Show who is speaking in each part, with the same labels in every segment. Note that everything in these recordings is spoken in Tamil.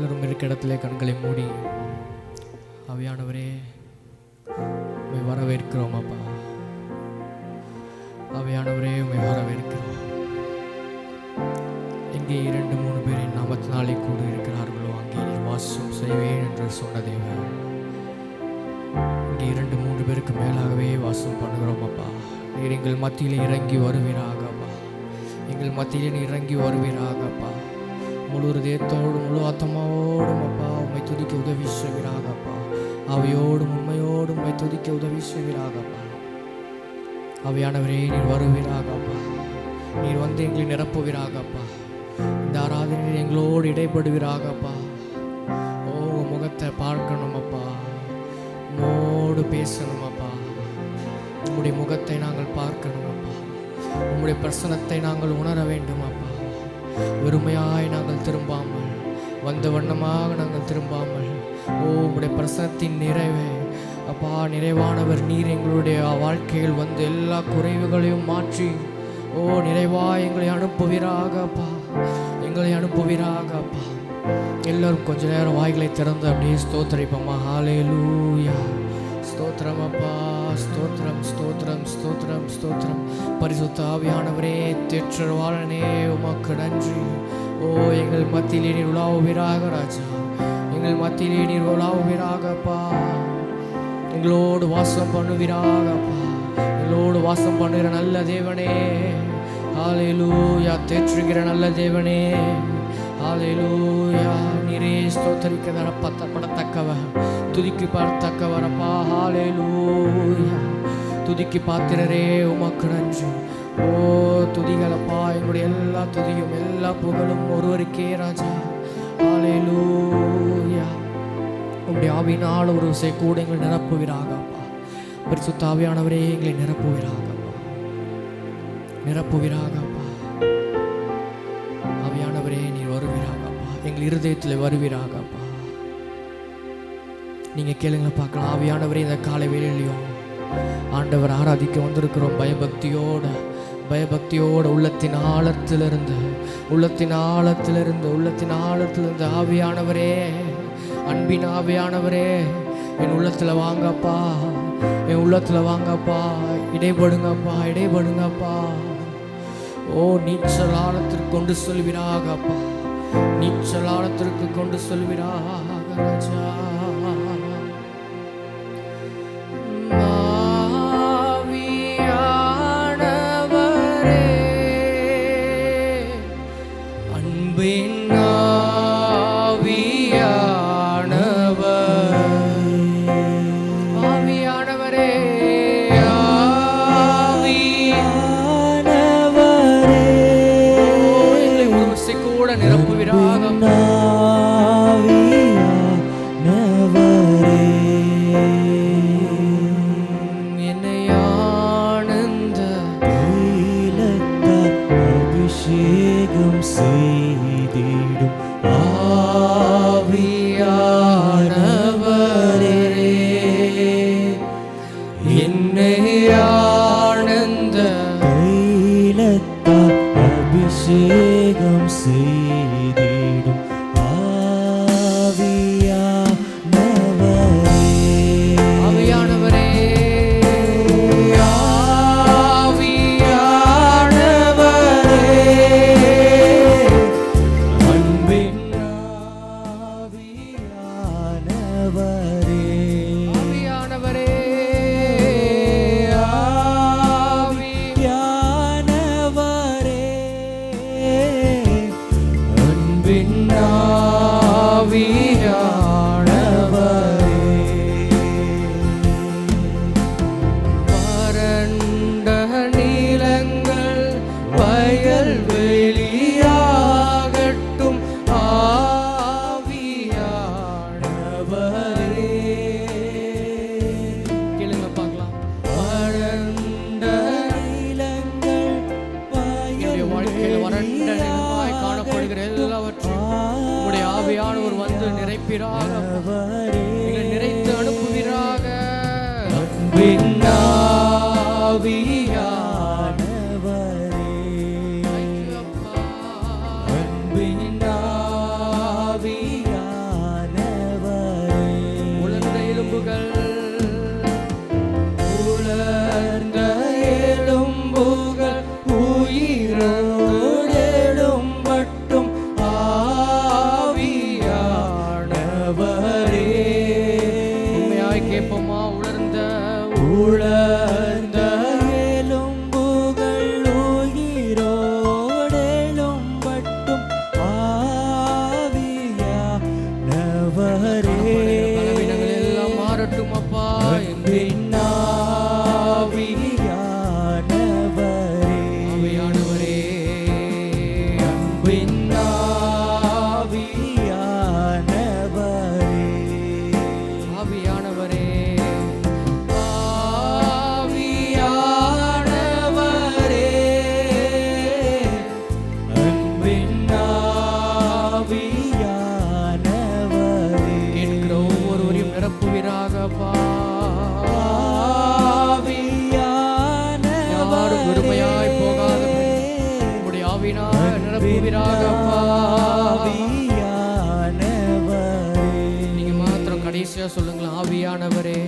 Speaker 1: எல்லோரும் இருக்க இடத்திலே கண்களை மூடி ஆவியானவரே உம்மை வரவேற்கிறோம் அப்பா. ஆவியானவரே உம்மை வரவேற்கிறோம். எங்கே 2-3 பேரின் நாமத்தினாலே கூட இருக்கிறார்களோ அங்கே நீர் வாசம் செய்வேன் என்று சொன்ன தேவன், இங்கே 2-3 பேருக்கு மேலாகவே வாசம் பண்ணுகிறோம் அப்பா. நீர் எங்கள் மத்தியில் இறங்கி வருவீராக அப்பா. எங்கள் மத்தியில் நீர் இறங்கி வருவீராக அப்பா. முழு இதயத்தோடும் முழு ஆத்மாவோடும் அப்பா உம்மை துதிக்க உதவி செய்வீராக அப்பா. அவையோடும் உண்மையோடும் உம்மை துதிக்க உதவி செய்வீராக அப்பா. அவையானவரே நீர் வருவீராக அப்பா. நீர் வந்து எங்களை நிரப்புவீராக அப்பா. இந்த ஆராதனையில் எங்களோடு இடைப்படுவீராக அப்பா. ஓ முகத்தை பார்க்கணும் அப்பா, உம்மோடு பேசணும் அப்பா. உம்முடைய முகத்தை நாங்கள் பார்க்கணும் அப்பா. உம்முடைய பிரசனத்தை நாங்கள் உணர வேண்டும் அப்பா. வெறுமையாய் நாங்கள் திரும்பாமல், வந்த வண்ணமாக நாங்கள் திரும்பாமல், ஓ உம்முடைய பிரசனத்தின் நிறைவே அப்பா, நிறைவானவர் நீர் எங்களுடைய வாழ்க்கையில் வந்து எல்லா குறைவுகளையும் மாற்றி ஓ நிறைவாய் எங்களை அனுப்புவீராக அப்பா. எங்களை அனுப்புவீராக அப்பா. எல்லோரும் கொஞ்ச நேரம் வாய்களை திறந்து அப்படியே ஸ்தோத்திரிப்போமா. ஹல்லேலூயா. ஸ்தோத்திரம் அப்பா, ஸ்தோத்திரம் ஸ்தோத்திரம் ஸ்தோத்திரம் ஸ்தோத்திரம். பரிசுத்த ஆவியானவரே, தேற்றவாளனே, உமக்கு நன்றி. ஓ எங்கள் மத்தியிலே நீர் உலாவுவீராக ராஜா. எங்கள் மத்தியிலே நீர் உலாவுவீராக அப்பா. எங்களோடு வாசம் பண்ணுவீராக அப்பா. எங்களோடு வாசம் பண்ணுகிற நல்ல தேவனே, ஹல்லேலூயா. தேற்றுகிற நல்ல தேவனே, ஹல்லேலூயா. நீரே ஸ்தோத்தரிக்கப்படத்தக்கவர், துதிக்கு பார்த்தக்கவரப்பா. ஹல்லேலூயா. துதிக்கு பாத்திரரே, உமக்கு நன்றி. ஓ துதிகளப்பா, எங்களுடைய எல்லா துதியும் எல்லா புகழும் ஒருவருக்கே ராஜா. ஹல்லேலூயா. உம்முடைய ஆவியினால் ஒரு விசை கூட எங்களை நிரப்புவீராக அப்பா. பரிசுத்த ஆவியானவரே எங்களை நிரப்புவீராக அப்பா. நிரப்புவீராக அப்பா. ஆவியானவரே நீர் வருவீராக அப்பா. எங்கள் இருதயத்தில் வருவீராக அப்பா. நீங்க கேளுங்களை பார்க்கலாம். ஆவியானவரே இந்த காலை வேளையிலையும் ஆண்டவர் ஆராதிக்க வந்திருக்கிறோம். பயபக்தியோடு உள்ளத்தின் ஆழத்திலிருந்து ஆவியானவரே, அன்பின் ஆவியானவரே என் உள்ளத்துல வாங்கப்பா. என் உள்ளத்துல வாங்கப்பா. இடைபடுங்கப்பா. ஓ நீச்சல் ஆழத்திற்கு கொண்டு சொல்வீராக அப்பா. நீச்சல் ஆழத்திற்கு கொண்டு சொல்வீராக ராஜா. நிறைத்து அனுப்புவீராக. அன்பின் ஆவியானவரே, வெறுமையாய் போகாத உம்முடைய ஆவியினால் நிரப்புவீராக அப்பா. நீங்க மாத்திரம் கடைசியா சொல்லுங்களா, ஆவியானவரே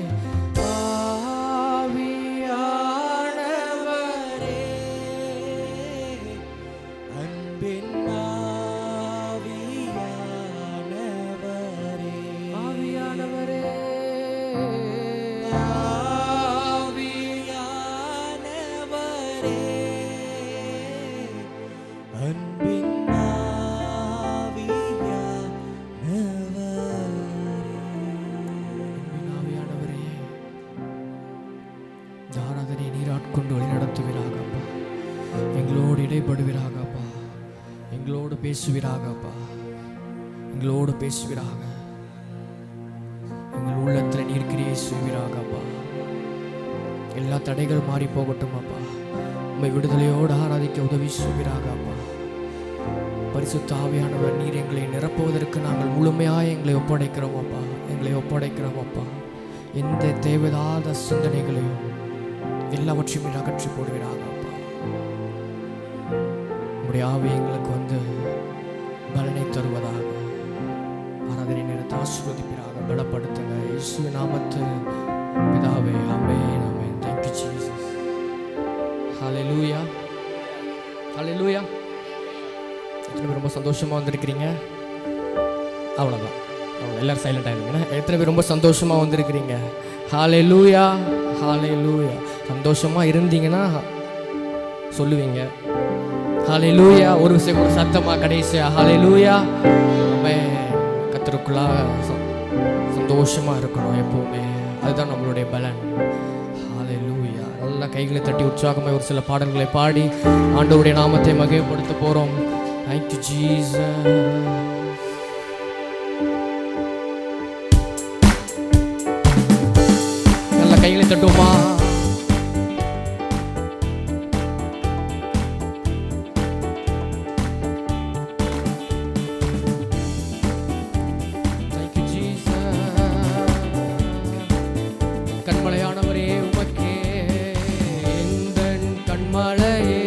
Speaker 1: ஆராதனை நீராட்கொண்டு வழி நடத்துவீராக அப்பா. எங்களோடு இடைப்படுவீராக அப்பா. எங்களோடு பேசுவீராக அப்பா. எங்களோடு பேசுவீராக. எங்கள் உள்ளத்தில் நீர் கிரியை செய்வீராக அப்பா. எல்லா தடைகள் மாறி போகட்டும் அப்பா. உம்மை விடுதலையோடு ஆராதிக்க உதவி செய்வீராக அப்பா. பரிசுத்த ஆவியானவர் நீர் எங்களை நிரப்புவதற்கு நாங்கள் முழுமையாக எங்களை ஒப்படைக்கிறோம் அப்பா. எங்களை ஒப்படைக்கிறோம் அப்பா. எந்த தேவையில்லாத சிந்தனைகளையும் எல்லாவற்றையும் நீர் அகற்றி போடுவீராக அப்பா. உம்முடைய ஆவி எங்களுக்கு வந்து பலனை தருவதாக. ஆராதனை நேரத்தை ஆசீர்வதிப்பீராக, பலப்படுத்துங்க இயேசுவின் நாமத்தில் பிதாவே. ஆமென் ஆமென். Thank you Jesus. Hallelujah. Hallelujah. எத்தனை பேர் ரொம்ப சந்தோஷமாக வந்திருக்கிறீங்க? அவ்வளோதான், எல்லோரும் சைலண்டாக இருந்தீங்கன்னா. எத்தனை பேர் ரொம்ப சந்தோஷமாக வந்திருக்கிறீங்க? ஹalleluya, ஹalleluya. சந்தோஷமாக இருந்தீங்கன்னா சொல்லுவீங்க ஹalleluya. ஒரு சத்தமாக கடைசியா ஹalleluya. நம்ம கர்த்தருக்குள்ளாக சந்தோஷமாக இருக்கணும் எப்போவுமே. அதுதான் நம்மளுடைய பலன். ஹalleluya. நல்லா கைகளை தட்டி உற்சாகமாக ஒரு சில பாடல்களை பாடி ஆண்டவருடைய நாமத்தை மகிமைப்படுத்த போகிறோம். Thank you Jesus. நல்ல கைகளை தட்டுமா? Thank you Jesus. கண்மலையானவரே உமக்கே எந்தன் கண்மலையே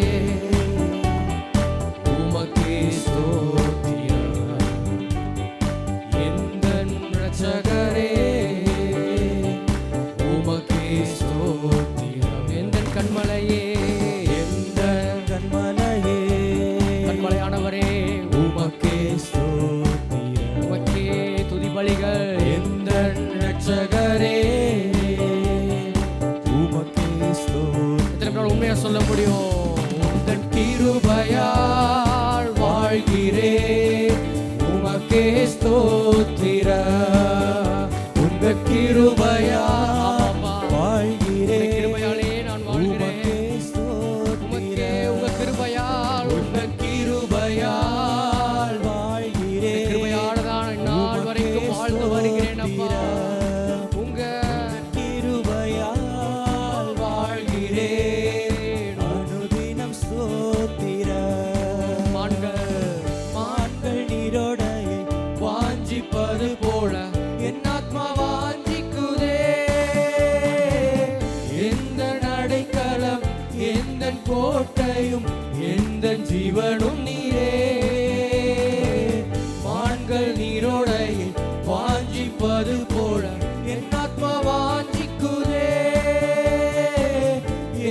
Speaker 1: சொல்ல முடியும். உந்தன் கிருபையால் வாழ்கிறேன், உமக்கே ஸ்தோத்திரம். உந்தன் கிருபையால் வாழ்கிறேன், கிருபையாலே நான் வாழ்கிறேன். உமக்கே உங்க கிருபையால், உந்தன் கிருபையால் வாழ்கிறேன். கிருபையால தான் நாள் வரைக்கும் வாழ்ந்து வருகிறேன் அப்பா. உங்க கிருபையால் வாழ்கிறேன். வாஞ்சிப்பது போல என் ஆத்மா வாஞ்சிக்குதே. எந்த நடைக்கலம், எந்த கோட்டையும், எந்த ஜீவனும் நீரே. மான்கள் நீரோடை வாஞ்சிப்பது போல என் ஆத்மா வாஞ்சிக்குதே.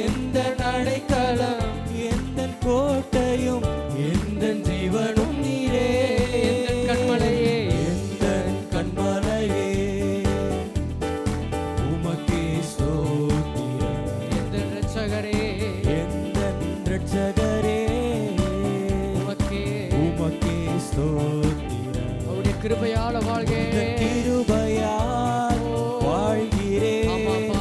Speaker 1: எந்த நடைக்கலம், எந்த கோட்டையும், எந்த ஜீவனும் நீரே. கண்மலையே, எந்த கண்மலையே உமக்கே ஸ்தோத்திரம். எந்த இரட்சகரே, எந்த இரட்சகரே உமக்கே ஸ்தோத்திரம். அவருடைய கிருபையால வாழ்கிறேன், கிருபையால் வாழ்கிறேன்.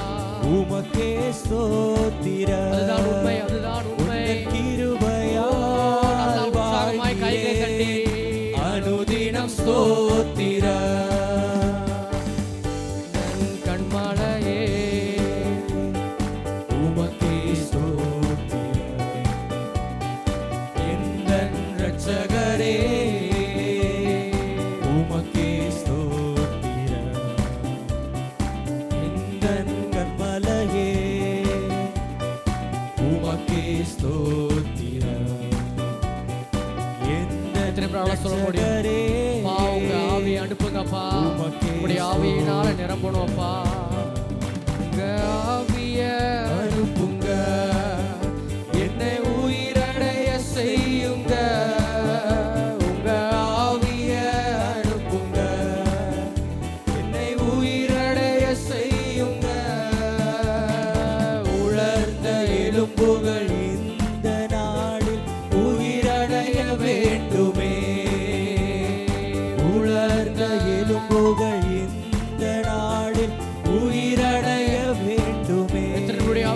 Speaker 1: உமக்கே ஸ்தோத்திரம். அதுதான் உண்மை, அதுதான் உண்மை. கிருபையால் வாழ்கிறேன், கைகளை தட்டி அனுதினம் ஸ்தோத்திரம். கண்மலையே உமக்கே ஸ்தோத்திரம். எந்த இரட்சகரே உமக்கே ஸ்தோத்திரம்.
Speaker 2: உமக்கே ஸ்தோத்திரம்.
Speaker 1: சொல்ல முடியும் உங்க ஆவியை அனுப்புங்கப்பா, உங்களுடைய ஆவியினால நிரம்பணும்ப்பா. உங்க ஆவிய அனுப்புங்க, என்னை உயிரடைய செய்யுங்க. உங்க ஆவிய அனுப்புங்க, என்னை உயிரடைய செய்யுங்க. உலர்ந்த எலும்புகள் இந்த நாளில் உயிரடைய வேண்டுமே. உலர்ந்த எலும்புகள் இந்த நாளில் உயிரடைய வேண்டுமே.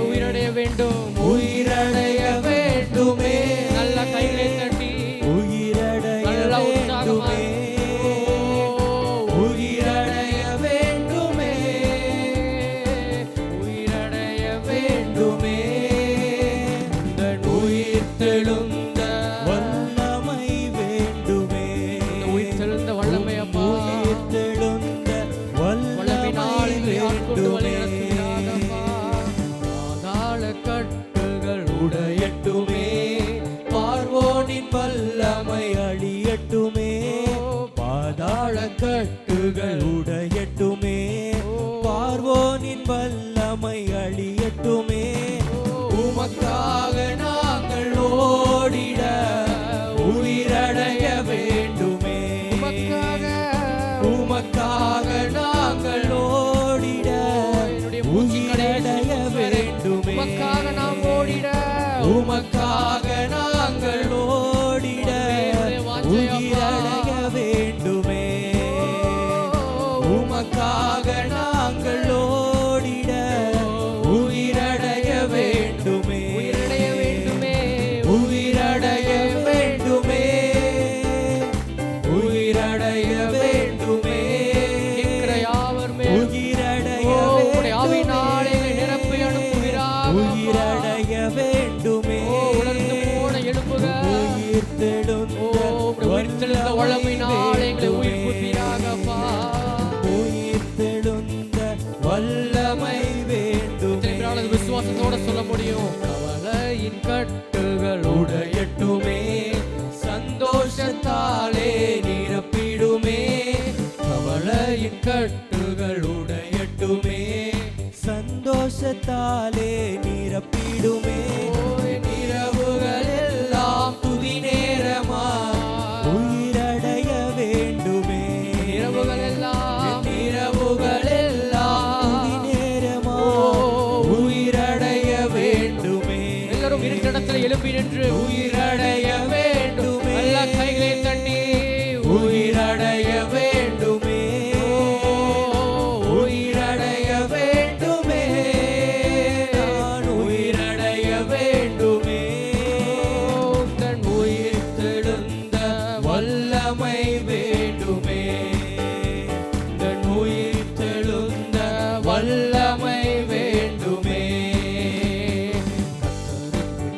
Speaker 1: உயிரடைய வேண்டும், உயிரடைய வேண்டுமே. நல்ல கைகளை தட்டி உயிரடைய வேண்டுமே. உயிரடைய வேண்டுமே, உயிரடைய வேண்டுமே. உயிர் தெழுந்த வல்லமை வேண்டுமே. உயிர் தெழுந்த வல்லமை அப்பா, உயிர் தெழுந்த வல்லமை வேண்டுமே. பாதாள கட்டுகள் உடையட்டுமே, பார்வோனின் வல்லமை அழியட்டுமே. பாதாள கட்டுகள் உடையட்டுமே, பார்வோனின் வல்லமை அழியட்டுமே. உமக்காக நாங்கள் ஓடிட உயிரடைய வேண்டுமே. உமக்காக நாங்கள் ஓடிட உயிரடைய வேண்டுமே. உமக்காக நாம் ஓடிட, உமக்காக நாங்கள் ஓடிட உயிரடைய வேண்டுமே. உமக்காக நாங்கள் ஓடிட உயிரடைய வேண்டுமே. உயிரடைய வேண்டுமே, உயிரடைய வேண்டுமே, உயிரடைய வேண்டுமே. யாவர் மேல் உயிரடைய ஆவியினாலே நிரப்பி அனுப்புகிறார். உயிரடைய வேண்டுமே. உலர்ந்து போன எழுப்புகள் உயிர் தெழுந்த வல்லமையினாலே எங்களை உயிர் புத்திராகப்பா. உயிர் தெழுந்த வல்லமை வேண்டுமே. விசுவாசத்தோட சொல்ல முடியும். கவலையின் கட்டுகள் உடையட்டுமே, சந்தோஷத்தாலே நிரப்பிடுமே. கவலையின் கட்டுகள் உடையட்டுமே, சந்தோஷத்தாலே நிரப்பிடுமே. இரவுகள் எல்லாம் துதி நேரமா உயிரடைய வேண்டுமே. இரவுகள் எல்லாம், இரவுகள் எல்லாம் துதி நேரமா உயிரடைய வேண்டுமே. எல்லாரும் இருக்கிற இடத்துல எழுப்பி நின்று உயிரடைய வேண்டுமே. எல்லா கைகளை தட்டி உயிரடைய வேண்டுமே. உயிரடைய வேண்டுமே, நான் உயிரடைய வேண்டுமே. தன் உயிர் தெழுந்த வல்லமை வேண்டுமே. தன் உயிர் தெழுந்த வல்லமை வேண்டுமே.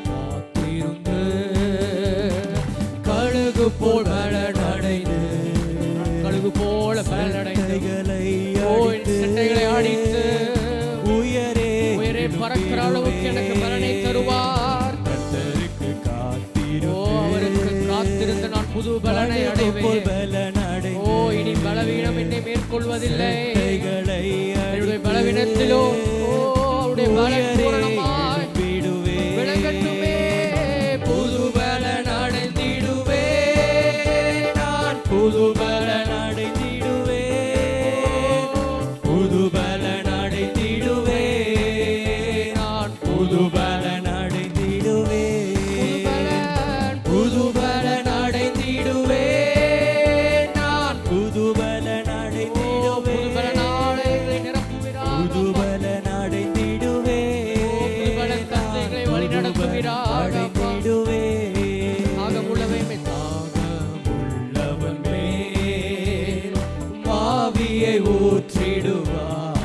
Speaker 1: காத்திருந்து கழுகு போல் பலனடைந்து, கழுகு போல பலனடைந்து செட்டைகளை அடித்து உயரே உயரே பறக்கிற அளவுக்கு எனக்கு பலனை தருவார். கர்த்தருக்கு காத்திரு, அவருக்கு காத்திருந்து நான் புது பலனை அடைவேன். ஓ, இனி பலவீனம் என்னை மேற்கொள்வதில்லை. என்னுடைய பலவீனத்திலோ அவருடைய பலன் பூரணமாய் விளங்கட்டுமே. புது பலன் அடைந்திடுவே, நான் புது பலன் அடைந்திடுவே. புது பலன் அடைந்திடுவே, நான் புது பலன் அடைந்திடுவே. புது பலன் அடைந்திடுவே, நான் புது பலன் அடைந்திடுவே. புது பலனாலே நிரப்புகிறார். புது பலன் அடைந்திடுவே. புது பலன் தந்தைகளை வழி நடத்துகிறார். அடைந்திடுவே. தாகமுள்ளவன் மேல் ஆவியை ஊற்றிடுவார்.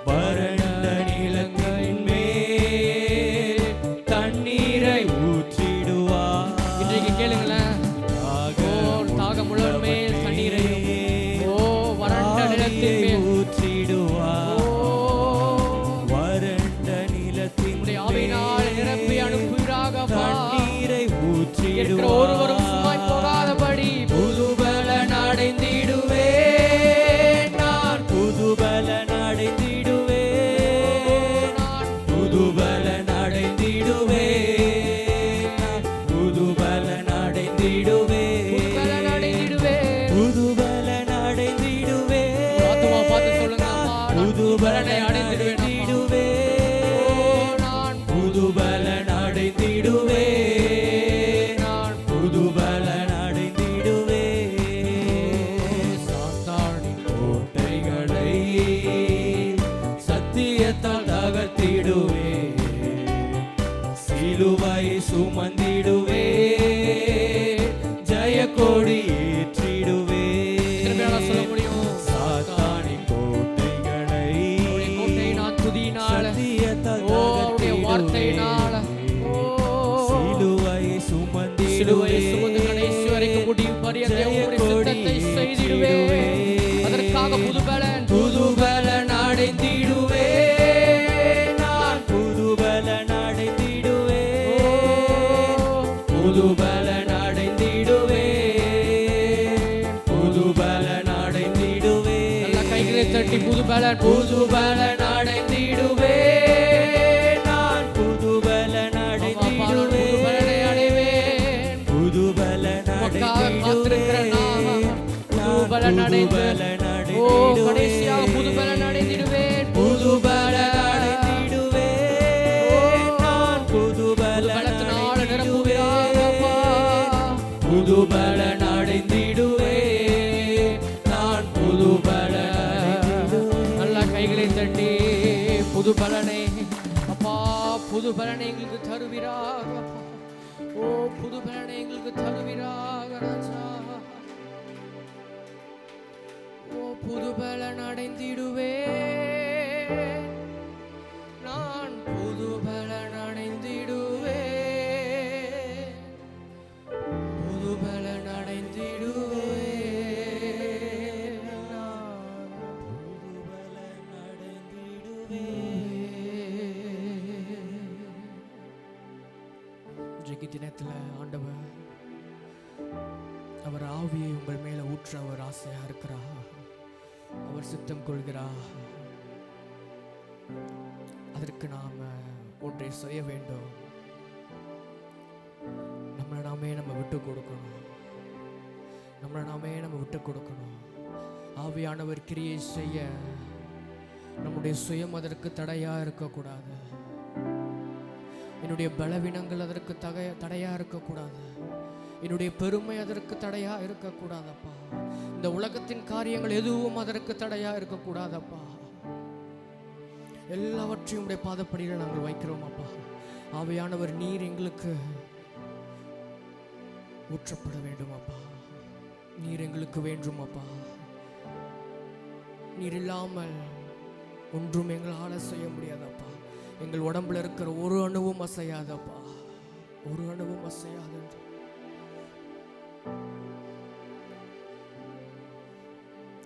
Speaker 1: வறண்ட நிலங்களின் மேல் தண்ணீரை ஊற்றிடுவார். இன்றைக்கு கேளுங்களேன், தாகமுள்ளவன் மேல் தண்ணீரையும், வறண்ட நிலத்தின் மேல் ஊற்றிடுவார். வறண்ட நிலத்தின் இருக்கிற ஒருவரும் சும்மாய் போகாதபடி
Speaker 2: புதுபலன் அடைந்திடுவே, நான் புதுபலன் அடைந்திடுவே, புதுபலன் அடைந்திடுவே, நான் புதுபலன் அடைந்திடுவே,
Speaker 1: பலன் அடைந்திடுவே.
Speaker 2: புதுபலன் அடைந்திடுவே,
Speaker 1: ஆத்துமா பார்த்து சொல்லுங்க,
Speaker 2: புதுபலனை அடைந்திடுவே,
Speaker 1: நான்
Speaker 2: புதுபலன் அடைந்திடுவே, நான் புதுபலன் அடைந்திடுவே. சாத்தானின் கோட்டைகளை சத்தியத்தால் தகர்த்திடுவே, சிலுவை சுமந்திடுவே, ஜெய கொடி ஏற்றிடுவே.
Speaker 1: சொல்ல முடியும்,
Speaker 2: சாத்தானின் கோட்டைகளை
Speaker 1: கோட்டை நான் துதியினால,
Speaker 2: சத்தியத்தால்
Speaker 1: அவருடைய வார்த்தையினால,
Speaker 2: சிலுவை
Speaker 1: சிலுவை சுமந்து கடைசி வரைக்கும் முடியும் பரியந்த உம்முடைய சித்தத்தை செய்திடுவே. அதற்காக புதுபலன்
Speaker 2: புதுபலன் அடைந்திடுவே, நான் புதுபலன் அடைந்திடுவே, புதுபலன் அடைந்திடுவே, புதுபலன் அடைந்திடுவே.
Speaker 1: நல்ல கைகளை தட்டி புதுபலன்
Speaker 2: புதுபலன் அடைந்திடுவே, நான் புதுபலன் அடைந்திடுவே,
Speaker 1: புதுபலனை அடைவேன்.
Speaker 2: புதுபலன்
Speaker 1: உமக்காக காத்திருக்கிறேன் நான்.
Speaker 2: புதுபலன்
Speaker 1: புதுபலன் ஓ கடைசியாக புதுபலன் அடைந்திடுவேன்.
Speaker 2: புதுபலன் அடைந்திடுவே, நான் புதுபலன்
Speaker 1: பலத்தினால நிரப்புவீராகப்பா.
Speaker 2: புதுபலன் அடைந்திடுவே, நான் புதுபலன் அடைந்திடுவே.
Speaker 1: நல்ல கைகளை தட்டி புதுபலனை அப்பா, புதுபலனை எங்களுக்கு தருவீராக அப்பா. ஓ புதுபலனை எங்களுக்கு தருவீராக ராஜா. ஓ புதுபலன் அடைந்திடுவே, நான் புதுபலன் அடைந்திடுவே, புதுபலன் அடைந்திடுவே, நான்
Speaker 2: புதுபலன் அடைந்திடுவே.
Speaker 1: இன்றைக்கு தினத்தில் ஆண்டவர் அவர் ஆவியை உங்கள் மேல ஊற்ற அவர் ஆசையா இருக்கிறார். அவர் சித்தம் கொள்கிறார். அதற்கு நாம ஒன்றை செய்ய வேண்டும். நம்மளை நாமே நம்ம விட்டு கொடுக்கணும். நம்மளை நாமே நம்ம விட்டு கொடுக்கணும். ஆவியானவர் கிரியை செய்ய நம்முடைய சுயம் அதற்கு தடையா இருக்கக்கூடாது. என்னுடைய பலவீனங்கள் அதற்கு தடையா இருக்கக்கூடாது. என்னுடைய பெருமை அதற்கு தடையா இருக்கக்கூடாதப்பா. இந்த உலகத்தின் காரியங்கள் எதுவும் அதற்கு தடையா இருக்கக்கூடாதப்பா. எல்லாவற்றையும் உடைய பாதப்படியில் நாங்கள் வைக்கிறோம் அப்பா. ஆவியானவர் நீர் எங்களுக்கு ஊற்றப்பட வேண்டும் அப்பா. நீர் எங்களுக்கு வேண்டும் அப்பா. நீர் இல்லாமல் ஒன்றும் எங்களால் செய்ய முடியாதப்பா. எங்கள் உடம்புல இருக்கிற ஒரு அணுவும் அசையாதப்பா. ஒரு அணுவும் அசையாது.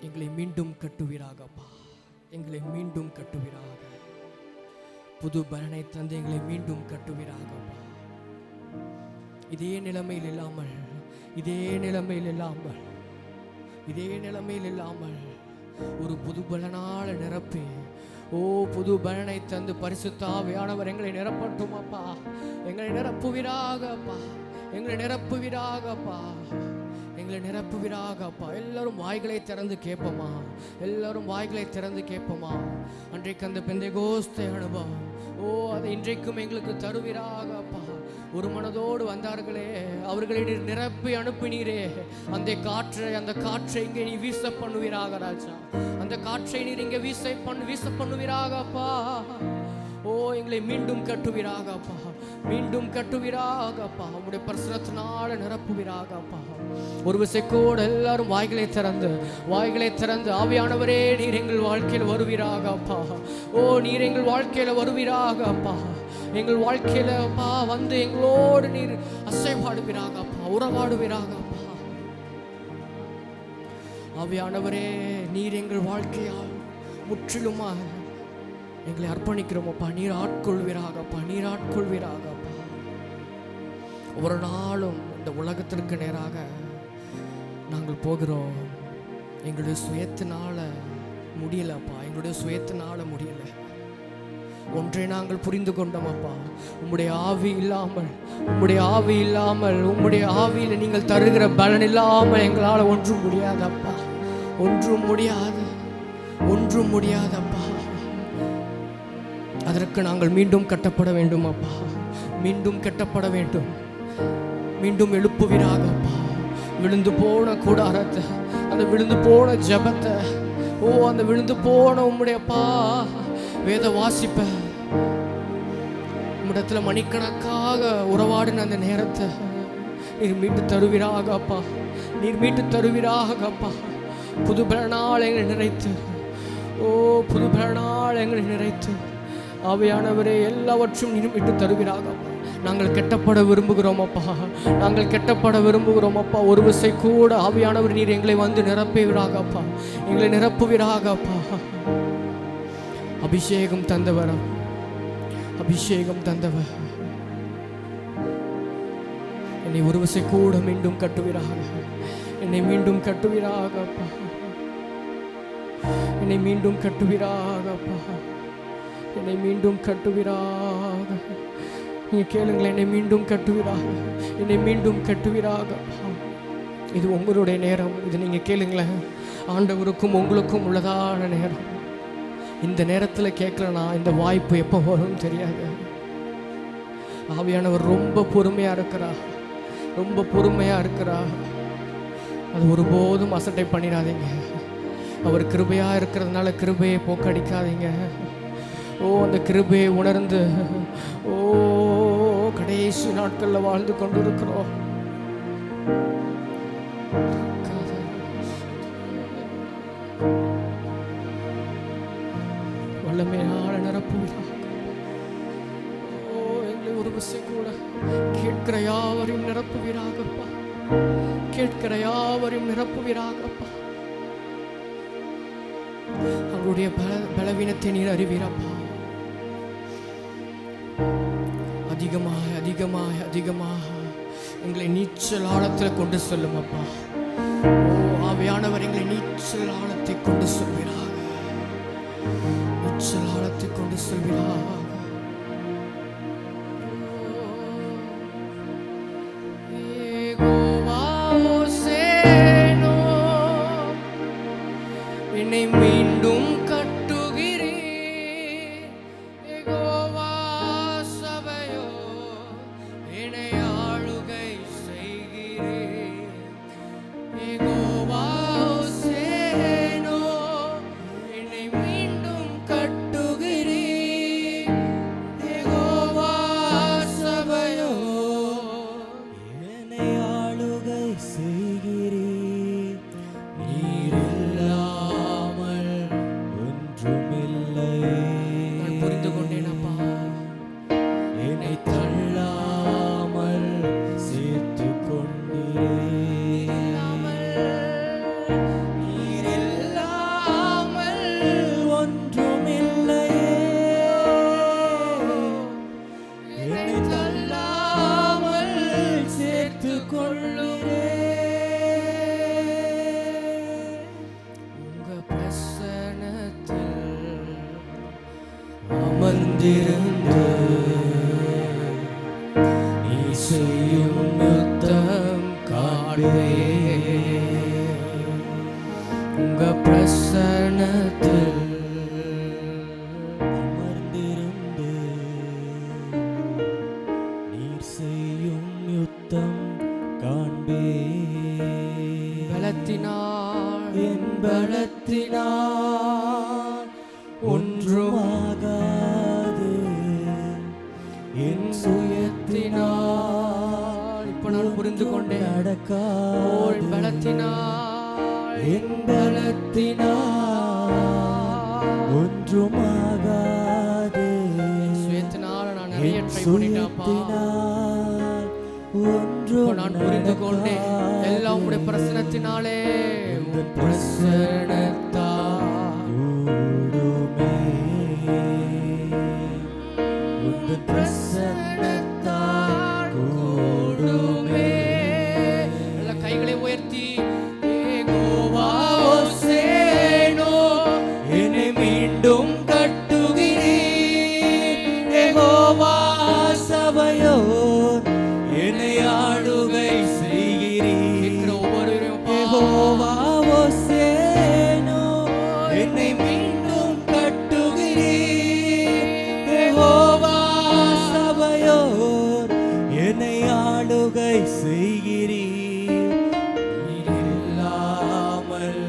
Speaker 1: எங்களை மீண்டும் கட்டுவீராகப்பா. எங்களை மீண்டும் கட்டுவீராக. புது பலனை தந்து எங்களை மீண்டும் கட்டுவீராகப்பா. இதே நிலைமையில் இல்லாமல், இதே நிலைமையில் இல்லாமல், இதே நிலைமையில் இல்லாமல் ஒரு புது பலனால நிரப்பி, ஓ புது பலனை தந்து பரிசுத்த ஆவியானவர் எங்களை நிரப்பட்டும் அப்பா. எங்களை நிரப்புவீராகப்பா. எங்களை நிரப்புவீராகப்பா. எங்களை நிரப்புவீராகப்பா. எல்லாரும் வாய்களை திறந்து கேட்போமா? எல்லாரும் வாய்களை திறந்து கேட்போமா? அன்றைக்கு அந்த பெந்தெகோஸ்தே அனுபவம், ஓ அதை இன்றைக்கும் எங்களுக்கு தருவீராகப்பா. ஒரு மனதோடு வந்தார்களே, அவர்களை நீர் நிரப்பி அனுப்பினீரே. அந்த காற்றை இங்கே நீ வீச பண்ணுவீராக ராஜா. அந்த காற்றை நீர் இங்கே வீச பண்ணுவீராகப்பா. ஓ எங்களை மீண்டும் கட்டுவீராகப்பா. மீண்டும் கட்டுவீராகப்பா. உங்களுடைய பிரசனத்தினால நிரப்புவீராகப்பா. ஒரு விசைக்கோடு எல்லாரும் வாய்களை திறந்து ஆவியானவரே நீர் எங்கள் வாழ்க்கையில் வருவீராகப்பா. ஓ நீர் எங்கள் வாழ்க்கையில வருவீராகப்பா. எங்கள் வாழ்க்கையில அப்பா வந்து எங்களோடு நீர் அசைவாடுவீராகப்பா. உறவாடுவீராகப்பா. ஆவியானவரே நீர் எங்கள் வாழ்க்கையால் முற்றிலுமாக எங்களை அர்ப்பணிக்கிறோமப்பா. நீர் ஆட்கொள்வீராகப்பா. நீர் ஆட்கொள்வீராகப்பா. ஒரு நாளும் இந்த உலகத்திற்கு நேராக நாங்கள் போகிறோம். எங்களுடைய சுயத்தினால முடியலப்பா, எங்களுடைய சுயத்தினால முடியல. ஒன்றை நாங்கள் புரிந்து கொண்டோம் அப்பா, உம்முடைய ஆவி இல்லாமல், உம்முடைய ஆவி இல்லாமல், உம்முடைய ஆவியில் நீங்கள் தருகிற பலன் இல்லாமல் எங்களால் ஒன்றும் முடியாதப்பா, ஒன்றும் முடியாது, ஒன்றும் முடியாதப்பா. அதற்கு நாங்கள் மீண்டும் கட்டப்பட வேண்டும் அப்பா, மீண்டும் கட்டப்பட வேண்டும். மீண்டும் எழுப்புவீராகப்பா. விழுந்து போன கூடாரத்தை, அந்த விழுந்து போன ஜபத்தை, அந்த விழுந்து போன உம்முடையப்பா வேத வாசிப்ப உம்மிடத்துல மணிக்கணக்காக உறவாடின அந்த நேரத்தை நீர் மீட்டு தருவீராகப்பா, நீர் மீட்டு தருவீராகப்பா. புது பலனால் எங்களை நிறைத்து, புது பலனால் எங்களை நிறைத்து ஆவியானவரே எல்லாவற்றும் நீர் மீட்டு தருவீராகப்பா. நாங்கள் கெட்டப்பட விரும்புகிறோம் அப்பா, நாங்கள் கெட்டப்பட விரும்புகிறோம் அப்பா. ஒரு விசை கூட ஆவியானவர் நீர் எங்களை வந்து நிரப்புவீராகப்பா, எங்களை நிரப்புவீராகப்பா. அபிஷேகம் தந்தவர், அபிஷேகம் தந்தவர், என்னை ஒரு விசை கூட மீண்டும் கட்டுவீராக, என்னை மீண்டும் கட்டுவீராகப்பா, என்னை மீண்டும் கட்டுவீராகப்பா, என்னை மீண்டும் கட்டுவீராக. நீங்கள் கேளுங்களேன், என்னை மீண்டும் கட்டுவீராக, என்னை மீண்டும் கட்டுவீராகப்பா. இது உங்களுடைய நேரம், இது நீங்கள் கேளுங்களேன். ஆண்டவருக்கும் உங்களுக்கும் உள்ளதான நேரம். இந்த நேரத்தில் கேட்கலனா இந்த வாய்ப்பு எப்போ வரும் தெரியாது. ஆவியானவர் ரொம்ப பொறுமையாக இருக்கிறார், ரொம்ப பொறுமையாக இருக்கிறார். அது ஒருபோதும் அசட்டை பண்ணிடாதீங்க. அவர் கிருபையாக இருக்கிறதுனால கிருபையை போக்கடிக்காதீங்க. அந்த கிருபையை உணர்ந்து கடைசி நாட்களில் வாழ்ந்து கொண்டு இருக்கிறோம். வல்லமையால நிரப்புவீராக. எங்களை ஒரு விசை கூட கேட்கிற யாவரையும் நிரப்புவீராகப்பா, கேட்கிற யாவரையும் நிரப்புவீராகப்பா. அவருடைய பலவீனத்தை நீர் அறிவீரப்பா. அதிகமாக அதிகமாக அதிகமாக எங்களை நீச்சல் ஆழத்தில் கொண்டு செல்லும் அப்பா. ஆவியானவர் எங்களை நீச்சல் ஆழத்தை கொண்டு செல்வீராக, நீச்சல் ஆழத்தை கொண்டு செல்வீராக. என்னை மீண்டும் கட்டுகிறீர் யெகோவா, சபையோ என்னை ஆளுகை செய்கிறீர் யெகோவா, சேனோ என்னை மீண்டும் கட்டுகிறீர் யெகோவா, சபையோ
Speaker 2: என்னை ஆளுகை செய்கிறீர்.
Speaker 1: புரிந்து கொண்டேனப்பா,
Speaker 2: என்னை தள்ளாமல் சேர்த்து கொண்டீர்.
Speaker 1: நீர் இல்லாமல்
Speaker 2: ஒன்றுமில்லையே, என்னை தள்ளாமல் சேர்த்து கொள்ளுகிறே.
Speaker 1: உங்க பிரசன்னத்தில் அமர்ந்திருந்து
Speaker 2: நீ செய்யும் யுத்தம் காண்பே.
Speaker 1: உங்க பிரசன்னத்தில்
Speaker 2: அமர்ந்திருந்து நீர் செய்யும் யுத்தம் காண்பே.
Speaker 1: பலத்தினால்,
Speaker 2: என் பலத்தினால் ஒன்றுமாகாது, என் சுயத்தினால்
Speaker 1: இப்போ நான் புரிந்து கொண்டேன்.
Speaker 2: நடக்காது.
Speaker 1: பலத்தினால்,
Speaker 2: என் பலத்தினால் ஒன்றுமாகாது,
Speaker 1: சுயத்தினால நான் நிறைய ட்ரை பண்ணிட்டேன்ப்பா. இப்போ நான் புரிந்து கொண்டேன், எல்லாம் உங்களுடைய பிரசனத்தினாலே, உன் பிரசனத்தால்
Speaker 2: பிரசன்னத்தால் கூடுமே. என்னை ஆளுகை செய்கிறீர். நீர் இல்லாமல்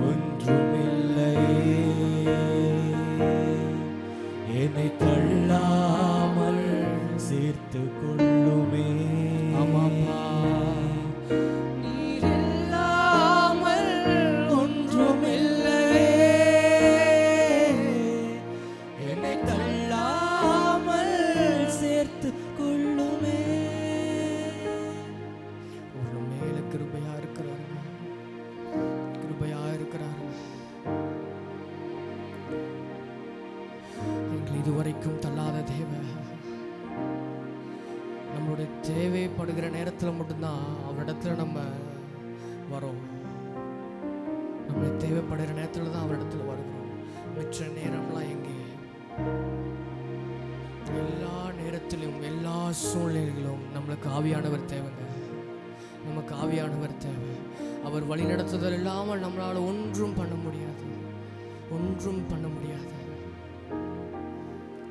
Speaker 2: ஒன்றுமில்லையே. என்னை தள்ளாமல் சேர்த்து கொள்ளுமே.
Speaker 1: ஆமாப்பா,
Speaker 2: நீர் இல்லாமல் ஒன்றுமில்லையே. என்னை தள்ளாமல் சேர்த்து கொள்ளுமே.
Speaker 1: ஒரு மேல கிருபையா இருக்கிறாருங்க, கிருபையா இருக்கிறாருங்க. எங்களை இதுவரைக்கும் தள்ளாத தேவ, நம்மளுடைய தேவைப்படுகிற நேரத்தில் மட்டும்தான் அவரிடத்துல நம்ம வரோம். நம்மளை தேவைப்படுகிற நேரத்தில் தான் அவரிடத்துல வருகிறோம். மிச்ச நேரம்லாம் எங்கே? எல்லா நேரத்திலும் எல்லா சூழ்நிலைகளும் நம்மளுக்கு ஆவியானவர் தேவைங்க. நமக்கு ஆவியானவர் தேவை. அவர் வழி நடத்துதல் இல்லாமல் நம்மளால் ஒன்றும் பண்ண முடியாது, ஒன்றும் பண்ண முடியாது.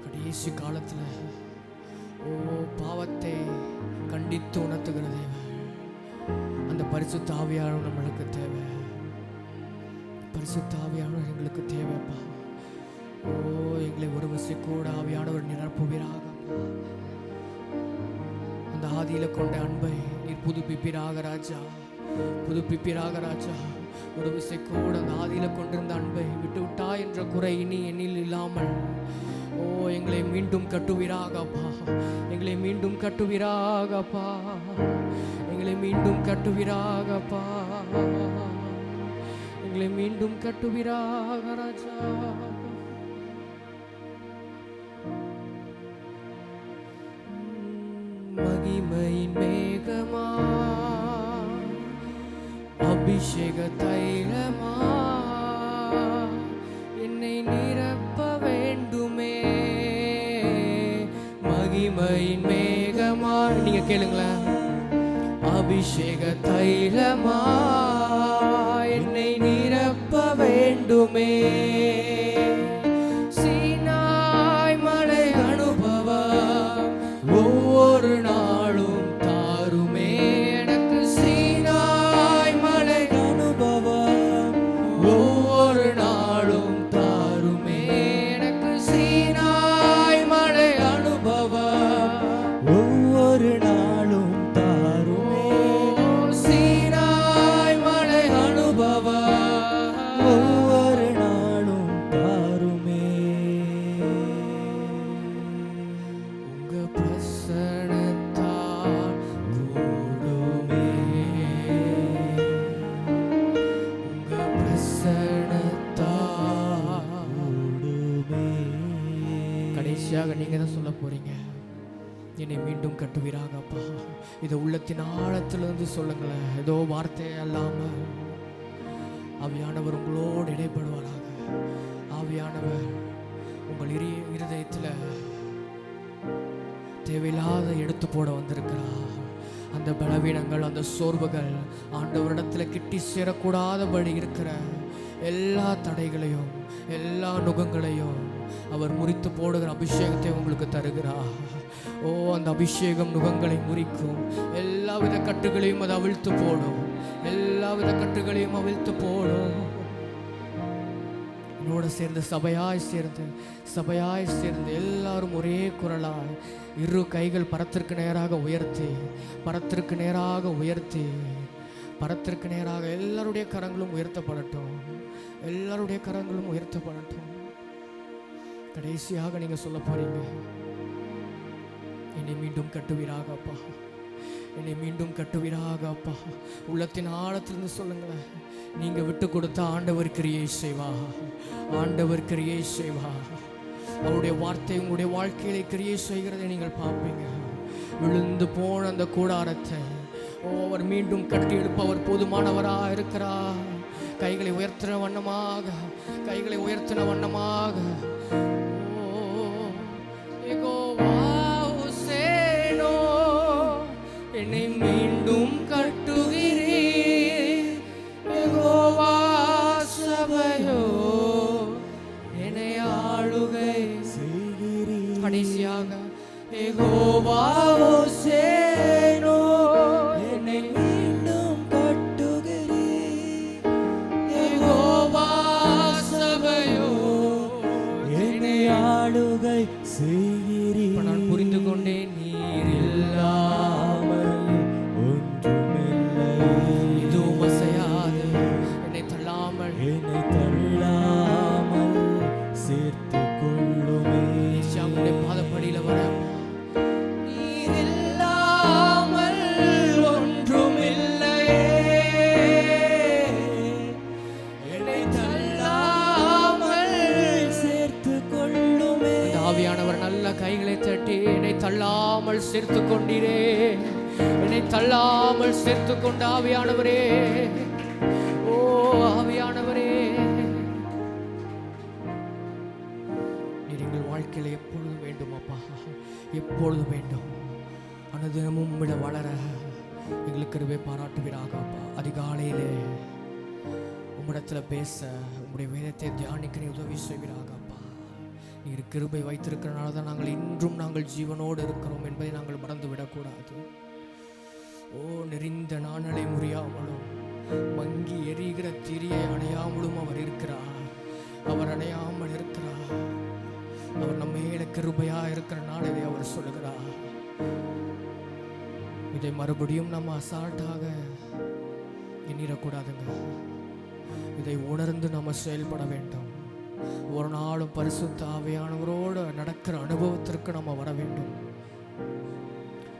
Speaker 1: கடைசி காலத்தில் பாவத்தை கண்டித்து உணர்த்துகிற தேவை. அந்த பரிசுத்த ஆவியானவர் நம்மளுக்கு தேவை. பரிசுத்த ஆவியானவர் எங்களுக்கு தேவைப்பா. எங்களை ஒரு விசை கூட ஆவியானவர் நிரப்புவீராக. அந்த ஆதியில கொண்ட அன்பை நீர் புதுப்பிப்பீராக ராஜா, புதுப்பிப்பீராக ராஜா. ஒரு விசை கூட அந்த ஆதியில கொண்டிருந்த அன்பை விட்டு விட்டா என்ற குறை இனி என்னில் இல்லாமல் எங்களை மீண்டும் கட்டுவீராகப்பா. எங்களை மீண்டும் கட்டுவீராகப்பா. எங்களை மீண்டும் கட்டுவீராகப்பா. எங்களை மீண்டும் கட்டுவீராக ராஜா. மகிமையின் மேகமா, அபிஷேக தைலமா, என்னை நிரப்ப வேண்டுமே. மகிமையின் மேகமா, நீங்க கேளுங்களேன். அபிஷேக தைலமா, என்னை நிரப்ப வேண்டுமே. சீனாய் மலை அனுபவம் ஒவ்வொரு நாளும் தாருமே. எனக்கு சீனாய் மலை அனுபவம் ஒவ்வொரு நாளும் தாருமே. எனக்கு சீனாய் மலை அனுபவம்
Speaker 2: ஒவ்வொரு நாளும் தாருமே.
Speaker 1: சீனாய் மலை அனுபவம்
Speaker 2: ஒவ்வொரு நாளும் தாருமே.
Speaker 1: உங்க பிரசனத்தால் கூடுமே. உங்க பிரசனத்தால்
Speaker 2: கூடுமே.
Speaker 1: கடைசியாக நீங்க தான் சொல்ல போறீங்க, என்னை மீண்டும் கட்டுவீராகப்பா. இதை உள்ளத்தின் ஆழத்திலிருந்து சொல்லுங்களேன். ஏதோ வார்த்தை அல்லாம ஆவியானவர் உங்களோடு இடைப்படுவாராக. ஆவியானவர் உங்கள் இருதயத்தில் தேவையில்லாத எடுத்து போட வந்திருக்கிறார். அந்த பலவீனங்கள், அந்த சோர்வுகள், ஆண்டவரிடத்தில் கிட்டி சேரக்கூடாதபடி இருக்கிற எல்லா தடைகளையும் எல்லா நுகங்களையும் அவர் முறித்து போடுகிற அபிஷேகத்தை உங்களுக்கு தருகிறார். அந்த அபிஷேகம் நுகங்களை முறிக்கும். எல்லாவித கட்டுகளையும் அது அவிழ்த்து போடும். எல்லாவித கட்டுகளையும் அவிழ்த்து போடும். என்னோட சேர்ந்து சபையாய் சேர்ந்து எல்லாரும் ஒரே குரலாய் இரு கைகள் பரத்திற்கு நேராக எல்லாருடைய கரங்களும் உயர்த்தப்படட்டும். எல்லாருடைய கரங்களும் உயர்த்தப்படட்டும். கடைசியாக நீங்க சொல்ல போறீங்க, என்னை மீண்டும் கட்டுவீராகப்பா. என்னை மீண்டும் கட்டுவீராகப்பா. உள்ளத்தின் ஆழத்திலிருந்து சொல்லுங்களேன். நீங்க விட்டு கொடுத்த ஆண்டவர் கிரியை செய்வா. ஆண்டவர் கிரியை செய்வா. அவருடைய வார்த்தை உங்களுடைய வாழ்க்கையிலே கிரியை செய்கிறதை நீங்கள் பார்ப்பீங்க. விழுந்து போன அந்த கூடாரத்தை அவர் மீண்டும் கட்டி எழுப்ப அவர் போதுமானவராக இருக்கிறார். கைகளை உயர்த்தின வண்ணமாக என்னை மீண்டும் கட்டுகிறீர். யெகோவா சபையோ என்னை ஆளுகை செய்கிறீர். கடைசியாக யெகோவா சேர்த்து கொண்டீரே, என்னை தள்ளாமல் சேர்த்து கொண்ட ஆவியானவரே, ஓ ஆவியானவரே, நீர் எங்கள் வாழ்க்கையில எப்பொழுதும் வேண்டும் அப்பா, எப்பொழுதும் வேண்டும். அனுதினமும் உம்மிட வளர எங்களுக்கு கிருபை பாராட்டுவீராக அப்பா. அதிகாலையிலே உம்மிடத்துல பேச, உம்முடைய வேதத்தை தியானிக்க நீ உதவி செய்வீராக அப்பா. நீர் கிருபை வைத்திருக்கிறனால தான் நாங்கள் இன்றும் நாங்கள் ஜீவனோடு இருக்கிறோம் என்பதை நாங்கள் மறந்து விடக்கூடாது. ஓ நெறிந்த நாணலை முறியாமலும் மங்கி எரிகிற திரியை அணையாமலும் அவர் இருக்கிறார். அவர் அணையாமல் இருக்கிறார். அவர் நம்ம மேல கிருபையா இருக்கிறனால இதை அவர் சொல்லுகிறார். இதை மறுபடியும் நம்ம அசால்ட்டாக எண்ணிடக்கூடாதுங்க. இதை உணர்ந்து நம்ம செயல்பட வேண்டும். ஒரு நாளும் பரிசுத்த ஆவியானவரோடு நடக்கிற அனுபவத்திற்கு நம்ம வர வேண்டும்.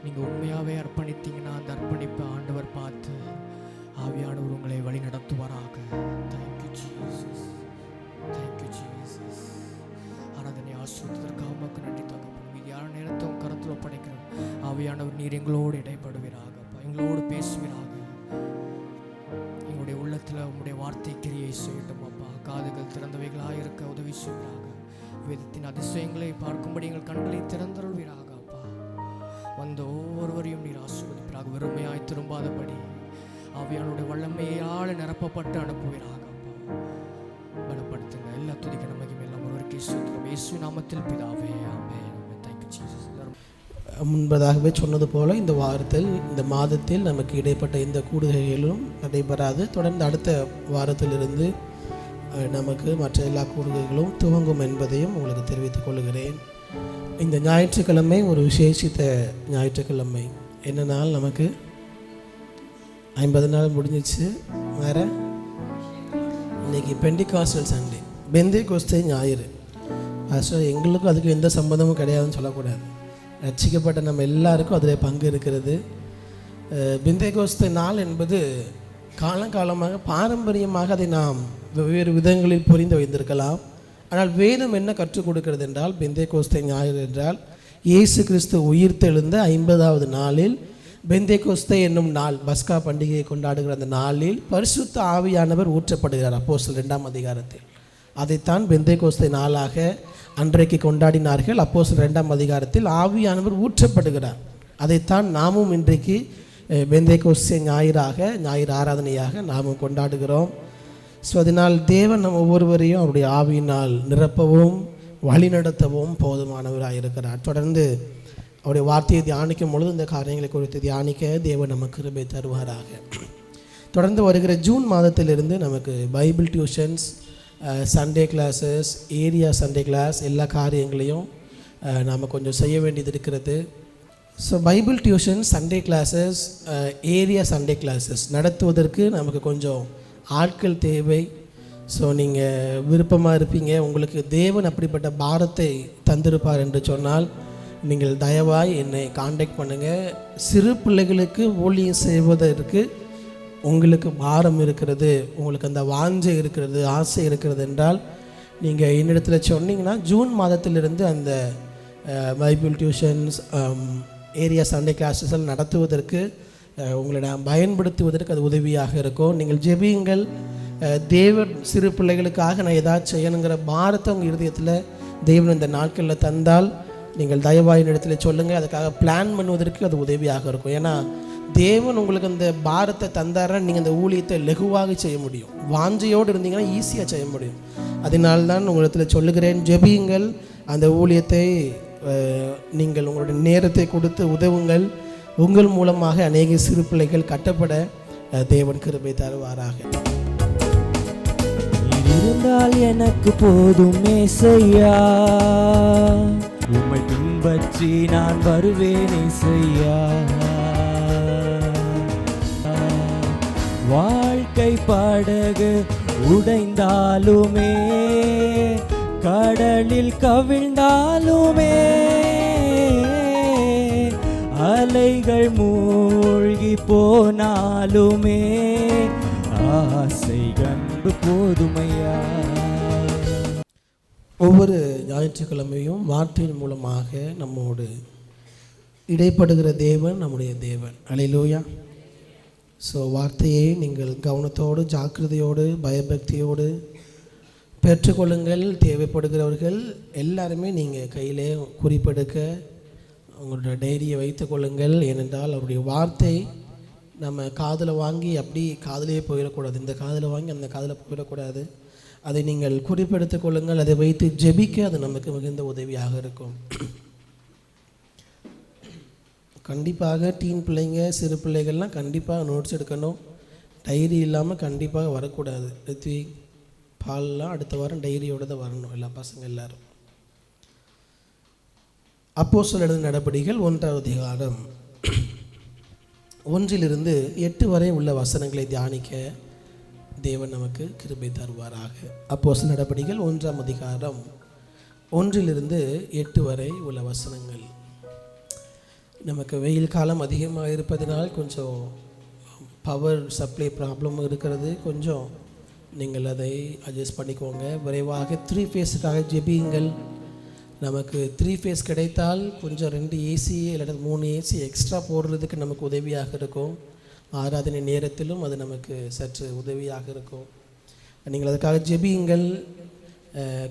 Speaker 1: நீங்க உண்மையாவே அர்ப்பணித்தீங்கன்னா அந்த அர்ப்பணிப்பை ஆண்டவர் பார்த்து ஆவியானவர் உங்களை வழி நடத்துவாராக. Thank you Jesus, thank you Jesus. ஆராதனை ஆசீர்வதித்ததற்காக உமக்கு நன்றி தகப்பன். மீதியான நேரத்தை உங்க கருத்தில் ஒப்படைக்கிறோம். ஆவியானவர் நீர் எங்களோடு இடைப்படுவீராக, எங்களோடு பேசுவீராக. எங்களுடைய உள்ளத்தில் உங்களுடைய வார்த்தை கிரியை செய்யட்டும் அப்பா. காதுகள் திறந்தவைகளாக இருக்க உதவி செய்வீராக. வேதத்தின் அதிசயங்களை பார்க்கும்படி எங்கள் கண்களை திறந்தருள்வீராக அப்பா. வந்த ஒவ்வொருவரையும் நீர் ஆசீர்வதிப்பீராக. வெறுமையாய் திரும்பாதபடி ஆவியானுடைய வல்லமையால் நிரப்பப்பட்டு அனுப்புவீராக அப்பா. பலப்படுத்துங்க. எல்லா துதிக்க நமக்கு எல்லாம் ஒருவருக்கு சொல்கிறோம் இயேசு நாமத்தில் பிதாவே, ஆமென். Thank you Jesus.
Speaker 3: முன்பதாகவே சொன்னது போல இந்த வாரத்தில், இந்த மாதத்தில் நமக்கு இடைப்பட்ட இந்த கூடுகைகளும் நடைபெறாது. தொடர்ந்து அடுத்த வாரத்திலிருந்து நமக்கு மற்ற எல்லா கூடுகைகளும் துவங்கும் என்பதையும் உங்களுக்கு தெரிவித்துக் கொள்கிறேன். இந்த ஞாயிற்றுக்கிழமை ஒரு விசேஷித்த ஞாயிற்றுக்கிழமை. என்ன நாள்? நமக்கு 50 நாள் முடிஞ்சிச்சு. வேற இன்னைக்கு பெண்டிகாஸ்டல் சண்டே, பெந்தேகோஸ்தே ஞாயிறு. ஆக்சுவலாக எங்களுக்கும் அதுக்கு எந்த சம்பந்தமும் கிடையாதுன்னு சொல்லக்கூடாது. ரட்சிக்கப்பட்ட நம்ம எல்லாருக்கும் அதில் பங்கு இருக்கிறது. பெந்தேகோஸ்தே நாள் என்பது காலங்காலமாக பாரம்பரியமாக அதை நாம் வெவ்வேறு விதங்களில் புரிந்து வைத்திருக்கலாம். ஆனால் வேதம் என்ன கற்றுக் கொடுக்கிறது என்றால், பெந்தேகோஸ்தே ஞாயிறு என்றால் இயேசு கிறிஸ்து உயிர்த்தெழுந்த 50வது நாளில் பெந்தேகோஸ்தே என்னும் நாள், பஸ்கா பண்டிகையை கொண்டாடுகிற அந்த நாளில் பரிசுத்த ஆவியானவர் ஊற்றப்படுகிறார். அப்போஸ்தலர் 2ஆம் அதிகாரத்தில் அதைத்தான் பெந்தேகோஸ்தே நாளாக அன்றைக்கு கொண்டாடினார்கள். அப்போஸ்தலர் 2ஆம் அதிகாரத்தில் ஆவியானவர் ஊற்றப்படுகிறார். அதைத்தான் நாமும் இன்றைக்கு பெந்தேகோஸ்தே ஞாயிறாக, ஞாயிறு ஆராதனையாக நாமும் கொண்டாடுகிறோம். ஸோ அதனால் தேவன் நம் ஒவ்வொருவரையும் அவருடைய ஆவியினால் நிரப்பவும் வழிநடத்தவும் போதுமானவராக இருக்கிறார். தொடர்ந்து அவருடைய வார்த்தையை தியானிக்கும் பொழுது இந்த காரியங்களை குறித்து தியானிக்க தேவன் நமக்கு கிருபை தருவாராக. தொடர்ந்து வருகிற ஜூன் மாதத்திலிருந்து நமக்கு Bible tuitions, Sunday classes, area Sunday class, எல்லா காரியங்களையும் நாம் கொஞ்சம் செய்ய வேண்டியது இருக்கிறது. So Bible tuition, Sunday classes, area Sunday classes நடத்துவதற்கு நமக்கு கொஞ்சம் ஆட்கள் தேவை. ஸோ நீங்கள் விருப்பமாக இருப்பீங்க, உங்களுக்கு தேவன் அப்படிப்பட்ட பாரத்தை தந்திருப்பார் என்று சொன்னால் நீங்கள் தயவாய் என்னை காண்டாக்ட் பண்ணுங்கள். சிறு பிள்ளைகளுக்கு ஊழியம் செய்வதற்கு உங்களுக்கு பாரம் இருக்கிறது, உங்களுக்கு அந்த வாஞ்சை இருக்கிறது, ஆசை இருக்கிறது என்றால் நீங்கள் என்னிடத்தில் சொன்னீங்கன்னா ஜூன் மாதத்திலிருந்து அந்த Bible tuitions, area Sunday classes நடத்துவதற்கு உங்களை நான் பயன்படுத்துவதற்கு அது உதவியாக இருக்கும். நீங்கள் ஜெபியுங்கள். தேவன் சிறு பிள்ளைகளுக்காக நான் ஏதாச்சும் செய்யணுங்கிற பாரத்தை உங்கள் இருதயத்தில் தேவன் இந்த நாட்களில் தந்தால் நீங்கள் தயவாயின் இடத்துல சொல்லுங்கள். அதுக்காக பிளான் பண்ணுவதற்கு அது உதவியாக இருக்கும். ஏன்னா தேவன் உங்களுக்கு அந்த பாரத்தை தந்தாரா நீங்கள் அந்த ஊழியத்தை லகுவாக செய்ய முடியும். வாஞ்சையோடு இருந்தீங்கன்னா ஈஸியாக செய்ய முடியும். அதனால்தான் உங்களிடத்தில் சொல்லுகிறேன், ஜெபியுங்கள். அந்த ஊழியத்தை நீங்கள் உங்களுடைய நேரத்தை கொடுத்து உதவுங்கள். உங்கள் மூலமாக அநேக சிறு பிள்ளைகள் கட்டப்பட தேவன் கிருபை தருவாராக.
Speaker 2: இருந்தால் எனக்கு போதும் ஏசையா, உம்மை பின்பற்றி நான் வருவேன் ஏசையா. வாழ்க்கை படகு உடைந்தாலுமே, கடலில் கவிழ்ந்தாலுமே, அலைகள் மூழ்கி போனாலுமே, ஆசை கண்டு போதுமையா.
Speaker 3: ஒவ்வொரு ஞாயிற்றுக்கிழமையும் வார்த்தையின் மூலமாக நம்மோடு இடைப்படுகிற தேவன் நம்முடைய தேவன். அல்லேலூயா. ஸோ வார்த்தையை நீங்கள் கவனத்தோடு, ஜாக்கிரதையோடு, பயபக்தியோடு பெற்றுக்கொள்ளுங்கள். தேவைப்படுகிறவர்கள் எல்லாருமே நீங்கள் கையிலே குறிப்பெடுக்க உங்களோட டைரியை வைத்து கொள்ளுங்கள். ஏனென்றால் அவருடைய வார்த்தை நம்ம காதில் வாங்கி அப்படி காதிலே போயிடக்கூடாது, இந்த காதில் வாங்கி அந்த காதில் போயிடக்கூடாது. அதை நீங்கள் குறிப்பெடுத்து கொள்ளுங்கள். அதை வைத்து ஜெபிக்க அது நமக்கு மிகுந்த உதவியாக இருக்கும். கண்டிப்பாக டீன் பிள்ளைங்க, சிறு பிள்ளைகள்லாம் கண்டிப்பாக நோட்ஸ் எடுக்கணும். டைரி இல்லாமல் கண்டிப்பாக வரக்கூடாது. ரித்விக், பால்லாம் அடுத்த வாரம் டைரியோடு தான் வரணும், எல்லா பசங்க எல்லாரும். அப்போஸ்தலர் எழுதின நடபடிகள் 1ஆம் அதிகாரம் 1 - 8 வரை உள்ள வசனங்களை தியானிக்க தேவன் நமக்கு கிருபை தருவாராக. அப்போஸ்தலர் நடபடிகள் 1ஆம் அதிகாரம் 1 - 8 வரை உள்ள வசனங்கள். நமக்கு வெயில் காலம் அதிகமாக இருப்பதனால் கொஞ்சம் பவர் சப்ளை ப்ராப்ளம் இருக்கிறது. கொஞ்சம் நீங்கள் அதை அட்ஜஸ்ட் பண்ணிக்கோங்க. விரைவாக 3 ஃபேஸுக்காக ஜெபியுங்கள். நமக்கு 3 ஃபேஸ் கிடைத்தால் கொஞ்சம் 2 ஏசி இல்லைன்னா 3 ஏசி எக்ஸ்ட்ரா போடுறதுக்கு நமக்கு உதவியாக இருக்கும். ஆராதனை நேரத்திலும் அது நமக்கு சற்று உதவியாக இருக்கும். நீங்கள் அதுக்காக ஜெபியுங்கள்.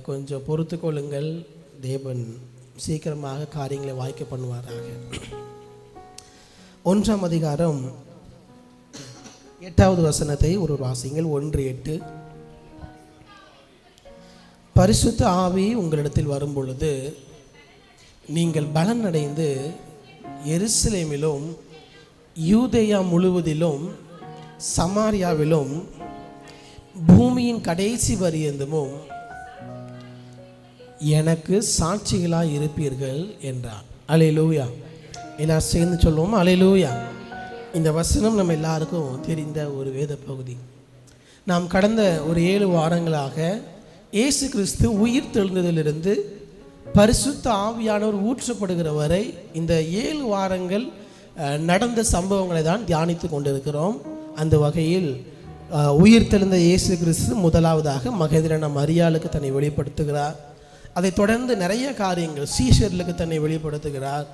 Speaker 3: கொஞ்சம் பொறுத்து கொள்ளுங்கள். தேவன் சீக்கிரமாக காரியங்களை வாய்க்க பண்ணுவாராக. 1ஆம் அதிகாரம் 8வது வசனத்தை ஒரு வாசிங்கள். 1:8. பரிசுத்த ஆவி உங்களிடத்தில் வரும்பொழுது நீங்கள் பலன் அடைந்து எருசலேமிலும் யூதேயா முழுவதிலும் சமாரியாவிலும் பூமியின் கடைசி பரியந்தமும் எனக்கு சாட்சிகளாய் இருப்பீர்கள் என்றார். அல்லேலூயா. எல்லாரும் சேர்ந்து சொல்லுவோம் அல்லேலூயா. இந்த வசனம் நம்ம எல்லாருக்கும் தெரிந்த ஒரு வேத பகுதி. நாம் கடந்த ஒரு 7 வாரங்களாக இயேசு கிறிஸ்து உயிர் தெழுந்ததிலிருந்து பரிசுத்த ஆவியானவர் ஊற்றப்படுகிற வரை இந்த 7 வாரங்கள் நடந்த சம்பவங்களை தான் தியானித்து கொண்டிருக்கிறோம். அந்த வகையில் உயிர் தெழுந்த இயேசு கிறிஸ்து முதலாவதாக மகதலேனா மரியாளுக்கு தன்னை வெளிப்படுத்துகிறார். அதை தொடர்ந்து நிறைய காரியங்கள் சீஷர்களுக்கு தன்னை வெளிப்படுத்துகிறார்.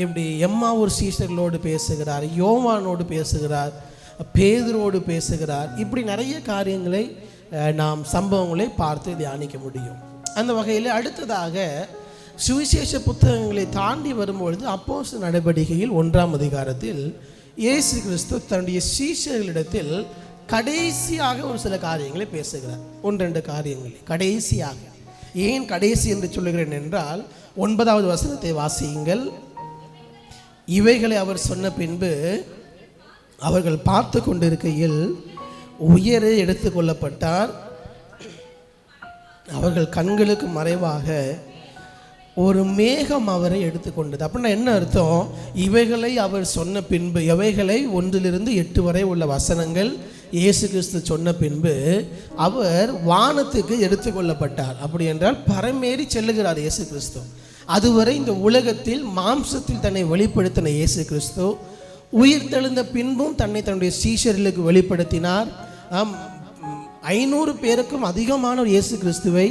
Speaker 3: இப்படி எம்மாவூர் சீஷர்களோடு பேசுகிறார், யோவானோடு பேசுகிறார், பேதுரோடு பேசுகிறார். இப்படி நிறைய காரியங்களை நாம் சம்பவங்களை பார்த்து தியானிக்க முடியும். அந்த வகையில் அடுத்ததாக சுவிசேஷ புத்தகங்களை தாண்டி வரும்பொழுது அப்போஸ்தலர் நடபடிகையில் 1ஆம் அதிகாரத்தில் இயேசு கிறிஸ்து தன்னுடைய சீஷர்களிடத்தில் கடைசியாக ஒரு சில காரியங்களை பேசுகிறார். 1-2 காரியங்களை கடைசியாக. ஏன் கடைசி என்று சொல்லுகிறேன் என்றால் 9வது வசனத்தை வாசியுங்கள். இவைகளை அவர் சொன்ன பின்பு அவர்கள் பார்த்து கொண்டிருக்கையில் உயரே எடுத்து கொள்ளப்பட்டார். அவர்கள் கண்களுக்கு மறைவாக ஒரு மேகம் அவரை எடுத்துக்கொண்டது. அப்படின்னா என்ன அர்த்தம்? இவைகளை அவர் சொன்ன பின்பு, எவைகளை 1 - 8 வரை உள்ள வசனங்கள் இயேசு கிறிஸ்து சொன்ன பின்பு அவர் வானத்துக்கு எடுத்துக்கொள்ளப்பட்டார். அப்படி என்றால் பரமேறி செல்லுகிறார் இயேசு கிறிஸ்து. அதுவரை இந்த உலகத்தில் மாம்சத்தில் தன்னை வெளிப்படுத்தின இயேசு கிறிஸ்து உயிர் தெழுந்த பின்பும் தன்னுடைய சீஷர்களுக்கு வெளிப்படுத்தினார். 500 பேருக்கும் அதிகமான இயேசு கிறிஸ்துவை,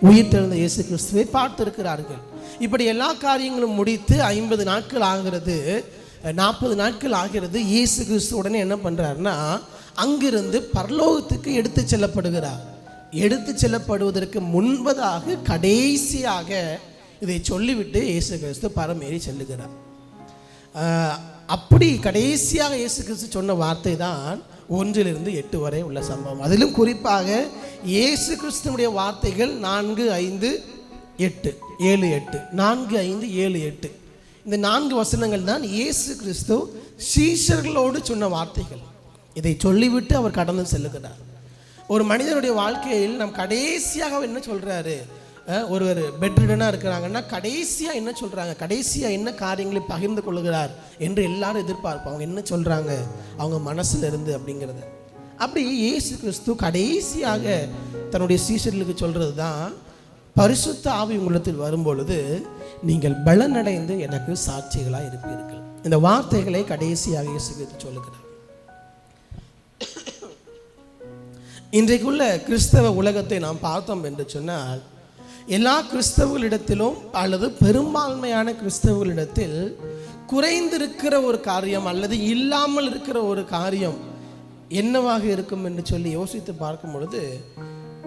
Speaker 3: உயிர் தெழுந்த இயேசு கிறிஸ்துவை பார்த்திருக்கிறார்கள். இப்படி எல்லா காரியங்களும் முடித்து 50 நாட்கள் ஆகிறது, 40 நாட்கள் ஆகிறது. இயேசு கிறிஸ்து உடனே என்ன பண்ணுறாருன்னா அங்கிருந்து பரலோகத்துக்கு எடுத்து செல்லப்படுகிறார். எடுத்து செல்லப்படுவதற்கு முன்பதாக கடைசியாக இதை சொல்லிவிட்டு இயேசு கிறிஸ்து பரமேறி செல்லுகிறார். அப்படி கடைசியாக இயேசு கிறிஸ்து சொன்ன வார்த்தை தான் 1 - 8 வரை உள்ள சம்பவம். அதிலும் குறிப்பாக இயேசு கிறிஸ்துவுடைய வார்த்தைகள் 4, 5, 8, 7, 8, 4, 5, 7, 8 இந்த 4 வசனங்கள் தான் இயேசு கிறிஸ்து சீஷர்களோடு சொன்ன வார்த்தைகள். இதை சொல்லிவிட்டு அவர் கடந்து செல்லுகிறார். ஒரு மனிதனுடைய வாழ்க்கையில் நாம் கடைசியாக என்ன சொல்கிறாரு? ஒருவர் பெட்ரிடனாக இருக்கிறாங்கன்னா கடைசியாக என்ன சொல்கிறாங்க, கடைசியாக என்ன காரியங்களை பகிர்ந்து கொள்ளுகிறார் என்று எல்லாரும் எதிர்பார்ப்போம். அவங்க என்ன சொல்கிறாங்க அவங்க மனசில் இருந்து அப்படிங்கிறத. அப்படி இயேசு கிறிஸ்து கடைசியாக தன்னுடைய சீஷர்களுக்கு சொல்கிறது தான், பரிசுத்த ஆவி உங்களிடத்தில் வரும்பொழுது நீங்கள் பலனடைந்து எனக்கு சாட்சிகளாக இருப்பீர்கள். இந்த வார்த்தைகளை கடைசியாக இயேசு கிறிஸ்து சொல்லுகிறார். இன்றைக்குள்ள கிறிஸ்தவ உலகத்தை நாம் பார்த்தோம் என்று சொன்னால் எல்லா கிறிஸ்தவர்களிடத்திலும் அல்லது பெரும்பான்மையான கிறிஸ்தவர்களிடத்தில் குறைந்திருக்கிற ஒரு காரியம் அல்லது இல்லாமல் இருக்கிற ஒரு காரியம் என்னவாக இருக்கும் என்று சொல்லி யோசித்து பார்க்கும் பொழுது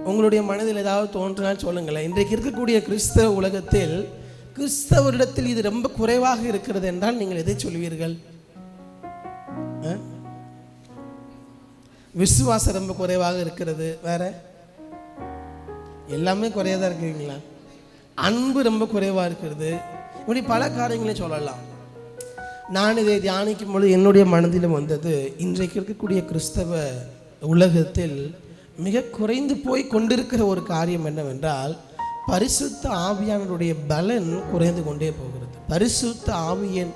Speaker 3: உங்களுடைய மனதில் ஏதாவது தோன்றினால் சொல்லுங்களேன். இன்றைக்கு இருக்கக்கூடிய கிறிஸ்தவ உலகத்தில் கிறிஸ்தவரிடத்தில் இது ரொம்ப குறைவாக இருக்கிறது என்றால் நீங்கள் எதை சொல்வீர்கள்? விசுவாசம் ரொம்ப குறைவாக இருக்கிறது, வேற எல்லாமே குறையதான் இருக்கிறீங்களா? அன்பு ரொம்ப குறைவாக இருக்கிறது, இப்படி பல காரியங்களை சொல்லலாம். நான் இதை தியானிக்கும் பொழுது என்னுடைய மனதிலும் வந்தது, இன்றைக்கு இருக்கக்கூடிய கிறிஸ்தவ உலகத்தில் மிக குறைந்து போய் கொண்டிருக்கிற ஒரு காரியம் என்னவென்றால், பரிசுத்த ஆவியானவருடைய பலன் குறைந்து கொண்டே போகிறது. பரிசுத்த ஆவியின்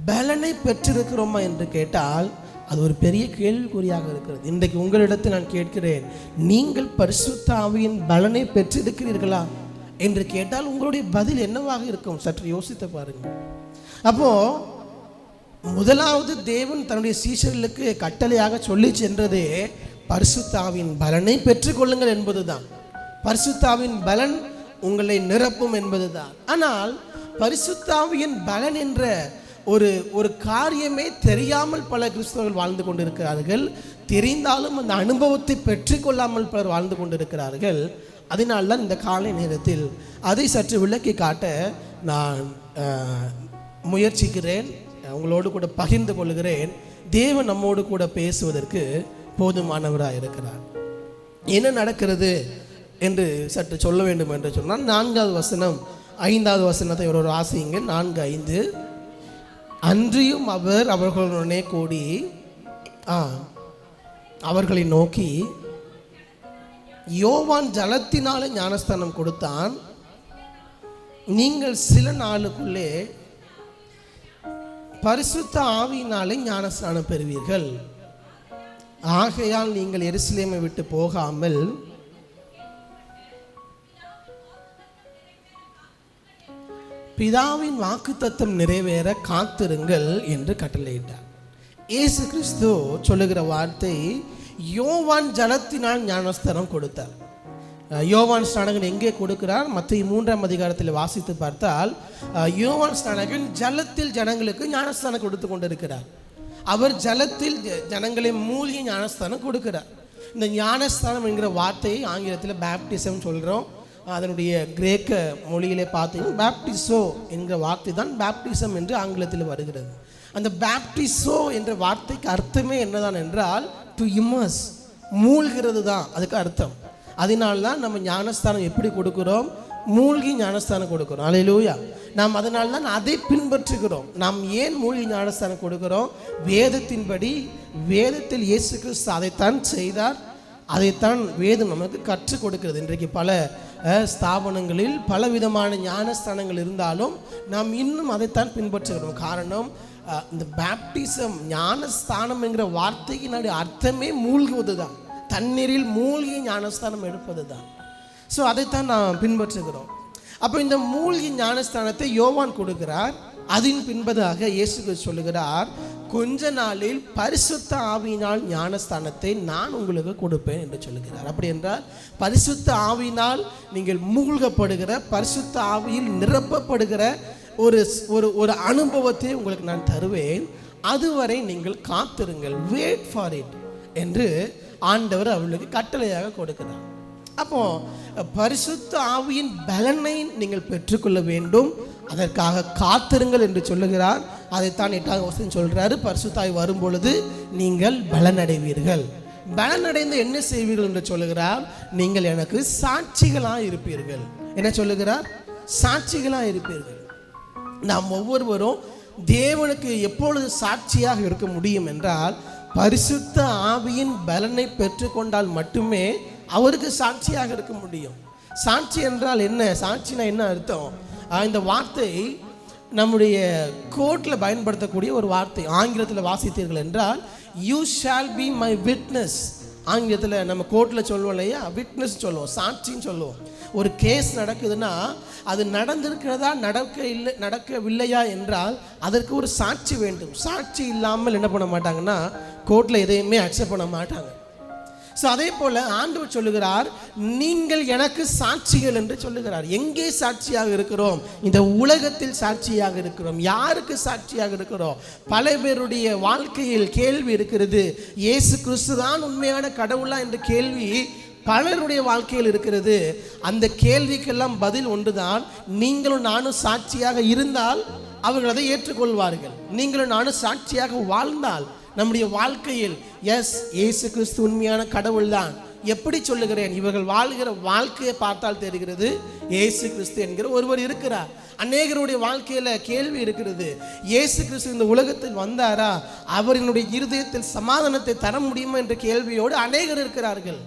Speaker 3: பலனை பெற்றிருக்கிறோமா என்று கேட்டால் அது ஒரு பெரிய கேள்விக்குறியாக இருக்கிறது. இன்றைக்கு உங்களிடத்தில் நான் கேட்கிறேன், நீங்கள் பரிசுத்த ஆவியின் பலனை பெற்றிருக்கிறீர்களா என்று கேட்டால் உங்களுடைய பதில் என்னவாக இருக்கும்? சற்று யோசித்து பாருங்கள். அப்போ முதலாவது தேவன் தன்னுடைய சீஷர்களுக்கு கட்டளையாக சொல்லி சென்றதே பரிசுத்த ஆவியின் பலனை பெற்றுக்கொள்ளுங்கள் என்பதுதான். பரிசுத்த ஆவியின் பலன் உங்களை நிரப்பும் என்பதுதான். ஆனால் பரிசுத்த ஆவியின் பலன் என்ற ஒரு காரியமே தெரியாமல் பல கிறிஸ்தவர்கள் வாழ்ந்து கொண்டிருக்கிறார்கள். தெரிந்தாலும் அந்த அனுபவத்தை பெற்றுக்கொள்ளாமல் பலர் வாழ்ந்து கொண்டிருக்கிறார்கள். அதனால்தான் இந்த காலை நேரத்தில் அதை சற்று விளக்கி காட்ட நான் முயற்சிக்கிறேன், உங்களோடு கூட பகிர்ந்து கொள்கிறேன். தேவன் நம்மோடு கூட பேசுவதற்கு போதுமானவராக இருக்கிறார். என்ன நடக்கிறது என்று சற்று சொல்ல வேண்டும் என்று சொன்னால், 4வது வசனம் 5வது வசனத்தை ஒரு ஆசைங்க. 4:5 அன்றியும் அவர் அவர்களுடனே கூடி அவர்களை நோக்கி, யோவான் ஜலத்தினாலே ஞானஸ்தானம் கொடுத்தான், நீங்கள் சில நாளுக்குள்ளே பரிசுத்த ஆவியினாலே ஞானஸ்தானம் பெறுவீர்கள். ஆகையால் நீங்கள் எருசலேமை விட்டு போகாமல் பிதாவின் வாக்குத்தத்தம் நிறைவேற காத்திருங்கள் என்று கட்டளையிட்டார். இயேசு கிறிஸ்து சொல்லுகிற வார்த்தை, யோவான் ஜலத்தினால் ஞானஸ்தானம் கொடுத்தார். யோவான் ஸ்நானகன் எங்கே கொடுக்கிறார்? மத்தேயு 3ஆம் அதிகாரத்தில் வாசித்து பார்த்தால் யோவான் ஸ்நானகன் ஜலத்தில் ஜனங்களுக்கு ஞானஸ்தானம் கொடுத்து கொண்டிருக்கிறார். அவர் ஜலத்தில் ஜனங்களை மூழ்கி ஞானஸ்தானம் கொடுக்கிறார். இந்த ஞானஸ்தானம் என்கிற வார்த்தையை ஆங்கிலத்தில் பேப்டிசம் சொல்கிறோம். அதனுடைய கிரேக்க மொழியிலே பார்த்தீங்கன்னா பேப்டிசோ என்கிற வார்த்தை தான் பேப்டிசம் என்று ஆங்கிலத்தில் வருகிறது. அந்த பேப்டிசோ என்ற வார்த்தைக்கு அர்த்தமே என்னதான் என்றால் டு இமர்ஸ், மூழ்கிறது தான் அதுக்கு அர்த்தம். அதனால்தான் நம்ம ஞானஸ்தானம் எப்படி கொடுக்கிறோம்? மூழ்கி ஞானஸ்தானம் கொடுக்கிறோம். அல்லேலூயா. நாம் அதனால்தான் அதை பின்பற்றுகிறோம். நாம் ஏன் மூழ்கி ஞானஸ்தானம் கொடுக்கிறோம்? வேதத்தின்படி, வேதத்தில் இயேசு கிறிஸ்து அதைத்தான் செய்தார், அதைத்தான் வேதம் நமக்கு கற்றுக் கொடுக்கிறது. இன்றைக்கு பல ஸ்தாபனங்களில் பலவிதமான ஞானஸ்தானங்கள் இருந்தாலும் நாம் இன்னும் அதைத்தான் பின்பற்றுகிறோம். காரணம், இந்த பேப்டிசம் ஞானஸ்தானம் என்கிற வார்த்தையினுடைய அர்த்தமே மூழ்குவது தான், தண்ணீரில் மூழ்கி ஞானஸ்தானம் எடுப்பது தான். ஸோ அதைத்தான் நாம் பின்பற்றுகிறோம். அப்போ இந்த மூழ்கி ஞானஸ்தானத்தை யோவான் கொடுக்கிறார். அதன் பின்பதாக இயேசு சொல்லுகிறார், கொஞ்ச நாளில் பரிசுத்த ஆவியினால் ஞானஸ்தானத்தை நான் உங்களுக்கு கொடுப்பேன் என்று சொல்லுகிறார். அப்படி என்றால் பரிசுத்த ஆவியினால் நீங்கள் மூழ்கப்படுகிற, பரிசுத்த ஆவியில் நிரப்பப்படுகிற ஒரு அனுபவத்தை உங்களுக்கு நான் தருவேன். அதுவரை நீங்கள் காத்திருங்கள், வெயிட் ஃபார் இட் என்று ஆண்டவர் அவர்களுக்கு கட்டளையாக கொடுக்கிறார். அப்போ பரிசுத்த ஆவியின் பலனை நீங்கள் பெற்றுக்கொள்ள வேண்டும், அதற்காக காத்திருங்கள் என்று சொல்லுகிறார். அதைத்தான் 8வது வசனம் சொல்றாரு, பரிசுத்த ஆவி வரும் பொழுது நீங்கள் பலனடைவீர்கள். பலனடைந்து என்ன செய்வீர்கள் என்று சொல்லுகிறார்? நீங்கள் எனக்கு சாட்சிகளாக இருப்பீர்கள். என்ன சொல்லுகிறார்? சாட்சிகளாக இருப்பீர்கள். நாம் ஒவ்வொருவரும் தேவனுக்கு எப்பொழுது சாட்சியாக இருக்க முடியும் என்றால், பரிசுத்த ஆவியின் பலனை பெற்றுக்கொண்டால் மட்டுமே அவருக்கு சாட்சியாக இருக்க முடியும். சாட்சி என்றால் என்ன? சாட்சினா என்ன அர்த்தம்? இந்த வார்த்தை நம்முடைய கோர்ட்டில் பயன்படுத்தக்கூடிய ஒரு வார்த்தை. ஆங்கிலத்தில் வாசித்தீர்கள் என்றால் you shall be my witness. ஆங்கிலத்தில் நம்ம கோர்ட்டில் சொல்லுவோம் இல்லையா, விட்னஸ் சொல்லுவோம், சாட்சின்னு சொல்லுவோம். ஒரு கேஸ் நடக்குதுன்னா அது நடந்திருக்கிறதா நடக்கவில்லையா என்றால் அதற்கு ஒரு சாட்சி வேண்டும். சாட்சி இல்லாமல் என்ன பண்ண மாட்டாங்கன்னா கோர்ட்டில் எதையுமே அக்செப்ட் பண்ண மாட்டாங்க. ஸோ அதே போல் ஆண்டவர் சொல்லுகிறார், நீங்கள் எனக்கு சாட்சிகள் என்று சொல்லுகிறார். எங்கே சாட்சியாக இருக்கிறோம்? இந்த உலகத்தில் சாட்சியாக இருக்கிறோம். யாருக்கு சாட்சியாக இருக்கிறோம்? பல பேருடைய வாழ்க்கையில் கேள்வி இருக்கிறது, இயேசு கிறிஸ்து தான் உண்மையான கடவுளா என்ற கேள்வி பலருடைய வாழ்க்கையில் இருக்கிறது. அந்த கேள்விக்கெல்லாம் பதில் ஒன்றுதான், நீங்களும் நானும் சாட்சியாக இருந்தால் அவர்கள் அதை ஏற்றுக்கொள்வார்கள். நீங்களும் நானும் சாட்சியாக வாழ்ந்தால் நம்முடைய வாழ்க்கையில் எஸ் இயேசு கிறிஸ்து உண்மையான கடவுள் தான். எப்படி சொல்லுகிறேன்? இவர்கள் வாழ்கிற வாழ்க்கையை பார்த்தால் தெரிகிறது இயேசு கிறிஸ்து என்கிற ஒருவர் இருக்கிறார். அநேகருடைய வாழ்க்கையில கேள்வி இருக்கிறது, இயேசு கிறிஸ்து இந்த உலகத்தில் வந்தாரா? அவர்களுடைய இருதயத்தில் சமாதானத்தை தர முடியுமா என்ற கேள்வியோடு அநேகர் இருக்கிறார்கள்.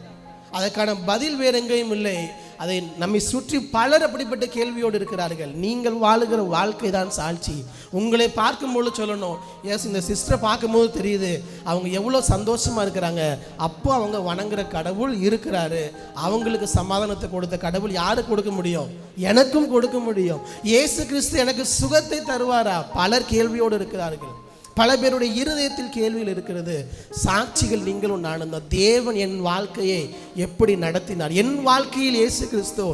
Speaker 3: அதற்கான பதில் வேற எங்கேயும் இல்லை. அதை நம்மை சுற்றி பலர் அப்படிப்பட்ட கேள்வியோடு இருக்கிறார்கள். நீங்கள் வாழுகிற வாழ்க்கை தான் சாட்சி. உங்களை பார்க்கும்போது சொல்லணும், எஸ் இந்த சிஸ்டரை பார்க்கும்போது தெரியுது அவங்க எவ்வளோ சந்தோஷமாக இருக்கிறாங்க. அப்போ அவங்க வணங்குற கடவுள் இருக்கிறாரு. அவங்களுக்கு சமாதானத்தை கொடுத்த கடவுள் யாருக்கு கொடுக்க முடியும்? எனக்கும் கொடுக்க முடியும். இயேசு கிறிஸ்து எனக்கு சுகத்தை தருவாரா? பலர் கேள்வியோடு இருக்கிறார்கள். பல பேருடைய இருதயத்தில் கேள்வியில் இருக்கிறது. சாட்சிகள் நீங்களும் நானும் தான். தேவன் என் வாழ்க்கையை எப்படி நடத்தினார், என் வாழ்க்கையில் இயேசு கிறிஸ்து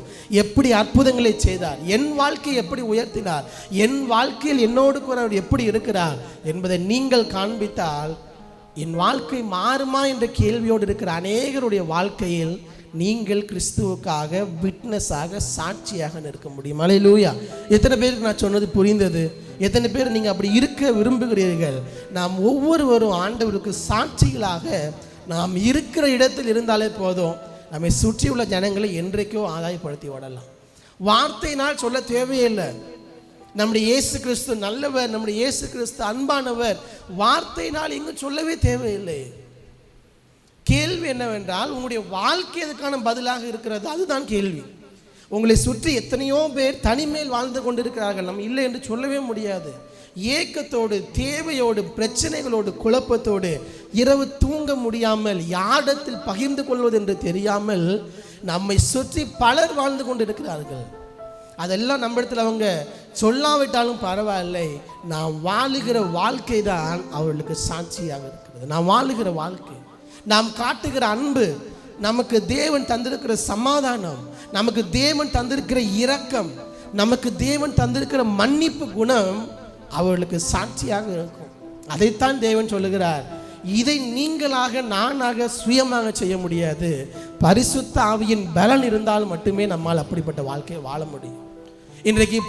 Speaker 3: எப்படி அற்புதங்களை செய்தார், என் வாழ்க்கையை எப்படி உயர்த்தினார், என் வாழ்க்கையில் என்னோடு கூட அவர் எப்படி இருக்கிறார் என்பதை நீங்கள் காண்பித்தால் என் வாழ்க்கை மாறுமா என்ற கேள்வியோடு இருக்கிற அநேகருடைய வாழ்க்கையில் நீங்கள் கிறிஸ்துவுக்காக விட்னஸாக சாட்சியாக நிற்க முடியும். அல்லேலூயா. எத்தனை பேருக்கு நான் சொன்னது புரிந்தது? எத்தனை பேர் நீங்கள் அப்படி இருக்க விரும்புகிறீர்கள்? நாம் ஒவ்வொருவரும் ஆண்டவருக்கு சாட்சிகளாக நாம் இருக்கிற இடத்தில் இருந்தாலே போதும், நம்மை சுற்றியுள்ள ஜனங்களை என்றைக்கோ ஆதாயப்படுத்தி விடலாம். வார்த்தையினால் சொல்ல தேவையில்லை. நம்முடைய இயேசு கிறிஸ்து நல்லவர், நம்முடைய இயேசு கிறிஸ்து அன்பானவர், வார்த்தையினால் எங்கும் சொல்லவே தேவையில்லை. கேள்வி என்னவென்றால், உங்களுடைய வாழ்க்கை எதுக்கான பதிலாக இருக்கிறது? அதுதான் கேள்வி. உங்களை சுற்றி எத்தனையோ பேர் தனிமையில் வாழ்ந்து கொண்டிருக்கிறார்கள். நம்ம இல்லை என்று சொல்லவே முடியாது. ஏக்கத்தோடு, தேவையோடு, பிரச்சனைகளோடு, குழப்பத்தோடு, இரவு தூங்க முடியாமல், யாரிடத்தில் பகிர்ந்து கொள்வது என்று தெரியாமல் நம்மை சுற்றி பலர் வாழ்ந்து கொண்டிருக்கிறார்கள். அதெல்லாம் நம்ம இடத்துல அவங்க சொல்லாவிட்டாலும் பரவாயில்லை. நாம் வாழுகிற வாழ்க்கை தான் அவர்களுக்கு சாட்சியாக இருக்கிறது. நாம் வாழுகிற வாழ்க்கை, நாம் காட்டுகிற அன்பு, நமக்கு தேவன் தந்திருக்கிற சமாதானம், நமக்கு தேவன் தந்திருக்கிற இரக்கம், நமக்கு தேவன் தந்திருக்கிற மன்னிப்பு குணம் அவர்களுக்கு சாட்சியாக இருக்கும். அதைத்தான் தேவன் சொல்லுகிறார், இதை நீங்களாக நானாக சுயமாக செய்ய முடியாது. பரிசுத்த ஆவியின் பலன் இருந்தால் மட்டுமே நம்மால் அப்படிப்பட்ட வாழ்க்கையை வாழ முடியும். இன்றைக்கு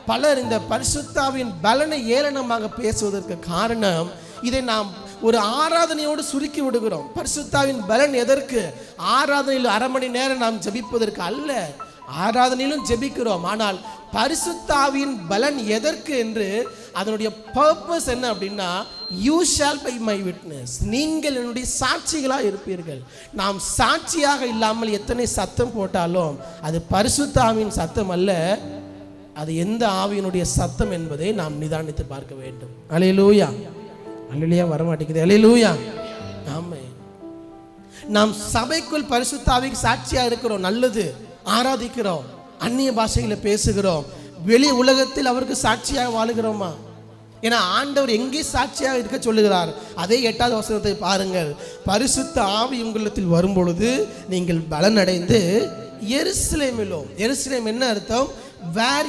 Speaker 3: பலர் இந்த பரிசுத்த ஆவியின் பலனை ஏளனமாக பேசுவதற்கு காரணம், இதை நாம் ஒரு ஆராதனையோடு சுருக்கி விடுகிறோம். பரிசுத்தாவின் பலன் எதற்கு? ஆராதனையில் அரை மணி நேரம் நாம் ஜெபிப்பதற்கு அல்ல. ஆராதனையிலும் ஜெபிக்கிறோம், ஆனால் பரிசுத்தாவின் பலன் எதற்கு என்று அதனுடைய பர்பஸ் என்ன அப்படின்னா, you shall be my witness, நீங்கள் என்னுடைய சாட்சிகளாக இருப்பீர்கள். நாம் சாட்சியாக இல்லாமல் எத்தனை சத்தம் போட்டாலும் அது பரிசுத்தாவின் சத்தம் அல்ல, அது எந்த ஆவியினுடைய சத்தம் என்பதை நாம் நிதானித்து பார்க்க வேண்டும். அல்லேலூயா. அல்லேலூயா வர மாட்டேங்குது. அல்லேலூயா. ஆமென். நாம் சபைக்குள் பரிசுத்த ஆவிக்கு சாட்சியாக இருக்கிறோம், நல்லது, ஆராதிக்கிறோம், அந்நிய பாஷைகளை பேசுகிறோம், வெளி உலகத்தில் அவருக்கு சாட்சியாக வாழுகிறோமா? ஏன்னா ஆண்டவர் எங்கே சாட்சியாக இருக்க சொல்லுகிறார்? அதே 8வது வசனத்தை பாருங்கள். பரிசுத்த ஆவி உங்களிடத்தில் வரும்பொழுது நீங்கள் பலனடைந்து எருசலேமிலும், எருசலேம் என்ன அர்த்தம்? where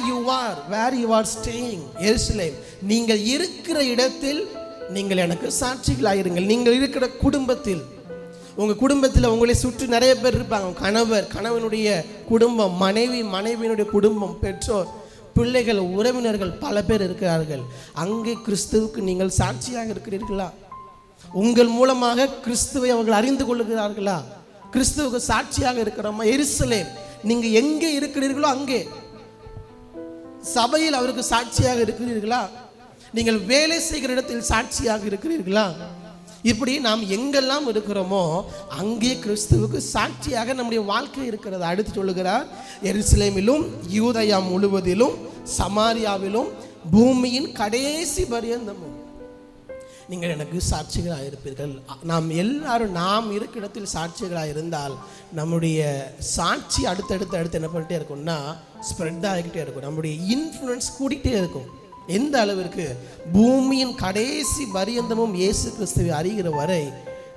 Speaker 3: you are staying, எருசலேம், நீங்கள் இருக்கிற இடத்தில் நீங்கள் எனக்கு சாட்சிகளாயிருங்கள். நீங்கள் இருக்கிற குடும்பத்தில், உங்கள் குடும்பத்தில் உங்களை சுற்றி நிறைய பேர் இருப்பாங்க. கணவனுடைய குடும்பம், மனைவியினுடைய குடும்பம், பெற்றோர், பிள்ளைகள், உறவினர்கள் பல பேர் இருக்கிறார்கள். அங்கே கிறிஸ்துவுக்கு நீங்கள் சாட்சியாக இருக்கிறீர்களா? உங்கள் மூலமாக கிறிஸ்துவை அவர்கள் அறிந்து கொள்ளுகிறார்களா? கிறிஸ்துவுக்கு சாட்சியாக இருக்கிறோமா? எருசலேம், நீங்கள் எங்கே இருக்கிறீர்களோ அங்கே. சபையில் அவருக்கு சாட்சியாக இருக்கிறீர்களா? நீங்கள் வேலை செய்கிற இடத்தில் சாட்சியாக இருக்கிறீர்களா? இப்படி நாம் எங்கெல்லாம் இருக்கிறோமோ அங்கே கிறிஸ்துவுக்கு சாட்சியாக நம்முடைய வாழ்க்கை இருக்கிறது. அடுத்து சொல்லுகிறார், எருசலேமிலும் யூதயா முழுவதிலும் சமாரியாவிலும் பூமியின் கடைசி பரியந்தமும் நீங்கள் எனக்கு சாட்சிகளாக இருப்பீர்கள். நாம் எல்லாரும் நாம் இருக்கிற இடத்தில் சாட்சிகளாக இருந்தால் நம்முடைய சாட்சி அடுத்தடுத்து என்ன பண்ணிட்டே இருக்கும்னா ஸ்ப்ரெட் ஆகிக்கிட்டே இருக்கும். நம்முடைய இன்ஃப்ளூயன்ஸ் கூட்டிகிட்டே இருக்கும். எந்த அளவிற்கு? பூமியின் கடைசி பரியந்தமும் இயேசு கிறிஸ்துவை அறிகிற வரை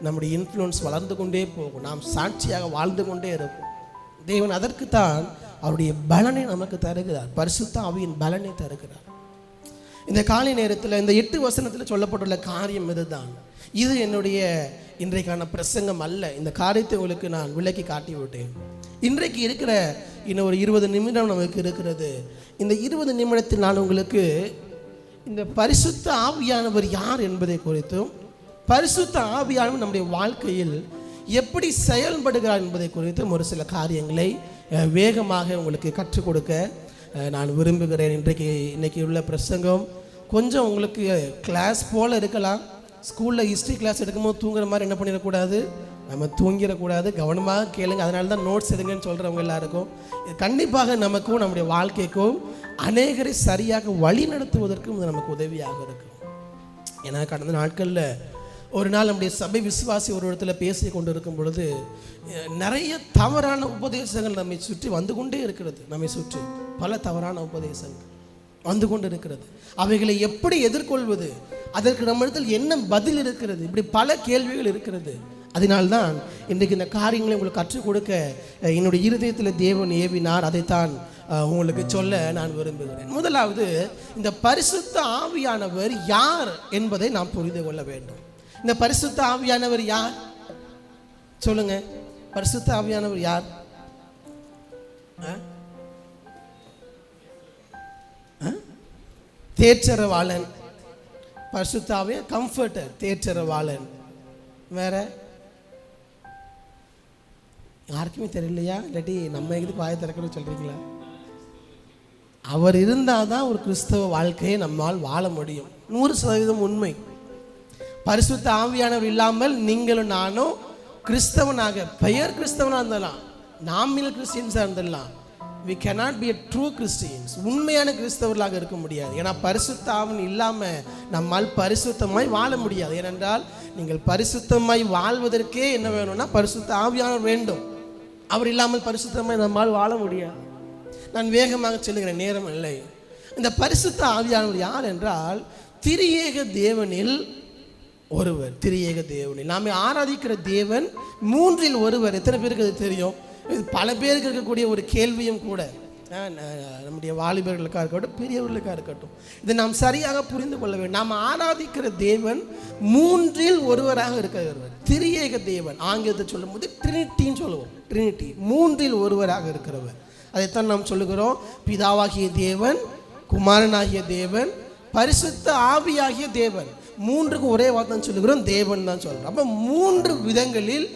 Speaker 3: நம்முடைய இன்ஃப்ளூயன்ஸ் வளர்ந்து கொண்டே போகும். நாம் சாட்சியாக வாழ்ந்து கொண்டே இருப்போம். தேவன் அதற்குத்தான் அவருடைய பலனை நமக்கு தருகிறார். பரிசுத்த ஆவியின் பலனை தருகிறார். இந்த காலை நேரத்தில் இந்த 8 வசனத்தில் சொல்லப்பட்டுள்ள காரியம் இதுதான். இது என்னுடைய இன்றைக்கான பிரசங்கம் அல்ல. இந்த காரியத்தை உங்களுக்கு நான் விளக்கி காட்டி விட்டேன். இன்றைக்கு இருக்கிற இன்னும் ஒரு 20 நிமிடம் நமக்கு இருக்கிறது. இந்த 20 நிமிடத்தில் நான் உங்களுக்கு இந்த பரிசுத்த ஆவியானவர் யார் என்பதை குறித்தும், பரிசுத்த ஆவியானவர் நம்முடைய வாழ்க்கையில் எப்படி செயல்படுகிறார் என்பதை குறித்தும் ஒரு சில காரியங்களை வேகமாக உங்களுக்கு கற்றுக் கொடுக்க நான் விரும்புகிறேன். இன்னைக்கு உள்ள பிரசங்கம் கொஞ்சம் உங்களுக்கு கிளாஸ் போல் இருக்கலாம். ஸ்கூலில் ஹிஸ்ட்ரி கிளாஸ் எடுக்கும்போது தூங்குற மாதிரி என்ன பண்ணிடக்கூடாது, நம்ம தூங்கிடக்கூடாது. கவனமாக கேளுங்க. அதனால தான் நோட்ஸ் எடுங்கன்னு சொல்கிறவங்க எல்லாருக்கும் கண்டிப்பாக நமக்கும் நம்முடைய வாழ்க்கைக்கும் அநேகரை சரியாக வழி நடத்துவதற்கும் இது நமக்கு உதவியாக இருக்கும். ஏன்னா கடந்த நாட்களில் ஒரு நாள் நம்முடைய சபை விசுவாசி ஒரு இடத்துல பேசி கொண்டு இருக்கும் பொழுது நிறைய தவறான உபதேசங்கள் நம்மை சுற்றி வந்து கொண்டே இருக்கிறது. நம்மை சுற்றி பல தவறான உபதேசங்கள் வந்து கொண்டு இருக்கிறது. அவைகளை எப்படி எதிர்கொள்வது, அதற்கு நம்ம இடத்தில் என்ன பதில் இருக்கிறது, இப்படி பல கேள்விகள் இருக்கிறது. அதனால்தான் இன்றைக்கு இந்த காரியங்களை உங்களுக்கு கற்றுக் கொடுக்க என்னுடைய இருதயத்தில் தேவன் ஏவினார். அதைத்தான் உங்களுக்கு சொல்ல நான் விரும்புகிறேன். முதலாவது, இந்த பரிசுத்த ஆவியானவர் யார் என்பதை நாம் புரிந்து கொள்ள வேண்டும். இந்த பரிசுத்த ஆவியானவர் யார் சொல்லுங்க. பரிசுத்த ஆவியானவர் யார்? தேற்றரவாளன். பரிசுத்த ஆவியா கம்ஃபர்டர், தேற்றரவாளன். வேற யாருக்குமே தெரியலையா? இல்லாட்டி நம்ம எதுக்கு வாயை திறக்கணும்னு சொல்றீங்களா? அவர் இருந்தால் தான் ஒரு கிறிஸ்தவ வாழ்க்கையை நம்மால் வாழ முடியும். 100% உண்மை. பரிசுத்த ஆவியானவர் இல்லாமல் நீங்களும் நானும் கிறிஸ்தவனாக, பெயர் கிறிஸ்தவனாக இருந்தலாம், nominal கிறிஸ்டியன்ஸாக இருந்துடலாம். we cannot be a true Christians. உண்மையான கிறிஸ்தவர்களாக இருக்க முடியாது. ஏன்னா பரிசுத்த ஆவின் இல்லாமல் நம்மால் பரிசுத்தமாய் வாழ முடியாது. ஏனென்றால் நீங்கள் பரிசுத்தமாய் வாழ்வதற்கே என்ன வேணும்னா பரிசுத்த ஆவியானவர் வேண்டும். அவர் இல்லாமல் பரிசுத்தமாய் நம்மால் வாழ முடியாது. நான் வேகமாக சொல்லுகிறேன், நேரம் இல்லை. இந்த பரிசுத்த ஆவியானவர் யார் என்றால் திரியேக தேவனில் ஒருவர். திரியேக தேவனில் நாம் ஆராதிக்கிற தேவன் 3இல் ஒருவர். எத்தனை பேருக்கு அது தெரியும்? இது பல பேருக்கு இருக்கக்கூடிய ஒரு கேள்வியும் கூட. நம்முடைய வாலிபர்களுக்காக இருக்கட்டும், பெரியவர்களுக்காக இருக்கட்டும், இதை நாம் சரியாக புரிந்து கொள்ள வேண்டும். நாம் ஆராதிக்கிற தேவன் 3இல் ஒருவராக இருக்கிறவர். திரியேக தேவன் ஆங்கிலத்தை சொல்லும் போது ட்ரினிட்டின்னு சொல்லுவோம். ட்ரினிட்டி, 3இல் ஒருவராக இருக்கிறவர். அதைத்தான் நாம் சொல்லுகிறோம். பிதாவாகிய தேவன், குமாரனாகிய தேவன், பரிசுத்த ஆவியாகிய தேவன். 3க்கும் ஒரே வார்த்தை சொல்லுகிறோம், தேவன் தான் சொல்கிறோம். அப்போ 3 விதங்களில்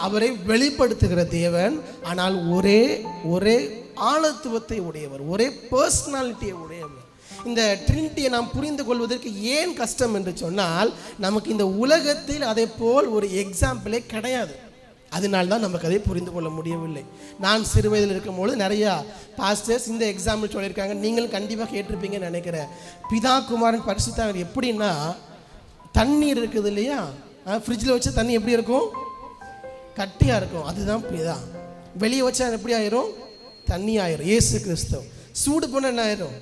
Speaker 3: அவரை வெளிப்படுத்துகிற தேவன். ஆனால் ஒரே ஆளத்துவத்தை உடையவர், ஒரே பர்சனாலிட்டியை உடையவர். இந்த ட்ரினிட்டியை நாம் புரிந்து கொள்வதற்கு ஏன் கஷ்டம் என்று சொன்னால், நமக்கு இந்த உலகத்தில் அதை போல் ஒரு எக்ஸாம்பிளே கிடையாது. அதனால்தான் நமக்கு அதை புரிந்து கொள்ள முடியவில்லை. நான் சிறு வயதில் இருக்கும்போது நிறையா பாஸ்டர்ஸ் இந்த எக்ஸாம்பிள் சொல்லியிருக்காங்க. நீங்களும் கண்டிப்பாக கேட்டிருப்பீங்கன்னு நினைக்கிறேன். பிதா குமாரன் பரிசுத்தர் எப்படின்னா, தண்ணீர் இருக்குது இல்லையா, ஃப்ரிட்ஜில் வச்ச தண்ணி எப்படி இருக்கும்? கட்டியாக இருக்கும். அதுதான் பிதா. வெளியே வச்சா எப்படி ஆயிரும்? தண்ணி ஆயிரும். இயேசு கிறிஸ்து சூடு பண்ண என்ன ஆயிரும்?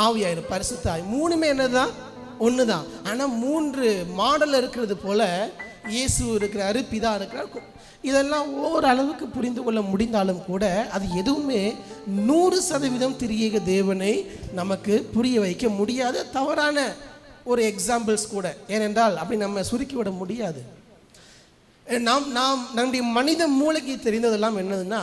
Speaker 3: ஆவி ஆயிரும். பரிசுத்த ஆவி. 3மே என்னதான்? ஒன்று தான். ஆனால் 3 மாடல் இருக்கிறது போல இயேசு இருக்கிறாரு, பிதா இருக்கிறார். இதெல்லாம் ஓரளவுக்கு புரிந்து கொள்ள முடிந்தாலும் கூட அது எதுவுமே 100% திரியேக தேவனை நமக்கு புரிய வைக்க முடியாத தவறான ஒரு எக்ஸாம்பிள்ஸ் கூட. ஏனென்றால் அப்படி நம்ம சுருக்கிவிட முடியாது. நம்முடைய மனித மூளைக்கு தெரிந்ததெல்லாம் என்னதுன்னா,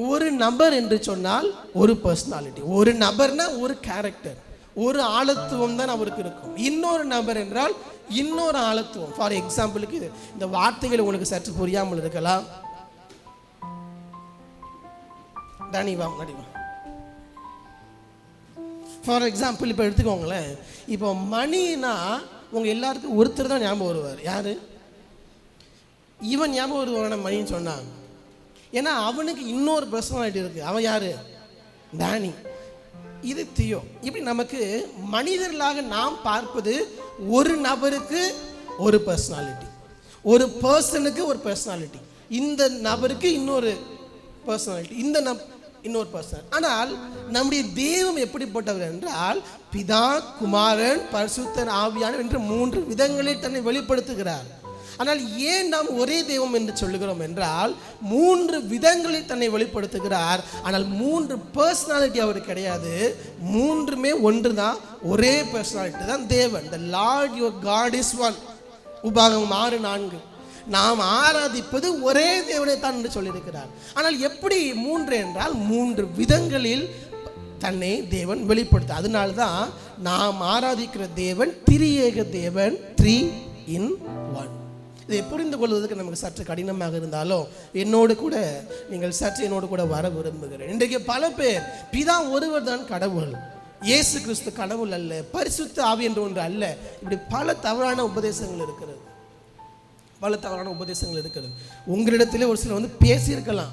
Speaker 3: ஒரு நபர் என்று சொன்னால் ஒரு பர்சனாலிட்டி, ஒரு நபர்னா ஒரு கேரக்டர், ஒரு ஆளத்துவம் தான் அவருக்கு இருக்கும். இன்னொரு நபர் என்றால் இன்னொரு ஆளத்துவம். ஃபார் எக்ஸாம்பிளுக்கு இந்த வார்த்தைகள் உங்களுக்கு சற்று புரியாமல் இருக்கலாம். ஃபார் எக்ஸாம்பிள் இப்போ எடுத்துக்கோங்களேன். இப்போ மணினா உங்க எல்லாருக்கும் ஒருத்தர் தான் ஞாபகம் வருவார். யாரு? இவன் ஞாபகம் வருவான மணின்னு சொன்னாங்க. ஏன்னா அவனுக்கு இன்னொரு பர்சனாலிட்டி இருக்கு. அவன் யாரு? டேனி. இது தியோ. இப்படி நமக்கு மனிதர்களாக நாம் பார்ப்பது ஒரு நபருக்கு ஒரு பர்சனாலிட்டி, ஒரு பர்சனுக்கு ஒரு பர்சனாலிட்டி, இந்த நபருக்கு இன்னொரு பர்சனாலிட்டி, இன்னொரு பர்சன். ஆனால் நம்முடைய தெய்வம் எப்படிப்பட்டவர் என்றால் பிதா, குமாரன், பரிசுத்தர் ஆவியானவர் என்று 3 விதங்களில் தன்னை வெளிப்படுத்துகிறார். ஆனால் ஏன் நாம் ஒரே தெய்வம் என்று சொல்லுகிறோம் என்றால் 3 விதங்களில் தன்னை வெளிப்படுத்துகிறார். ஆனால் 3 பர்சனாலிட்டி அவர் கிடையாது. 3மே ஒன்று தான், ஒரே பர்சனாலிட்டி தான் தேவன். The Lord your God is one. உபாகமம் 6:4. நாம் ஆராதிப்பது ஒரே தேவனை தான் என்று சொல்லியிருக்கிறார். ஆனால் எப்படி 3 என்றால் 3 விதங்களில் தன்னை தேவன் வெளிப்படுத்த. அதனால தான் நாம் ஆராதிக்கிற தேவன் திரியேக தேவன், 3 in 1. இதை புரிந்து கொள்வதற்கு நமக்கு சற்று கடினமாக இருந்தாலும் நீங்கள் சற்று என்னோடு கூட வர விரும்புகிறேன். இன்றைக்கு பல பேர் பிதா ஒருவர் தான் கடவுள், இயேசு கிறிஸ்து கடவுள் அல்ல, பரிசுத்த ஆவி என்று ஒன்று அல்ல, இப்படி பல தவறான உபதேசங்கள் இருக்கிறது. உங்களிடத்திலே ஒரு சிலர் பேசியிருக்கலாம்.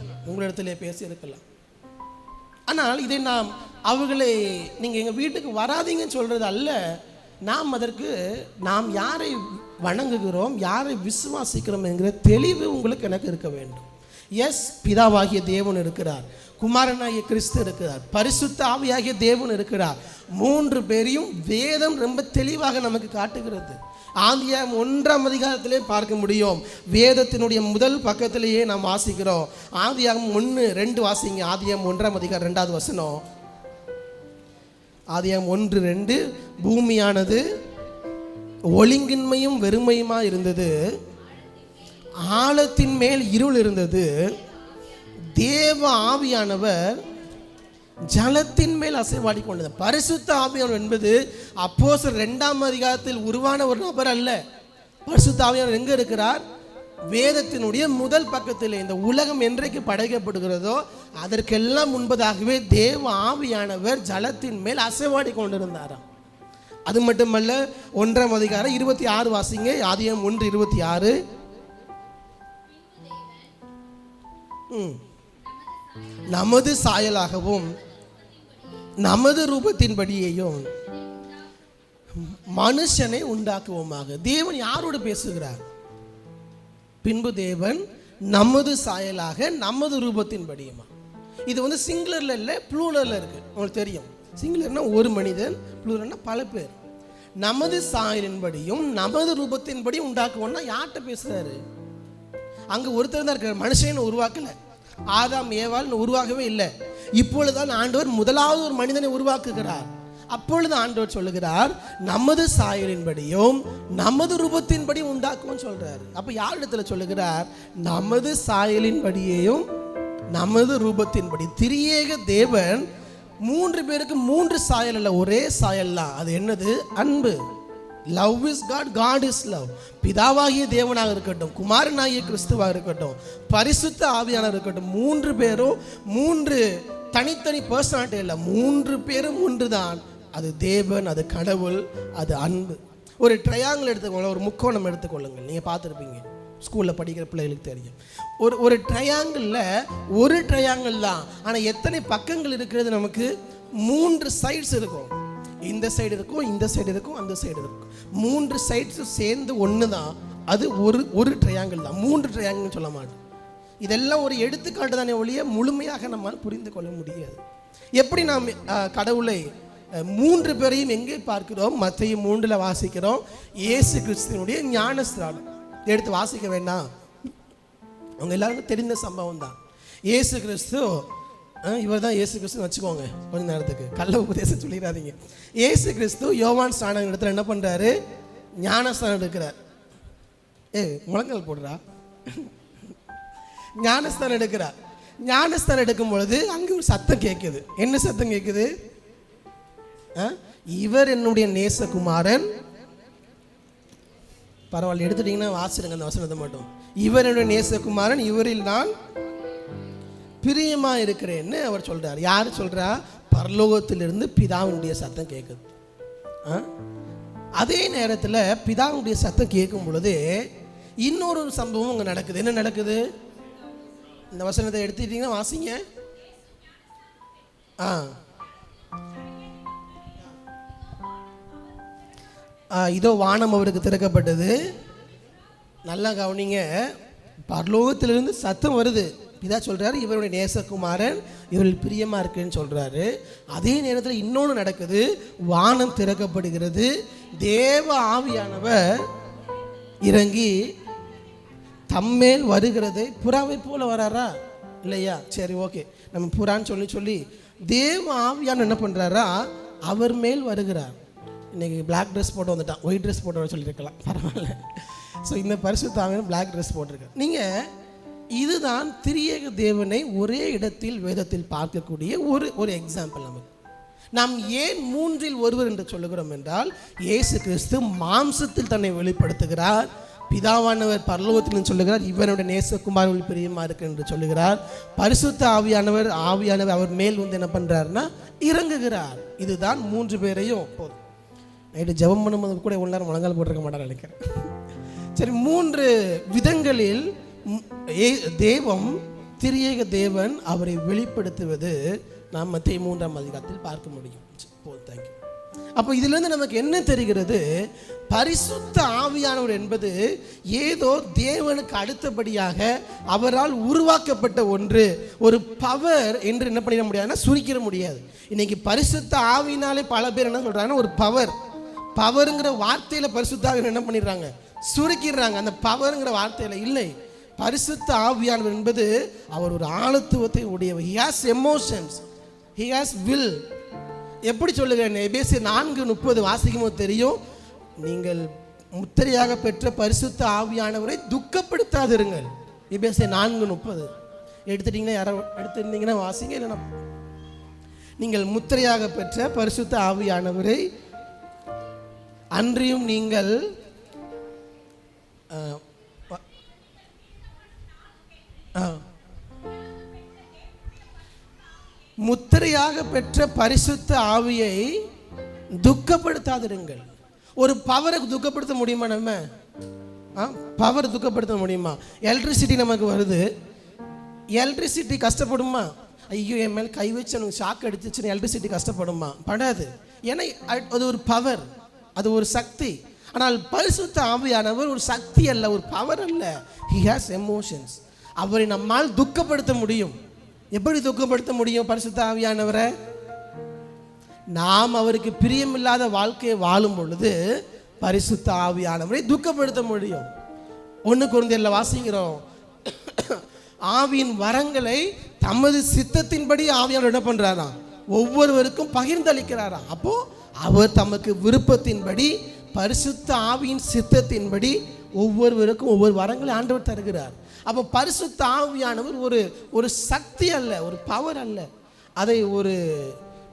Speaker 3: ஆனால் இதை அவர்களை நீங்கள் எங்கள் வீட்டுக்கு வராதீங்கன்னு சொல்கிறது அல்ல. நாம் யாரை வணங்குகிறோம், யாரை விசுவாசிக்கிறோம் என்கிற தெளிவு உங்களுக்கு எனக்கு இருக்க வேண்டும். எஸ், பிதாவாகிய தேவன் இருக்கிறார், குமாரனாகிய கிறிஸ்து இருக்கிறார், பரிசுத்த ஆவியாகிய தேவன் இருக்கிறார். 3 பேரையும் வேதம் ரொம்ப தெளிவாக நமக்கு காட்டுகிறது. ஆதியாகமம் 1ஆம் அதிகாரத்திலே பார்க்க முடியும். வேதத்தினுடைய முதல் பக்கத்திலேயே நாம் வாசிக்கிறோம். ஆதியாகமம் 1:2 வாசிங்க. ஆதியாகமம் 1ஆம் அதிகாரம் 2வது வசனம். ஆதியாகமம் 1:2. பூமியானது ஒழுங்கின்மையும் வெறுமையுமா இருந்தது, ஆழத்தின் மேல் இருள் இருந்தது, தேவ ஆவியானவர் ஜலத்தின் மேல் அசைவாடி கொண்டது. பரிசுத்த ஆவியானவர் என்பது அப்போஸ்தலர் 2ஆம் அதிகாரத்தில் உருவான ஒரு நபர் அல்ல. பரிசுத்த ஆவியானவர் எங்க இருக்கிறார்? வேதத்தினுடைய முதல் பக்கத்தில். இந்த உலகம் என்றைக்கு படைக்கப்படுகிறதோ அதற்கெல்லாம் முன்பதாகவே தேவ ஆவியானவர் ஜலத்தின் மேல் அசைவாடி கொண்டிருந்தாராம். அது மட்டுமல்ல, 1ஆம் அதிகாரம் 26 வாசிங்க. ஆதியாகமம் 1:26. நமது சாயலாகவும் நமது ரூபத்தின்படியையும் மனுஷனை உண்டாக்குவோமாக. தேவன் யாரோடு பேசுகிறார்? பின்பு தேவன் நமது சாயலாக நமது ரூபத்தின்படியுமா. இது சிங்குலர்ல இல்லை, ப்ளூரல்ல இருக்கு. உங்களுக்கு தெரியும், சிங்குலர்னா ஒரு மனிதன், ப்ளூரல்னா பல பேர். நமது சாயலின்படியும் நமது ரூபத்தின்படி உண்டாக்குவோம்னா யார்கிட்ட பேசுறாரு? அங்க ஒருத்தர் தான் இருக்கார். மனுஷனை உருவாக்கல, ஆதாம் ஏவாள் உருவாகவே இல்லை. இப்பொழுதுதான் ஆண்டவர் முதலாவது ஒரு மனிதனை உருவாக்குகிறார். அப்பொழுது ஆண்டவர் சொல்லுகிறார், நமது சாயலின்படியும் நமது ரூபத்தின்படி உண்டாக்குவோம் சொல்றாரு. அப்ப யார் இடத்துல சொல்லுகிறார்? நமது சாயலின்படியையும் நமது ரூபத்தின்படி. திரியேக தேவன் 3 பேருக்கு 3 சாயல் அல்ல, ஒரே சாயல் தான். அது என்னது? அன்பு. Love is God, God is love. பிதாவாகிய தேவனாக இருக்கட்டும், குமாரனாகிய கிறிஸ்துவாக இருக்கட்டும், பரிசுத்த ஆவியானவர் இருக்கட்டும், 3 பேரும் 3 தனித்தனி பர்சனாலிட்டி இல்லை, 3 பேரும் ஒன்று தான். அது தேவன், அது கடவுள், அது அன்பு. ஒரு ட்ரையாங்கிள் எடுத்துக்கோங்க, ஒரு முக்கோணம் எடுத்துக்கொள்ளுங்கள். நீங்கள் பார்த்துருப்பீங்க, ஸ்கூலில் படிக்கிற பிள்ளைகளுக்கு தெரியும். ஒரு ட்ரையாங்கிளில் ஒரு ட்ரையாங்கிள் தான், ஆனால் எத்தனை பக்கங்கள் இருக்கிறது? நமக்கு 3 சைட்ஸ் இருக்கும். இந்த சைடு இருக்கும், இந்த சைடு இருக்கும், அந்த சைடு இருக்கும். 3 சைட்ஸ் சேர்ந்து ஒன்று தான். அது ஒரு ட்ரையாங்கிள் தான், 3 ட்ரையாங்கிள்னு சொல்ல மாட்டோம். இதெல்லாம் ஒரு எடுத்துக்காட்டு தானே ஒழிய முழுமையாக நம்மால் புரிந்து கொள்ள முடியாது. எப்படி நாம் கடவுளை 3 பேரையும் எங்கே பார்க்கிறோம்? மத்தேயு 3 வாசிக்கிறோம். இயேசு கிறிஸ்துவினுடைய ஞானஸ்நானம் எடுத்து வாசிக்க வேண்டாம், அவங்க எல்லாருக்கும் தெரிந்த சம்பவம் தான். இயேசு கிறிஸ்து, இவர் தான் இயேசு கிறிஸ்துன்னு வச்சுக்கோங்க கொஞ்ச நேரத்துக்கு, கள்ள உபதேசம் சொல்லிடாதீங்க. இயேசு கிறிஸ்து யோவான் ஸ்நானம் இடத்துல என்ன பண்ணுறாரு? ஞானஸ்நானம் எடுக்கிறார். முழங்கால் போடுறா. ஞானஸ்தானம் எடுக்கிறார். ஞானஸ்தானம் எடுக்கும் பொழுது அங்கே ஒரு சத்தம் கேட்குது. என்ன சத்தம் கேட்குது? இவர் என்னுடைய நேசகுமாரன். பரவாயில்ல, எடுத்துட்டீங்கன்னா வாசிடுங்க அந்த வசனத்தை மட்டும். இவர் என்னுடைய நேசகுமாரன், இவரில் நான் பிரியமா இருக்கிறேன்னு அவர் சொல்றார். யாரு சொல்றா? பரலோகத்திலிருந்து பிதாவினுடைய சத்தம் கேட்குது. அதே நேரத்தில் பிதாவுடைய சத்தம் கேட்கும் பொழுது இன்னொரு சம்பவம் அங்கே நடக்குது. என்ன நடக்குது? இந்த வசனத்தை எடுத்துட்டீங்கன்னா வாசிங்க. இதோ வானம் அவருக்கு திறக்கப்பட்டது. நல்லா கவனிங்க, பரலோகத்திலிருந்து சத்தம் வருது. இதா சொல்றாரு, இவருடைய நேசகுமாரன், இவர்கள் பிரியமா இருக்குன்னு சொல்றாரு. அதே நேரத்தில் இன்னொன்று நடக்குது. வானம் திறக்கப்படுகிறது. தேவ ஆவியானவர் இறங்கி தம்மேல் வருகிறதை புறாவை போல வராரா இல்லையா? சரி, ஓகே, நம்ம புறான்னு சொல்லி தேவ ஆவியான என்ன பண்ணுறாரா, அவர் மேல் வருகிறார். இன்றைக்கி பிளாக் ட்ரெஸ் போட்டு வந்துட்டான், ஒயிட் ட்ரெஸ் போட்டு வர சொல்லியிருக்கலாம், பரவாயில்ல. ஸோ இந்த பரிசுத்த ஆவியான பிளாக் ட்ரெஸ் போட்டிருக்கேன். நீங்கள் இதுதான் திரியேக தேவனை ஒரே இடத்தில் வேதத்தில் பார்க்கக்கூடிய ஒரு எக்ஸாம்பிள். நமக்கு நாம் ஏன் மூன்றில் ஒருவர் என்று சொல்லுகிறோம் என்றால், இயேசு கிறிஸ்து மாம்சத்தில் தன்னை வெளிப்படுத்துகிறார். பிதாவானவர் பரலோகத்தில் சொல்லுகிறார், இவனுடைய நேசகுமாரர்கள் பிரியமா இருக்கு என்று சொல்லுகிறார். பரிசுத்த ஆவியானவர் அவர் மேல் வந்து என்ன பண்றாருன்னா இறங்குகிறார். இதுதான் மூன்று பேரையும் போதும். நைட்டு ஜெபம் பண்ணும்போது கூட ஒரு நேரம் முழங்கால் போட்டிருக்க மாட்டார் நினைக்கிறேன். சரி, மூன்று விதங்களில் தேவம் திரியேக தேவன் அவரை வெளிப்படுத்துவது நாம் மத்தேயு 3ஆம் அதிகாரத்தில் பார்க்க முடியும். போதும், தேங்க்யூ. அப்போ இதிலிருந்து நமக்கு என்ன தெரிகிறது, பரிசுத்த ஆவியானவர் என்பது ஏதோ தேவனுக்கு அடுத்தபடியாக அவரால் உருவாக்கப்பட்ட ஒன்று, ஒரு பவர் என்று என்ன பண்ணிட முடியாதுன்னா சுருக்கிட முடியாது. இன்னைக்கு பரிசுத்த ஆவியினாலே பல பேர் என்ன சொல்றாங்கன்னா ஒரு பவருங்கிற வார்த்தையில பரிசுத்த ஆவியை என்ன பண்ணிடுறாங்க, சுருக்கிடுறாங்க. அந்த பவருங்கிற வார்த்தையில இல்லை. பரிசுத்த ஆவியானவர் என்பது அவர் ஒரு ஆழத்துவத்தை உடையவர். he has emotions, he has will. எப்படி சொல்லுகிறேன், எபேசியர் 4:30 வாசிக்கும் போது தெரியும், நீங்கள் முத்திரையாக பெற்ற பரிசுத்த ஆவியானவரை துக்கப்படுத்தாதிருங்கள். எபேசியர் 4:30 எடுத்துட்டீங்கன்னா, யாரோ எடுத்துருந்தீங்கன்னா வாசிங்க, இல்லைன்னா நீங்கள் முத்திரையாக பெற்ற பரிசுத்த ஆவியானவரை அன்றியும் நீங்கள் முத்திரையாக பெற்ற பரிசுத்த ஆவியை துக்கப்படுத்தாதிருங்கள். ஒரு பவரை துக்கப்படுத்த முடியுமா? நம்ம பவர் துக்கப்படுத்த முடியுமா? எலக்ட்ரிசிட்டி நமக்கு வருது, எலக்ட்ரிசிட்டி கஷ்டப்படுமா? ஐயோ, என் மேல் கை வச்சு எனக்கு ஷாக் அடிச்சிச்சுன்னு எலக்ட்ரிசிட்டி கஷ்டப்படுமா? படாது. ஏன்னா அது ஒரு பவர், அது ஒரு சக்தி. ஆனால் பரிசுத்த ஆவியானவர் ஒரு சக்தி அல்ல, ஒரு பவர் அல்ல. he has emotions. அவரை நம்மால் துக்கப்படுத்த முடியும். எப்படி துக்கப்படுத்த முடியும் பரிசுத்த ஆவியானவரை? நாம் அவருக்கு பிரியமில்லாத வாழ்க்கையை வாழும் பொழுது பரிசுத்த ஆவியானவரை துக்கப்படுத்த முடியும். 1 கொரிந்தியர்ல வாசிக்கிறோம், ஆவியின் வரங்களை தமது சித்தத்தின்படி ஆவியானவர் என்ன பண்றாராம், ஒவ்வொருவருக்கும் பகிர்ந்தளிக்கிறாராம். அப்போ அவர் தமக்கு விருப்பத்தின்படி பரிசுத்த ஆவியின் சித்தத்தின்படி ஒவ்வொருவருக்கும் ஒவ்வொரு வரங்களை ஆண்டவர் தருகிறார். அப்போ பரிசுத்த ஆவியானவர் ஒரு சக்தி அல்ல, ஒரு பவர் அல்ல. அதை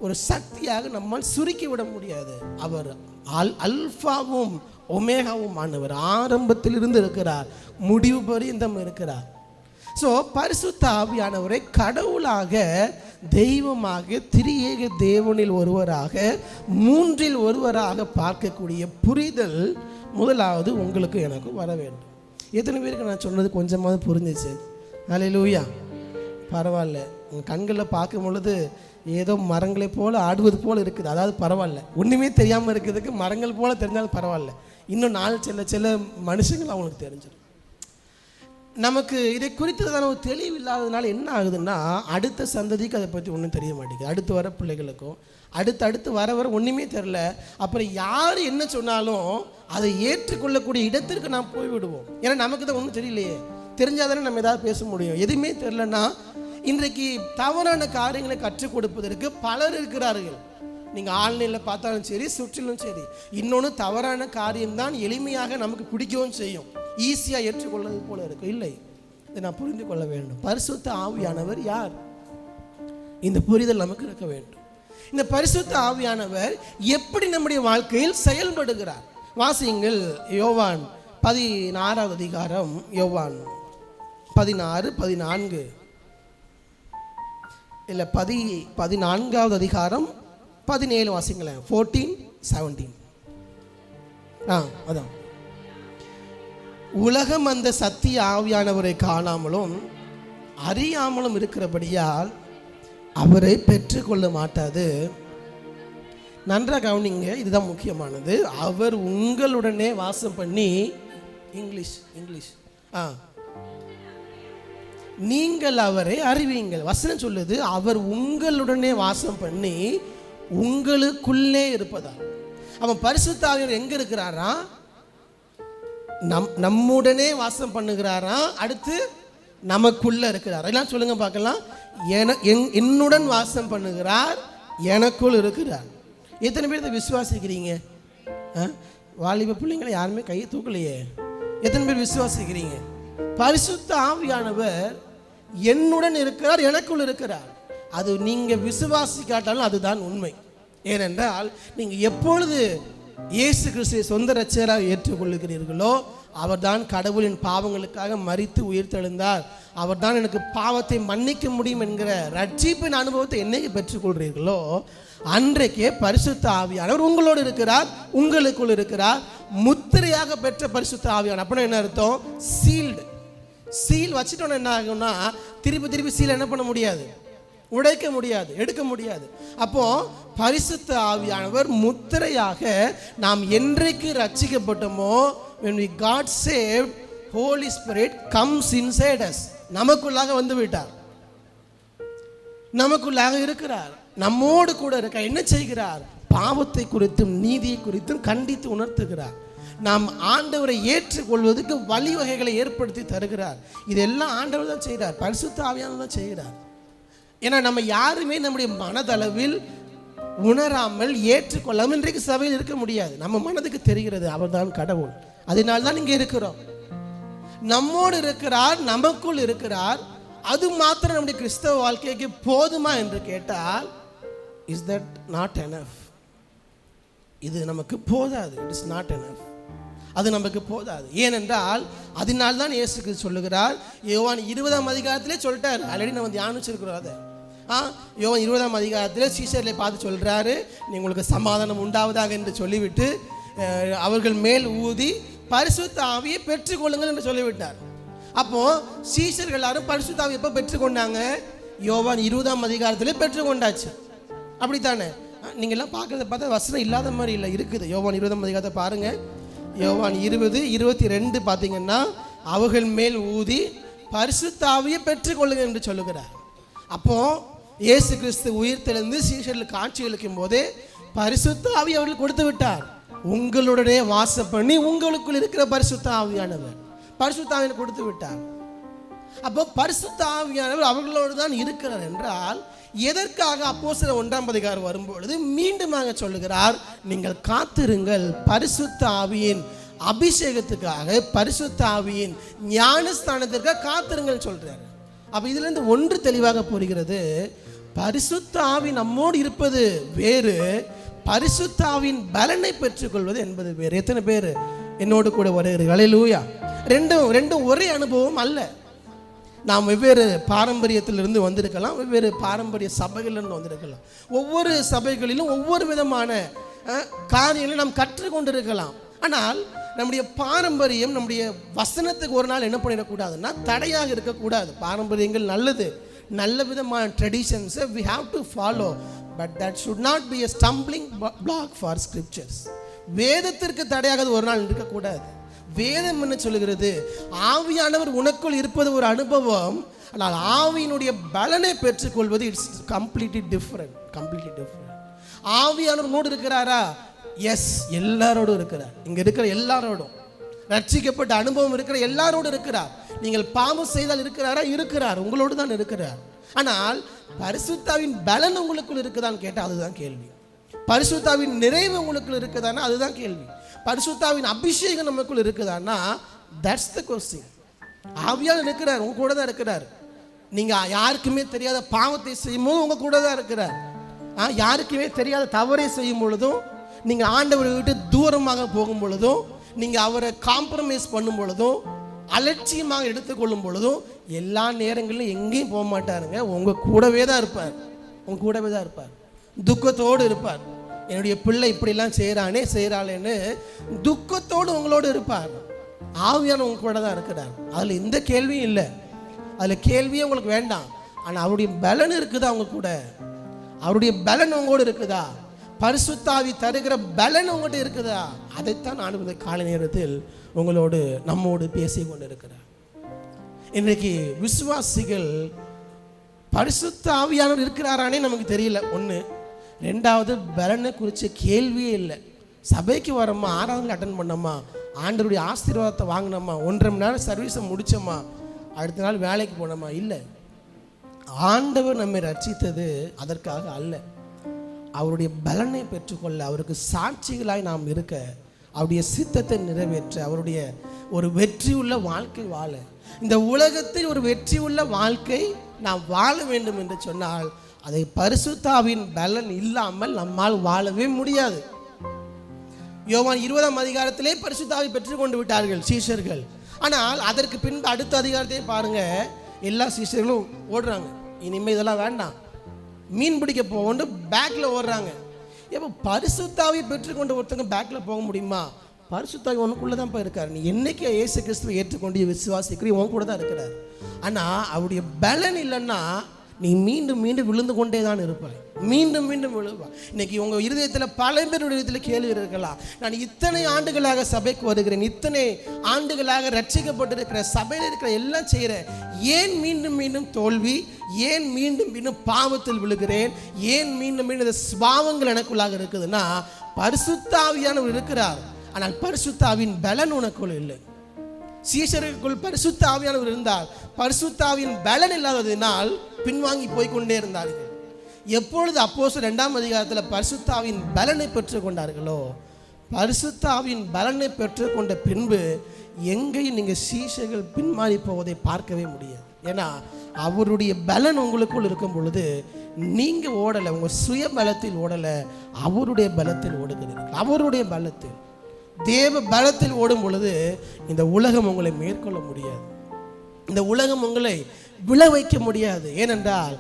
Speaker 3: ஒரு சக்தியாக நம்மால் சுருக்கி விட முடியாது. அவர் அல்பாவும் ஒமேகாவும் ஆனவர், ஆரம்பத்தில் இருந்து இருக்கிறார், முடிவு பரியந்தம் இருக்கிறார். ஸோ பரிசுத்த ஆவியானவரை கடவுளாக, தெய்வமாக, திரியேக தேவனில் ஒருவராக, மூன்றில் ஒருவராக பார்க்கக்கூடிய புரிதல் முதலாவது உங்களுக்கு எனக்கு வர வேண்டும். எத்தனை பேருக்கு நான் சொன்னது கொஞ்சமாவது புரிஞ்சிச்சு? ஹல்லேலூயா. பரவாயில்ல, உங்கள் கண்களில் பார்க்கும் பொழுது ஏதோ மரங்களை போல் ஆடுவது போல் இருக்குது. அதாவது பரவாயில்ல, ஒன்றுமே தெரியாமல் இருக்கிறதுக்கு மரங்கள் போல் தெரிஞ்சாலும் பரவாயில்ல. இன்னும் நாள் சில மனுஷங்கள் அவங்களுக்கு தெரிஞ்சிடும். நமக்கு இதை குறித்ததான ஒரு தெளிவு இல்லாததுனால என்ன ஆகுதுன்னா, அடுத்த சந்ததிக்கு அதை பற்றி ஒன்றும் தெரிய மாட்டேங்குது. அடுத்து வர பிள்ளைகளுக்கும் அடுத்து வர ஒன்றுமே தெரில. அப்புறம் யார் என்ன சொன்னாலும் அதை ஏற்றுக்கொள்ளக்கூடிய இடத்திற்கு நாம் போய்விடுவோம். ஏன்னா நமக்கு தான் ஒன்றும் தெரியலையே. தெரிஞ்சாதானே நம்ம ஏதாவது பேச முடியும். எதுவுமே தெரிலன்னா, இன்றைக்கு தவறான காரியங்களை கற்றுக் கொடுப்பதற்கு பலர் இருக்கிறார்கள். நீங்கள் ஆன்லைனில் பார்த்தாலும் சரி, சுற்றிலும் சரி. இன்னொன்று, தவறான காரியம்தான் எளிமையாக நமக்கு பிடிக்கவும் செய்யும், ஈஸியாக ஏற்றுக்கொள்வது போல இருக்கு. இல்லை, இதை நான் புரிந்து கொள்ள வேண்டும். பரிசுத்த ஆவியானவர் யார்? இந்த புரிதல் நமக்கு இருக்க வேண்டும். இந்த பரிசுத்த ஆவியானவர் எப்படி நம்முடைய வாழ்க்கையில் செயல்படுகிறார்? வாசியுங்கள், யோவான் 16வது அதிகாரம், யோவான் 16-14 இல்லை 14வது அதிகாரம் 17 வாசிங்களேன். 14-17. அதான், உலகம் அந்த சத்திய ஆவியானவரை காணாமலும் அறியாமலும் இருக்கிறபடியால் அவரை பெற்றுக்கொள்ள மாட்டாது. நன்றாக கவனிங்க, இதுதான் முக்கியமானது. அவர் உங்களுடனே வாசம் பண்ணி, இங்கிலீஷ் நீங்கள் அவரை அறிவீங்கள். வசனம் சொல்லுது, அவர் உங்களுடனே வாசம் பண்ணி உங்களுக்குள்ளே இருப்பதா. அவன் பரிசுத்த ஆவியானவர் எங்க இருக்கிறாரா? நம்முடனே வாசம் பண்ணுகிறாராம், அடுத்து நமக்குள்ள இருக்கிறார். எல்லாம் சொல்லுங்க பார்க்கலாம். என்னுடன் வாசம் பண்ணுகிறார், எனக்குள் இருக்கிறார். எத்தனை பேர் இதை விசுவாசிக்கிறீங்க? வாலிப பிள்ளைங்களை யாருமே கையை தூக்கலையே. எத்தனை பேர் விசுவாசிக்கிறீங்க? பரிசுத்த ஆவியானவர் என்னுடன் இருக்கிறார், எனக்குள் இருக்கிறார். அது நீங்க விசுவாசிக்காட்டாலும் அதுதான் உண்மை. ஏனென்றால் நீங்க எப்பொழுது இயேசு கிறிஸ்துவை சொந்த இரட்சகராக ஏற்றுக்கொள்ளுகிறீர்களோ அவர்தான் கடவுளின் பாவங்களுக்காக மரித்து உயிர்த்தெழுந்தார், அவர்தான் எனக்கு பாவத்தை மன்னிக்க முடியும் என்கிற ரட்சிப்பின் அனுபவத்தை என்னைக்கு பெற்றுக்கொள்கிறீர்களோ அன்றைக்கே பரிசுத்த ஆவியானவர் உங்களோடு இருக்கிறார், உங்களுக்குள் இருக்கிறார். முத்திரையாக பெற்ற பரிசுத்த ஆவியானவர் அப்படின்னா என்ன அர்த்தம்? சீல்டு. சீல் வச்சுட்டோன்னு என்ன ஆகும்னா திருப்பி சீல் என்ன பண்ண முடியாது, உடைக்க முடியாது, எடுக்க முடியாது. அப்போ பரிசுத்த ஆவியானவர் முத்திரையாக நாம் என்றைக்கு ரட்சிக்கப்பட்டோமோ, when we got saved, Holy Spirit comes inside us. நமக்குள்ளாக வந்து விட்டார், நமக்குள்ளாக இருக்கிறார், நம்மோடு கூட இருக்க. என்ன செய்கிறார்? பாவத்தை குறித்தும் நீதியை குறித்தும் கண்டித்து உணர்த்துகிறார். நாம் ஆண்டவரை ஏற்றுக்கொள்வதற்கு வழிவகைகளை ஏற்படுத்தி தருகிறார். இதெல்லாம் ஆண்டவர் தான் செய்கிறார், பரிசுத்த ஆவியானவர் தான் செய்கிறார். ஏன்னா நம்ம யாருமே நம்முடைய மனதளவில் உணராமல் ஏற்றுக்கொள்ளாமல் இன்றைக்கு சபையில் இருக்க முடியாது. நம்ம மனதுக்கு தெரிகிறது அவர்தான் கடவுள், அதனால்தான் இங்கே இருக்கிறோம். நம்மோடு இருக்கிறார், நமக்குள் இருக்கிறார். அது மாத்திரம் நம்முடைய கிறிஸ்தவ வாழ்க்கைக்கு போதுமா என்று கேட்டால், இஸ் தட் நாட் எனஃப்? இது நமக்கு போதாது. It is not enough. அது நமக்கு போதாது. ஏனென்றால் அதனால்தான் இயேசுக்கு சொல்லுகிறார், யோவான் 20ஆம் அதிகாரத்திலே சொல்லிட்டார். ஆல்ரெடி நம்ம தியானிச்சிருக்கிறோம் அதை. யோவான் 20ஆம் அதிகாரத்தில் சீஷர்களை பார்த்து சொல்கிறாரு, உங்களுக்கு சமாதானம் உண்டாவதாக என்று சொல்லிவிட்டு அவர்கள் மேல் ஊதி பரிசுத்த ஆவியை பெற்றுக்கொள்ளுங்கள் என்று சொல்லிவிட்டார். அப்போ சீஷர்கள் எல்லாரும் பரிசுத்த ஆவியை எப்போ பெற்றுக்கொண்டாங்க? யோவான் 20ஆம் அதிகாரத்திலே பெற்றுக்கொண்டாச்சு. அப்படித்தானே? நீங்கள்லாம் பார்க்குறத பார்த்தா வசனம் இல்லாத மாதிரி இல்லை, இருக்குது. யோவான் 20ஆம் அதிகாரத்தை பாருங்கள். யோவான் 20:22 பார்த்தீங்கன்னா, அவர்கள் மேல் ஊதி பரிசுத்த ஆவியை பெற்றுக்கொள்ளுங்க என்று சொல்லுகிறார். அப்போ இயேசு கிறிஸ்து உயிர்த்தெழுந்து சீஷர்களுக்கு காட்சி அளிக்கும் போதே பரிசுத்த ஆவி அவர்கள் கொடுத்து விட்டார். உங்களுடைய வாசம் பண்ணி உங்களுக்குள் இருக்கிற பரிசுத்த ஆவியானவர் பரிசுத்த ஆவியை கொடுத்து விட்டார். அப்போ பரிசுத்த ஆவியானவர் அவர்களோடு தான் இருக்கிறார் என்றால் எதற்காக? அப்போஸ்தலர் 1ஆம் அதிகாரம் வரும்பொழுது மீண்டுமாக சொல்லுகிறார், நீங்கள் காத்திருங்கள், பரிசுத்த ஆவியின் அபிஷேகத்துக்காக, பரிசுத்த ஆவியின் ஞானஸ்தானத்திற்காக காத்திருங்கள் சொல்றாரு. அப்ப இதுல இருந்து ஒன்று தெளிவாக புரிகிறது, பரிசுத்த ஆவி நம்மோடு இருப்பது வேறு, பரிசுத்த ஆவியின் பலனை பெற்றுக்கொள்வது என்பது வேறு. எத்தனை பேர் என்னோடு கூட வருகிறீர்கள்? ஹல்லேலூயா. ரெண்டும் ஒரே அனுபவம் அல்ல. நாம் வெவ்வேறு பாரம்பரியத்திலிருந்து வந்திருக்கலாம், வெவ்வேறு பாரம்பரிய சபைகளிலிருந்து வந்திருக்கலாம். ஒவ்வொரு சபைகளிலும் ஒவ்வொரு விதமான காரியங்களை நாம் கற்றுக்கொண்டிருக்கலாம். ஆனால் நம்முடைய பாரம்பரியம், நம்முடைய வசனத்துக்கு ஒரு நாள் என்ன பண்ணிடக்கூடாதுன்னா தடையாக இருக்கக்கூடாது. பாரம்பரியங்கள் நல்லது, நல்ல விதமான ட்ரெடிஷன்ஸை we have to follow, but that should not be a stumbling block for scriptures. வேதத்திற்கு தடையாக ஒரு நாள் இருக்கக்கூடாது. வேதம் என்ன சொல்லுகிறது? ஆவியானவர் உனக்குள் இருப்பது ஒரு அனுபவம், ஆனால் ஆவியினுடைய பலனை பெற்றுக்கொள்வது இட்ஸ் கம்ப்ளீட்லி டிஃப்ரெண்ட். ஆவியானவர் நோடு இருக்கிறாரா? எஸ், எல்லாரோடும் இருக்கிறார். இங்க இருக்கிற எல்லாரோடும், ரட்சிக்கப்பட்ட அனுபவம் இருக்கிற எல்லாரோடும் இருக்கிறார். நீங்கள் பாவம் செய்தால் இருக்கிறாரா? இருக்கிறார், உங்களோடு தான் இருக்கிறார். ஆனால் பரிசுத்தாவின் பலன் உங்களுக்குள் இருக்குதான்னு கேட்டால் அதுதான் கேள்வி. பரிசுத்தாவின் நிறைவு உங்களுக்குள் இருக்குதானா? அதுதான் கேள்வி. பரிசுத்தாவின் அபிஷேகம் நமக்குள் இருக்குதானா? That's the question. ஆவியால் இருக்கிறார், உங்க கூட தான் இருக்கிறார். நீங்க யாருக்குமே தெரியாத பாவத்தை செய்யும் போது உங்க கூட தான் இருக்கிறார். யாருக்குமே தெரியாத தவறை செய்யும் பொழுதும், நீங்க ஆண்டவரை விட்டு தூரமாக போகும் பொழுதும், நீங்க அவரை காம்ப்ரமைஸ் பண்ணும் பொழுதும், அலட்சியமாக எடுத்துக்கொள்ளும் பொழுதும், எல்லா நேரங்களிலும் எங்கேயும் போக மாட்டாருங்க. உங்க கூடவே தான் இருப்பார். துக்கத்தோடு இருப்பார். என்னுடைய பிள்ளை இப்படிலாம் செய்கிறாளேன்னு துக்கத்தோடு உங்களோடு இருப்பார். ஆவியான உங்க கூட தான் இருக்கிறார். அதில் எந்த கேள்வியும் இல்லை, அதில் கேள்வியே உங்களுக்கு வேண்டாம். ஆனால் அவருடைய பலன் இருக்குதா உங்க கூட? அவருடைய பலன் உங்களோடு இருக்குதா? பரிசுத்தாவி தருகிற பலன் உங்கள்கிட்ட இருக்குதா? அதைத்தான் நான் இந்த காலை நேரத்தில் நம்மோடு பேசி கொண்டு இருக்கிறார். இன்றைக்கு விசுவாசிகள் பரிசுத்த ஆவியானவர் இருக்கிறாரானே நமக்கு தெரியல. ஒன்று. ரெண்டாவது, பலனை குறித்த கேள்வியே இல்லை. சபைக்கு வரோமா, ஆராதனை அட்டன் பண்ணோமா, ஆண்டவருடைய ஆசீர்வாதத்தை வாங்கினோமா, 1.5 மணி நேரம் சர்வீஸை முடித்தோமா, அடுத்த நாள் வேலைக்கு போனோமா? இல்லை. ஆண்டவர் நம்மை ரட்சித்தது அதற்காக அல்ல. அவருடைய பலனை பெற்றுக்கொள்ள, அவருக்கு சாட்சிகளாய் நாம் இருக்க, அவருடைய சித்தத்தை நிறைவேற்ற, அவருடைய ஒரு வெற்றி உள்ள வாழ்க்கை வாழ, இந்த உலகத்தில் ஒரு வெற்றி உள்ள வாழ்க்கை நாம் வாழ வேண்டும் என்று சொன்னால் அதை பரிசுத்தாவின் பலன் இல்லாமல் நம்மால் வாழவே முடியாது. யோவான் 20ஆம் அதிகாரத்திலே பரிசுத்தாவை பெற்றுக்கொண்டு விட்டார்கள் சீஷர்கள். ஆனால் அதற்கு பின்பு அடுத்த அதிகாரத்தையே பாருங்க, எல்லா சீஷர்களும் ஓடுறாங்க. இனிமேல் இதெல்லாம் வேண்டாம், மீன் பிடிக்க போகண்டு பேக்கில் ஓடுறாங்க. எப்போ பரிசுத்தாவை பெற்றுக்கொண்டு ஒருத்தங்க பேக்கில் போக முடியுமா? பரிசுத்தாவி உனக்குள்ளே தான் இப்போ இருக்கார். நீ என்னைக்கு இயேசு கிறிஸ்துவை ஏற்றுக்கொண்டு விசுவாசிக்கிறீ, உன் கூட தான் இருக்கிறார். ஆனால் அவருடைய பலன் இல்லைன்னா நீ மீண்டும் மீண்டும் விழுந்து கொண்டே தான் இருப்பாய், மீண்டும் மீண்டும் விழுவாய். இன்னைக்கு உங்கள் இருதயத்தில் பல பேருடைய இருதயத்தில் கேள்வி இருக்கலாம், நான் இத்தனை ஆண்டுகளாக சபைக்கு வருகிறேன், இத்தனை ஆண்டுகளாக ரட்சிக்கப்பட்டிருக்கிற சபையில் இருக்கிற எல்லாம் செய்கிறேன், ஏன் மீண்டும் மீண்டும் தோல்வி, ஏன் மீண்டும் மீண்டும் பாவத்தில் விழுகிறேன், ஏன் மீண்டும் மீண்டும் இந்த சுபாவங்கள் எனக்குள்ளாக இருக்குதுன்னா பரிசுத்த ஆவியானவர் இருக்கிறார். ஆனால் பரிசுத்த ஆவியின் பலன் உனக்குள் இல்லை. சீஷர்களுக்குள் பரிசுத்த ஆவியானவர் இருந்தால் பரிசுத்த ஆவியின் பலன் இல்லாததினால் பின்வாங்கி போய்கொண்டே இருந்தார்கள். எப்பொழுது அப்போஸ்தலர் 2ஆம் அதிகாரத்தில் பரிசுத்த ஆவியின் பலனை பெற்றுக் கொண்டார்களோ, பரிசுத்த ஆவியின் பலனை பெற்றுக்கொண்ட பின்பு எங்கேயும் நீங்கள் சீஷர்கள் பின்மாறி போவதை பார்க்கவே முடியாது. ஏன்னா அவருடைய பலன் உங்களுக்குள் இருக்கும் பொழுது நீங்கள் ஓடலை, உங்கள் சுய பலத்தில் ஓடலை, அவருடைய பலத்தில் ஓடுகிறீர்கள். அவருடைய பலத்தில், தேவ பலத்தில் ஓடும் பொழுது இந்த உலகம் உங்களை மேற்கொள்ள முடியாது, இந்த உலகம் உங்களை விழ வைக்க முடியாது. ஏனென்றால்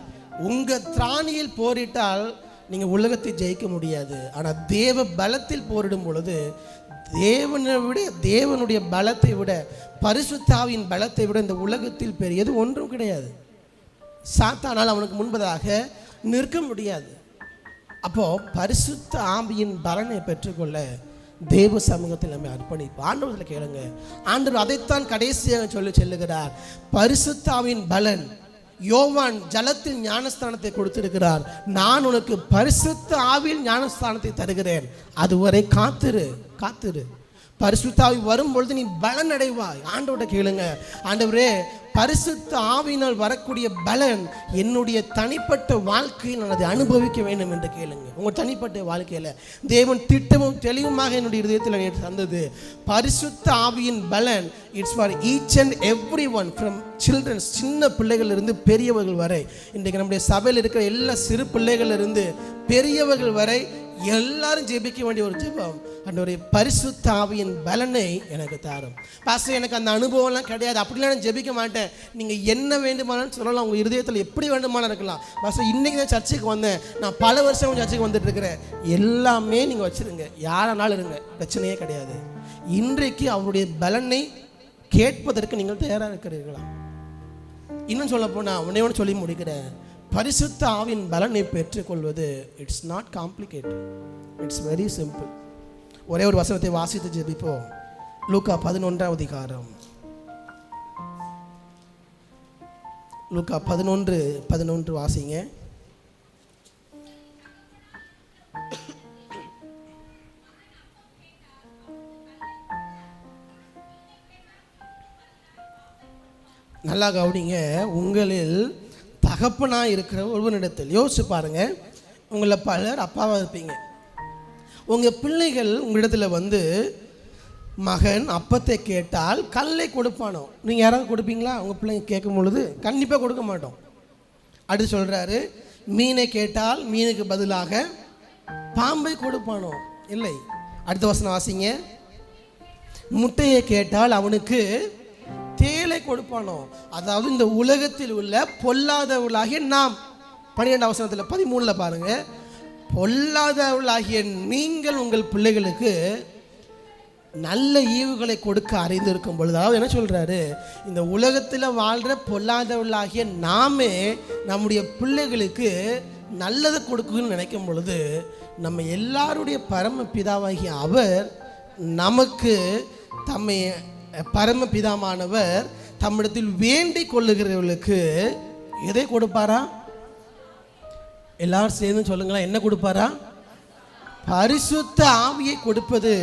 Speaker 3: உங்கள் திராணியில் போரிட்டால் நீங்கள் உலகத்தை ஜெயிக்க முடியாது. ஆனால் தேவ பலத்தில் போரிடும் பொழுது தேவனுடைய பலத்தை விட, பரிசுத்த ஆவியின் பலத்தை விட இந்த உலகத்தில் பெரியது ஒன்றும் கிடையாது. சாத்தானால் அவனுக்கு முன்பதாக நிற்க முடியாது. அப்போ பரிசுத்த ஆவியின் பலனை பெற்றுக்கொள்ள தேவ சமூகத்தில் நம்ம அர்ப்பணிப்போம். ஆண்டவரில் கேளுங்க. ஆண்டவர் அதைத்தான் கடைசியாக சொல்லி செல்லுகிறார். பரிசுத்த ஆவியின் பலன், யோவான் ஜலத்தில் ஞானஸ்தானத்தை கொடுத்திருக்கிறார், நான் உனக்கு பரிசுத்த ஆவியில் ஞானஸ்தானத்தை தருகிறேன், அதுவரை காத்திரு காத்திரு. பரிசுத்த ஆவி வரும்பொழுது நீ பலன் அடைவாய். ஆண்டவரை கேளுங்க, ஆண்டவரே பரிசுத்த ஆவியினால் வரக்கூடிய பலன் என்னுடைய தனிப்பட்ட வாழ்க்கையில் நான் அதை அனுபவிக்க வேண்டும் என்று கேளுங்க. உங்கள் தனிப்பட்ட வாழ்க்கையில் தேவன் திட்டமும் தெளிவுமாக என்னுடைய இதயத்தில் தந்தது. பரிசுத்த ஆவியின் பலன் it's for each and every one, from childrens, சின்ன பிள்ளைகள் இருந்து பெரியவர்கள் வரை. இன்றைக்கு நம்முடைய சபையில் இருக்கிற எல்லா சிறு பிள்ளைகள் இருந்து பெரியவர்கள் வரை எல்லாரும் ஜெபிக்க வேண்டிய ஒரு ஜெபம், ஆண்டவரே பரிசுத்த ஆவியின் பலனை எனக்கு தாரும். பாஸ்டர் எனக்கு அந்த அனுபவம்லாம் கிடையாது, அப்படிலாம் நான் ஜெபிக்க மாட்டேன். நீங்கள் என்ன வேண்டுமானாலும் சொல்லலாம், உங்கள் இருதயத்தில் எப்படி வேண்டுமானாலும் இருக்கலாம். பாஸ்டர் இன்றைக்கி தான் சர்ச்சுக்கு வந்தேன், நான் பல வருஷம் சர்ச்சுக்கு வந்துட்டு இருக்கிறேன், எல்லாமே நீங்கள் வச்சுருங்க, யாரானாலும் இருங்க, பிரச்சனையே கிடையாது. இன்றைக்கு அவருடைய பலனை கேட்பதற்கு நீங்கள் தயாராக இருக்கிறீர்களா? இன்னும் சொல்ல போனால் உடனே ஒன்று சொல்லி முடிக்கிறேன். பரிசுத்த ஆவின் பலனை பெற்றுக்கொள்வது it's not complicated, it's very simple. ஒரே ஒரு வசனத்தை வாசித்து ஜெபிப்போம். லூக்கா 11ஆம் அதிகாரம், லூக்கா 11:11 வாசிங்க. நல்லா கவனிங்க. உங்களில் தகப்பனாக இருக்கிற ஒருவனிடத்தில், யோசிச்சு பாருங்க, உங்களை பலர் அப்பாவாக இருப்பீங்க. உங்கள் பிள்ளைகள் உங்களிடத்தில் வந்து மகன் அப்பத்தை கேட்டால் கல்லை கொடுப்பானோ, நீங்கள் யாராவது கொடுப்பீங்களா? உங்கள் பிள்ளைங்க கேட்கும் பொழுது கண்டிப்பாக கொடுக்க மாட்டோம். அடுத்து சொல்கிறாரு, மீனை கேட்டால் மீனுக்கு பதிலாக பாம்பை கொடுப்பானோ, இல்லை. அடுத்த வசனம் வாசிங்க. முட்டையை கேட்டால் அவனுக்கு தேலை கொடுப்பானோ. அதாவது இந்த உலகத்தில் உள்ள பொல்லாதவர்களாகிய நாம், 12ஆம் வசனத்தில் 13 பாருங்க, பொல்லாதவர்களாகிய நீங்கள் உங்கள் பிள்ளைகளுக்கு நல்ல ஈவுகளை கொடுக்க அறிந்திருக்கும் பொழுது, அதாவது என்ன சொல்கிறாரு, இந்த உலகத்தில் வாழ்கிற பொல்லாதவர்களாகிய நாமே நம்முடைய பிள்ளைகளுக்கு நல்லதை கொடுக்குன்னு நினைக்கும் பொழுது, நம்ம எல்லாருடைய பரம பிதாவாகிய அவர் நமக்கு தம்மை பரமபிதாமானவர் தம்மிடத்தில் வேண்டிக் கொள்ளுகிறவர்களுக்கு எதை கொடுப்பாரா? எல்லாரும் சேர்ந்து சொல்லுங்களா, என்ன கொடுப்பாரா? பரிசுத்த ஆவியை கொடுப்பது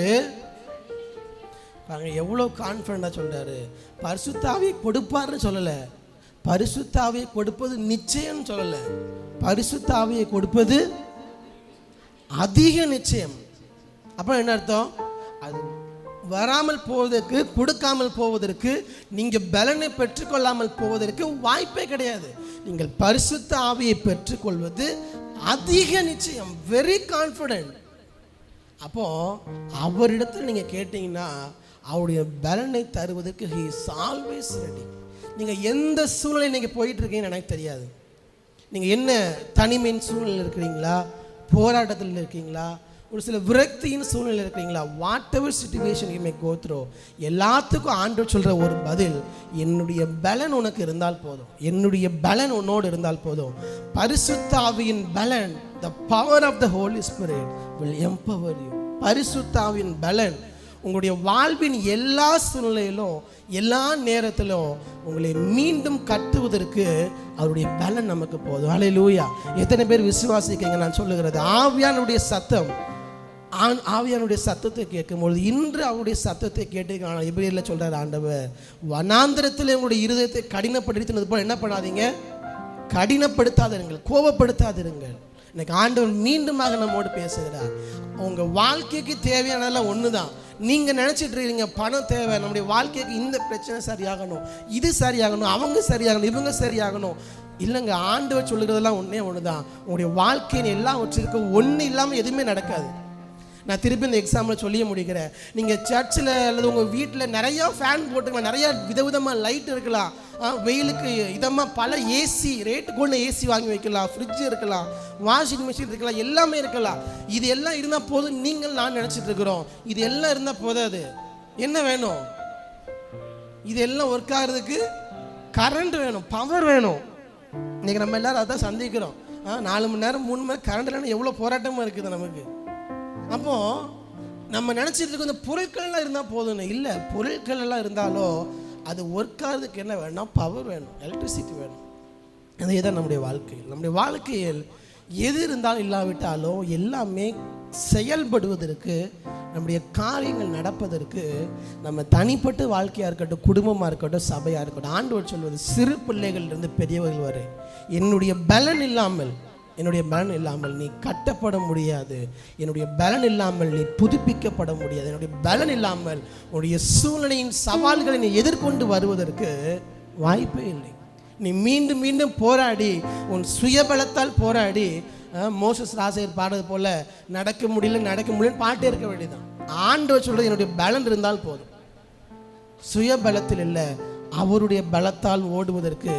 Speaker 3: பாருங்க எவ்வளோ கான்ஃபிடண்டாக சொல்கிறாரு. பரிசுத்த ஆவியை கொடுப்பார்னு சொல்லலை, பரிசுத்த ஆவியை கொடுப்பது நிச்சயம்னு சொல்லலை, பரிசுத்த ஆவியை கொடுப்பது அதிக நிச்சயம். அப்புறம் என்ன அர்த்தம்? அது வராமல் போவதற்கு, கொடுக்காமல் போவதற்கு, நீங்கள் பலனை பெற்றுக்கொள்ளாமல் போவதற்கு வாய்ப்பே கிடையாது. நீங்கள் பரிசுத்த ஆவியை பெற்றுக்கொள்வது அதிக நிச்சயம், வெரி கான்ஃபிடென்ட். அப்போ அவரிடத்தில் நீங்கள் கேட்டீங்கன்னா அவருடைய பலனை தருவதற்கு ஹி இஸ் ஆல்வேஸ் ரெடி. நீங்கள் எந்த சூழ்நிலை நீங்கள் போயிட்டு இருக்கீங்கன்னு எனக்கு தெரியாது. நீங்கள் என்ன தனிமையின் சூழ்நிலை இருக்கிறீங்களா, போராட்டத்தில் இருக்கீங்களா, ஒரு சில விரக்தியின் சூழ்நிலை இருக்கிறீங்களா, whatever situation you may go through, எல்லாத்துக்கும் ஆண்டவர் சொல்கிற ஒரு பதில், என்னுடைய பலன் உனக்கு இருந்தால் போதும், என்னுடைய பலன் உன்னோடு இருந்தால் போதும். பரிசுத்த ஆவியின் பலன், the power of the Holy Spirit will empower you. பரிசுத்த ஆவியின் பலன் உங்களுடைய வாழ்வின் எல்லா சூழ்நிலையிலும், எல்லா நேரத்திலும் உங்களை மீண்டும் கட்டுவதற்கு அவருடைய பலன் நமக்கு போதும். ஹல்லேலூயா. எத்தனை பேர் விசுவாசிக்கீங்க? நான் சொல்லுகிறது ஆவியானுடைய சத்தம், ஆவியானுடைய சத்தத்தை கேட்கும்பொழுது, இன்று அவருடைய சத்தத்தை கேட்டு எபிரேயரில் சொல்கிறார் ஆண்டவர், வனாந்திரத்தில் உங்களுடைய இருதயத்தை கடினப்படுத்தினது போல் என்ன பண்ணாதீங்க, கடினப்படுத்தாதிருங்கள், கோபப்படுத்தாதிருங்கள். இன்னைக்கு ஆண்டவர் மீண்டுமாக நம்மோடு பேசுகிறார். உங்கள் வாழ்க்கைக்கு தேவையானதெல்லாம் ஒன்று தான். நீங்கள் நினச்சிட்டு இருக்கீங்க பணம் தேவை, நம்முடைய வாழ்க்கைக்கு இந்த பிரச்சனை சரியாகணும், இது சரியாகணும், அவங்க சரியாகணும், இவங்க சரியாகணும். இல்லைங்க, ஆண்டவர் சொல்லுறதெல்லாம் ஒன்று தான். உங்களுடைய வாழ்க்கையின் எல்லாம் வச்சுருக்க ஒன்று இல்லாமல் எதுவுமே நடக்காது. நான் திருப்பி இந்த எக்ஸாம்பிள் சொல்லியே முடிக்கிறேன். நீங்கள் சர்ச்சில் அல்லது உங்கள் வீட்டில் நிறையா ஃபேன் போட்டுக்கலாம், நிறையா விதவிதமாக லைட் இருக்கலாம், வெயிலுக்கு இதமாக பல ஏசி, ரேட்டு கொண்டு ஏசி வாங்கி வைக்கலாம், ஃப்ரிட்ஜ் இருக்கலாம், வாஷிங் மிஷின் இருக்கலாம், எல்லாமே இருக்கலாம். இது எல்லாம் இருந்தால் போதும் நீங்கள் நான் நினச்சிட்டு இருக்கிறோம். இது எல்லாம் இருந்தால் போதாது, என்ன வேணும்? இது எல்லாம் ஒர்க் ஆகிறதுக்கு கரண்ட் வேணும், பவர் வேணும். இன்றைக்கி நம்ம எல்லோரும் அதான் சந்திக்கிறோம். 4 மணி நேரம் 3 மணி நேரம் கரண்ட் இல்லைன்னா எவ்வளோ போராட்டமாக இருக்குது நமக்கு. அப்போது நம்ம நினச்சிட்டு இருக்க இந்த பொருட்கள்லாம் இருந்தால் போதும்னு இல்லை, பொருட்கள் எல்லாம் இருந்தாலும் அது ஒர்க் ஆகிறதுக்கு என்ன வேணும்னா பவர் வேணும், எலக்ட்ரிசிட்டி வேணும். அதே தான் நம்முடைய வாழ்க்கையில் எது இருந்தாலும் இல்லாவிட்டாலும் எல்லாமே செயல்படுவதற்கு, நம்முடைய காரியங்கள் நடப்பதற்கு, நம்ம தனிப்பட்ட வாழ்க்கையாக இருக்கட்டும், குடும்பமாக இருக்கட்டும், சபையாக இருக்கட்டும், ஆண்டவர் சொல்வது சிறு பிள்ளைகளிலிருந்து பெரியவர்கள் வரை என்னுடைய பலன் இல்லாமல் நீ கட்டப்பட முடியாது, என்னுடைய பலன் இல்லாமல் நீ புதுப்பிக்கப்பட முடியாது, என்னுடைய பலன் இல்லாமல் உன்னுடைய சூழ்நிலையின் சவால்களை நீ எதிர்கொண்டு வருவதற்கு வாய்ப்பே இல்லை. நீ மீண்டும் மீண்டும் போராடி, உன் சுயபலத்தால் போராடி, மோசஸ் ராசையர் பாடுறது போல நடக்க முடியல பாட்டே இருக்க வேண்டியதான். ஆண்டவர் சொல்றது என்னுடைய பலன் இருந்தால் போதும், சுயபலத்தில் இல்லை, அவருடைய பலத்தால் ஓடுவதற்கு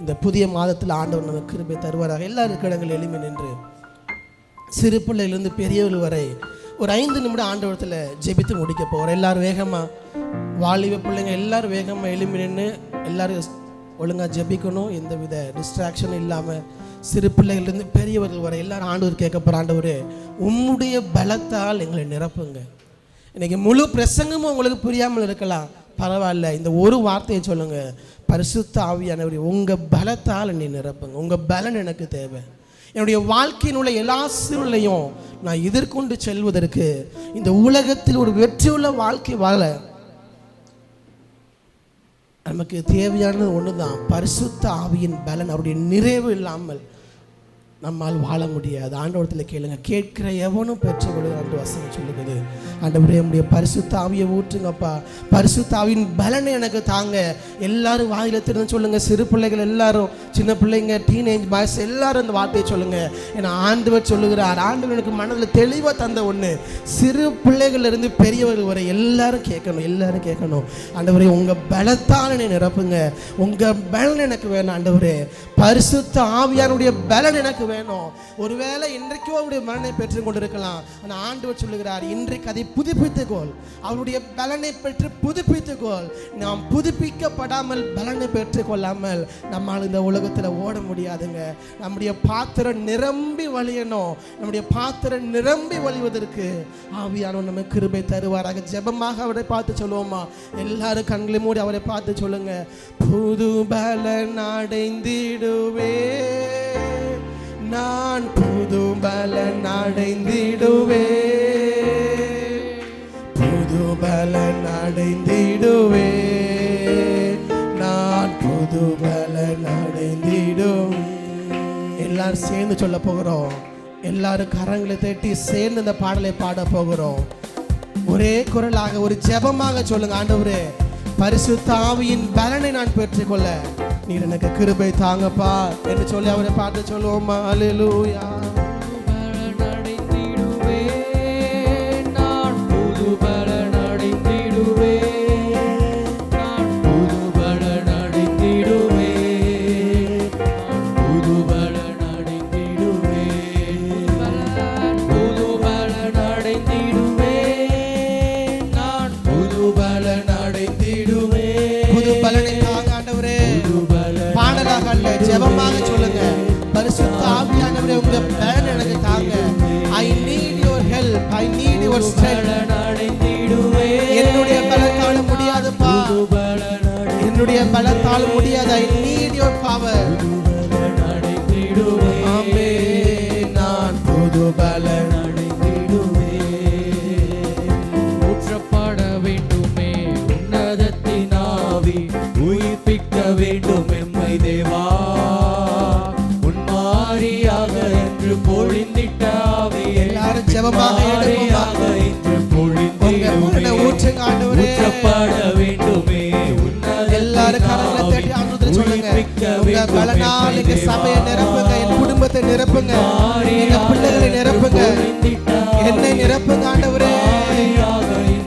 Speaker 3: இந்த புதிய மாதத்தில் ஆண்டவர் நமக்கு கிருபை தருவாராக. எல்லாரும் இடங்கள் எளிமை நின்று சிறு பிள்ளையிலிருந்து பெரியவர்கள் வரை ஒரு 5 நிமிடம் ஆண்டவரத்தில் ஜெபித்து முடிக்க போகிறோம். எல்லாரும் வேகமாக, வாலிப பிள்ளைங்க எல்லாரும் வேகமாக எளிமை நின்று எல்லாரும் ஒழுங்காக ஜெபிக்கணும், எந்தவித டிஸ்ட்ராக்ஷனும் இல்லாமல். சிறு பிள்ளைகளிலிருந்து பெரியவர்கள் வரை எல்லாரும் ஆண்டவர் கேட்க போகிற, ஆண்டவரே உம்முடைய பலத்தால் எங்களை நிரப்புங்க. இன்றைக்கி முழு பிரசங்கமும் உங்களுக்கு புரியாமல் இருக்கலாம், பரவாயில்ல, இந்த ஒரு வார்த்தையை சொல்லுங்கள், பரிசுத்த ஆவியானவரே உங்கள் பலத்தால் என்னை நிரப்புங்க, உங்கள் பலன் எனக்கு தேவை. என்னுடைய வாழ்க்கையில் உள்ள எல்லா சூழ்நிலையும் நான் எதிர்கொண்டு செல்வதற்கு, இந்த உலகத்தில் ஒரு வெற்றியுள்ள வாழ்க்கை வாழ நமக்கு தேவையானது ஒன்று தான், பரிசுத்த ஆவியின் பலன். அவருடைய நிறைவு இல்லாமல் நம்மால் வாழ முடியாது. ஆண்டவரத்தில் கேளுங்க, கேட்கிற எவனும் பெற்றுக்கொள்ள ஆண்டு வசனம் சொல்லுகிறது. ஆண்டவரே நம்முடைய பரிசுத்த ஆவியை ஊற்றுங்கப்பா, பரிசுத்த ஆவியின் பலனை எனக்கு தாங்க. எல்லாரும் வாயில திறந்து சொல்லுங்க, சிறு பிள்ளைகள் எல்லாரும், சின்ன பிள்ளைங்க, டீனேஜ் பாய்ஸ் எல்லாரும் இந்த வார்த்தையை சொல்லுங்க. ஏன்னா ஆண்டவர் சொல்லுகிறார், ஆண்டவர் எனக்கு மனதில் தெளிவாக தந்த ஒன்று, சிறு பிள்ளைகள் இருந்து பெரியவர்கள் வரை எல்லாரும் கேட்கணும். ஆண்டவரே உங்கள் பலத்தால் என்னை நிரப்புங்க, உங்கள் பலன் எனக்கு வேணும். ஆண்டவரே பரிசுத்த ஆவியானுடைய பலன் எனக்கு வேணும். ஒருவேளை இன்றைக்கோ அவருடைய பலனை பெற்றுக் கொண்டிருக்கலாம், ஆனால் ஆண்டவர் சொல்லுகிறார், இன்றைக்கு அதை புதுப்பித்துக்கொள், அவருடைய பலனை பெற்று புதுப்பித்துக்கொள். நாம் புதுப்பிக்கப்படாமல் பலனை பெற்றுக் கொள்ளாமல் நம்மால் இந்த உலகத்தில் ஓட முடியாதுங்க. நம்முடைய பாத்திரம் நிரம்பி வழியணும். நம்முடைய பாத்திரம் நிரம்பி வழிவதற்கு ஆவியானவர் நமக்கு கிருபை தருவாராக. ஜெபமாக அவரை பார்த்து சொல்லுவோமா? எல்லாரும் கண்களை மூடி அவரை பார்த்து சொல்லுங்க, புது பலன் அடைந்திடுவே, நான் புது பலன் அடைந்திடுவே, புது பலன் அடைந்திடுவே, நான் புது பலன் அடைந்திடுவே. எல்லாரும் சேர்ந்து சொல்ல போகிறோம். எல்லாரும் கரங்களை தட்டி சேர்ந்து இந்த பாடலை பாட போகிறோம். ஒரே குரலாக ஒரு ஜெபமாக சொல்லுங்க. ஆண்டவரே, பரிசுத்த ஆவியின் பலனை நான் பெற்றுக்கொள்ள நீர் எனக்கு கிருபை தாங்கப்பா என்று சொல்லி அவரை பார்த்து சொல்லுவோமா. அல்லேலூயா. ஜெபமாக சொல்லுங்க. பரிசுத்த ஆவியானவரே, உங்க பலன் எனக்கு தாங்க. I need your help, I need your strength. என்னுடைய பலத்தால முடியாதுப்பா, என்னுடைய பலத்தால முடியாது. I need your power. ஆமென். நான் புது பலன்
Speaker 2: ஊற்றப்பட வேண்டுமே உன்னதத்தின் ஆவி, உயிர்ப்பிக்க வேண்டும் எம்மை தேவா. உன்மாரியாக என்று பொழிந்திட்ட ஆவி,
Speaker 3: எல்லாரும் ஜெபமாக எடுப்போமா.
Speaker 2: என்று பொழிந்திடுமே. ஊற்றப்பட வேண்டுமே
Speaker 3: எல்லாரும் கரங்களை தட்டி ஆண்டவரை சொல்லுங்க. உங்க பலனால் எங்க சபையை நிரப்புங்க, என் குடும்பத்தை நிரப்புங்க, எங்க பிள்ளைகளை நிரப்புங்க, என்னை நிரப்புங்க ஆண்டவரே.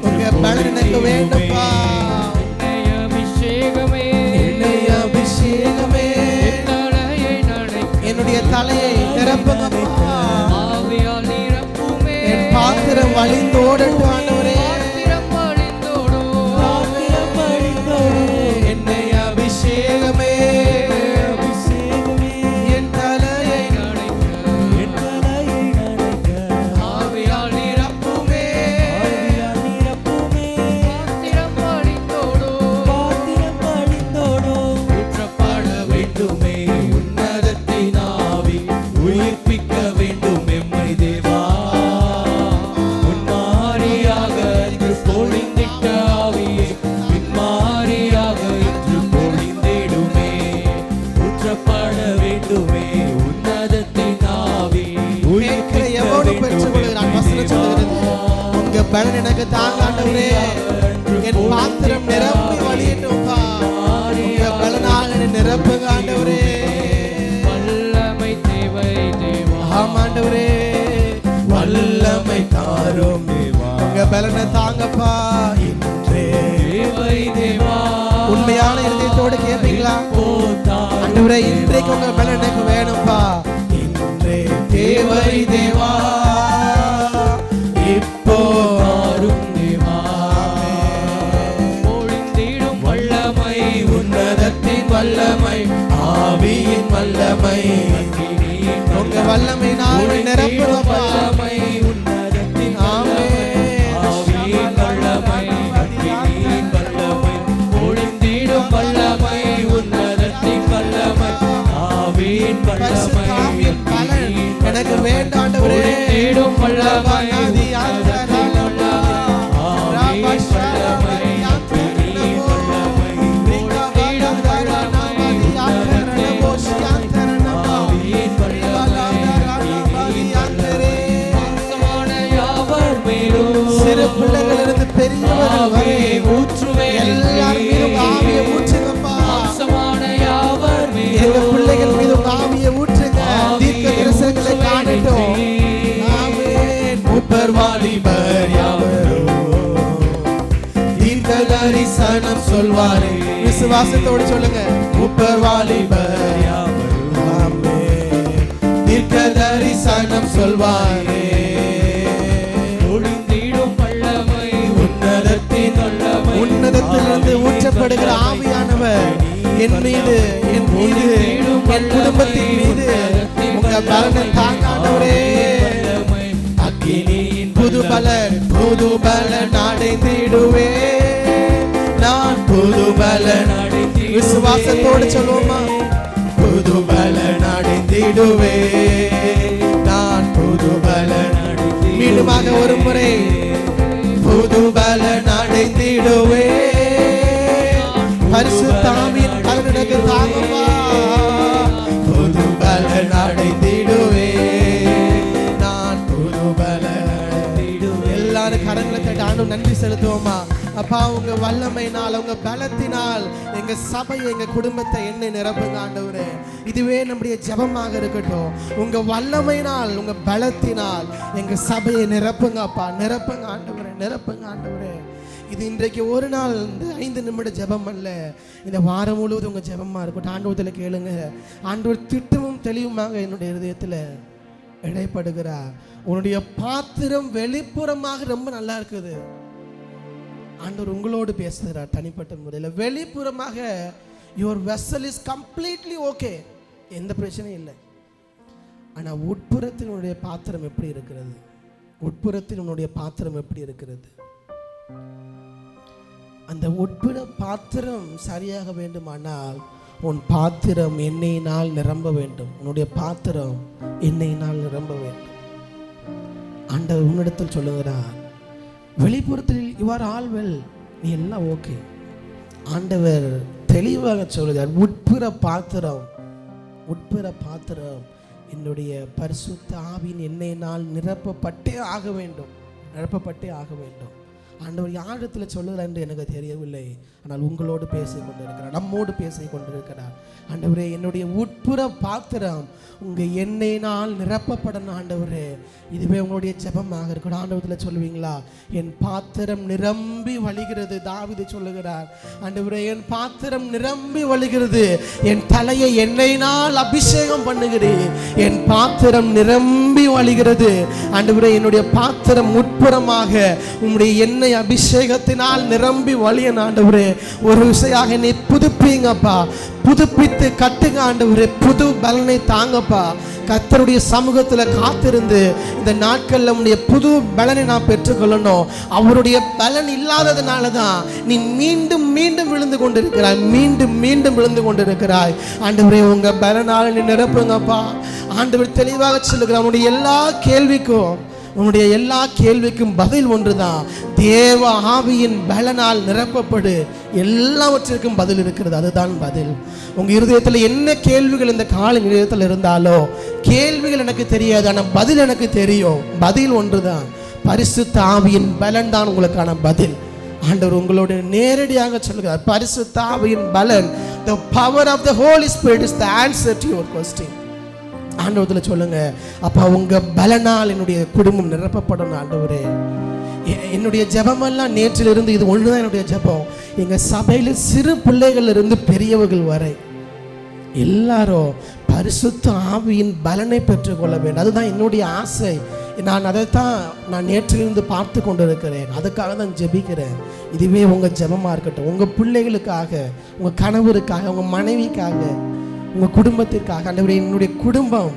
Speaker 3: உங்க பலன் எனக்கு வேண்டும்பா. அபிஷேகமே, என்னுடைய தலையை நிரப்புங்கப்பா. என் பாத்திரம் வழிந்தோடட்டும் ஆண்டவரே. என்னை அபிஷேகமே, என் தலையை ஆவியால் நிரப்புமே.
Speaker 2: ஊற்றப்பட வேண்டுமே உன்னதத்தின் ஆவி, உயிர்ப்பிக்க வேண்டும் எம்மை தேவா. உன்மாரியாக என்று பொழிந்திட்ட ஆவியே, பின்மாரியாக என்று பொழிந்திடுமே. ஊற்றப்பட வேண்டுமே உன்னதத்தின் ஆவி,
Speaker 3: கேட்கிற எவனு பெற்றுக்கொள்கிறான். வசனம் சொல்லுகிறது, உங்க பலன் எனக்கு தாங்க ஆண்டவரே. என் பாத்திரம் நிரம்பி வழியட்டும்பா. உங்க பலனால் என்னை நிரப்புங்க ஆண்டவரே.
Speaker 2: வல்லமை தேவை தேவா.
Speaker 3: ஆமா ஆண்டவரே, வல்லமை தாரும் தேவா. உங்க பலனை தாங்கப்பா இன்றே
Speaker 2: தேவை தேவா.
Speaker 3: உண்மையான இதயத்தோடு கேட்பீங்களா? ஆண்டவரே, இன்றைக்கு உங்க பலன் எனக்கு வேணும்பா. இன்றே தேவை தேவா, இப்போ
Speaker 2: தாரும் தேவா. பொழிந்திடும் வல்லமை, உன்னதத்தின் வல்லமை, ஆவியின் வல்லமை,
Speaker 3: உங்க வல்லமை நான் நிரப்புங்கப்பா.
Speaker 2: வல்லமை, உன்னதத்தின் ஆவியின் வல்லமை, அக்கினியின் வல்லமை, பொழிந்திடும் வல்லமை, உன்னதத்தின் வல்லமை, ஆவியின் வல்லமை,
Speaker 3: பரிசுத்தாவியின் பலன் எனக்கு வேண்டாம் ஆண்டவரே.
Speaker 2: பொழிந்திடும் வல்லமை,
Speaker 3: சிறு பிள்ளைகளிலிருந்து பெரியவர்கள் வரை எல்லார் மீதும் ஆவியை ஊற்றுங்கப்பா. எங்க பிள்ளைகள் மீதும் ஆவியை ஊற்றுங்க. தீர்க்க தரிசனங்களை காணட்டும். ஆமென். மூப்பர் வாலிபர் யாவரும் தீர்க்க தரிசனம் சொல்வாரே. விசுவாசத்தோடு சொல்லுங்க. மூப்பர் வாலிபர் யாவரும் ஆமென் தீர்க்க தரிசனம் சொல்வாரே. உன்னதத்திலிருந்து ஊற்றப்படுகிற ஆவியானவர் என் மீது, என் குடும்பத்தின் மீது உங்க பலனை தாங்காதவரே. அக்கினியின் புது பலன் அடைந்திடுவே, நான் புது பலன் விசுவாசத்தோடு சொல்லுவோமா. புது பலன் அடைந்திடுவே, நான் புது பலன். மீண்டுமாக ஒரு முறை புது பலன் அடைந்திடுவே. பரிசுத்த ஆவியின் பலன் எனக்கு தாங்கப்பா. புது பலன் அடைந்திடுவே. நான் புது பலன் அடைந்திடுவே. எல்லாரும் கரங்களை தட்டி ஆண்டவருக்கு நன்றி செலுத்துவோமா? அப்பா, உங்க வல்லமையினால், உங்க பலத்தினால் எங்க சபையை, எங்க குடும்பத்தை என்ன நிரப்புங்க ஆண்டவரே. இதுவே நம்முடைய ஜெபமாக இருக்கட்டும். உங்க வல்லமையினால், உங்க பலத்தினால் எங்க சபையை நிரப்புங்க அப்பா. நிரப்புங்க ஆண்டவரே, நிரப்புங்க ஆண்டவரே. இது இன்றைக்கு ஒரு நாள் இந்த 5 நிமிட ஜெபம் அல்ல, இந்த வாரம் முழுவதும் உங்க ஜெபமா இருக்கட்டும். ஆண்டவரத்தில் கேளுங்க. ஆண்டவர் திட்டமும் தெளிவுமாக என்னுடைய இதயத்தில் இடைப்படுகிறார். உன்னுடைய பாத்திரம் வெளிப்புறமாக ரொம்ப நல்லா இருக்குது. ஆண்டவர் உங்களோடு பேசுகிறார் தனிப்பட்ட முறையில். வெளிப்புறமாக your vessel is completely okay, எந்த பிரச்சனையும் இல்லை. ஆனால் உட்புறத்தில் உன்னுடைய பாத்திரம் எப்படி இருக்கிறது? உட்புறத்தில் உன்னுடைய பாத்திரம் எப்படி இருக்கிறது? அந்த உட்புற பாத்திரம் சரியாக வேண்டுமானால் உன் பாத்திரம் எண்ணெயினால் நிரம்ப வேண்டும். உன்னுடைய பாத்திரம் எண்ணெயினால் நிரம்ப வேண்டும். ஆண்டவர் உன்னிடத்தில் சொல்லுகிறார், வெளிப்புறத்தில் யுவர் ஆல் வெல், நீ எல்லாம் ஓகே. ஆண்டவர் தெளிவாக சொல்லுகிறார், உட்புற பாத்திரம் என்னுடைய பரிசுத்த ஆவியின் எண்ணெயினால் நிரப்பப்பட்டே ஆக வேண்டும். ஆண்டவர் யாரிடத்தில் சொல்லுகிறார் என்று எனக்கு தெரியவில்லை. ஆனால் உங்களோடு பேசிக் கொண்டிருக்கிறார், நம்மோடு பேசிக் கொண்டிருக்கிறார். ஆண்டவரே, என்னுடைய உட்புற பாத்திரம் உங்கள் எண்ணெயினால் நிரப்பப்படணும் ஆண்டவரே. இதுவே உங்களுடைய ஜெபமாக இருக்கணும். ஆண்டவரத்தில் சொல்லுவீங்களா, என் பாத்திரம் நிரம்பி வழிகிறது. தாவீது சொல்லுகிறார், ஆண்டவரே என் பாத்திரம் நிரம்பி வழிகிறது, என் தலையை எண்ணெயினால் அபிஷேகம் பண்ணுகிறேன், என் பாத்திரம் நிரம்பி வழிகிறது. ஆண்டவரே, என்னுடைய பாத்திரம் உட்புறமாக உம்முடைய எண்ணெய் அபிஷேகத்தினால் நிரம்பி வழிய ஆண்டவரே. ஒரு விஷயம் என்னை புதுப்பிங்கப்பா, புதுப்பித்து கட்டுங்க ஆண்டவரே. புது பலனை தாங்கப்பா. கர்த்தருடைய சமூகத்தில் காத்திருந்து இந்த நாட்களில் உன்னுடைய புது பலனை நான் பெற்றுக்கொள்ளணும். அவருடைய பலன் இல்லாததுனால தான் நீ மீண்டும் மீண்டும் விழுந்து கொண்டிருக்கிறாய், மீண்டும் விழுந்து கொண்டிருக்கிறாய். ஆண்டவரே, உங்க பலனால் நீ நிரப்புங்கப்பா. ஆண்டவர் தெளிவாக சொல்லுகிறார், உன்னுடைய எல்லா கேள்விக்கும் பதில் ஒன்றுதான். தேவ ஆவியின் பலனால் நிரப்பப்படு, எல்லாவற்றிற்கும் பதில் இருக்கிறது. அதுதான் பதில். உங்க இருதயத்தில் என்ன கேள்விகள் இந்த கால இருதயத்தில் இருந்தாலோ, கேள்விகள் எனக்கு தெரியாது, ஆனால் பதில் எனக்கு தெரியும். பதில் ஒன்றுதான், பரிசுத்த ஆவியின் பலன் தான் உங்களுக்கான பதில். ஆண்டவர் உங்களோட நேரடியாக சொல்லுகிறார், பரிசுத்த ஆவியின் பலன், the power of the Holy Spirit is the answer to your question. ஆண்டவத்தில் சொல்லுங்க, அப்பா உங்க பலனால் என்னுடைய குடும்பம் நிரப்பப்படணும் ஆண்டவரே. என்னுடைய ஜெபமெல்லாம் நேற்றிலிருந்து இது ஒன்றுதான் என்னுடைய ஜெபம். எங்க சபையில் சிறு பிள்ளைகள் இருந்து பெரியவர்கள் வரை எல்லாரும் பரிசுத்த ஆவியின் பலனை பெற்றுக்கொள்ள வேண்டும். அதுதான் என்னுடைய ஆசை. நான் நேற்றிலிருந்து பார்த்து கொண்டிருக்கிறேன். அதுக்காக தான் ஜெபிக்கிறேன். இதுவே உங்க ஜெபமா இருக்கட்டும். உங்க பிள்ளைகளுக்காக, உங்க கணவருக்காக, உங்க மனைவிக்காக, உங்க குடும்பத்திற்காக. ஆண்டவரே, என்னுடைய குடும்பம்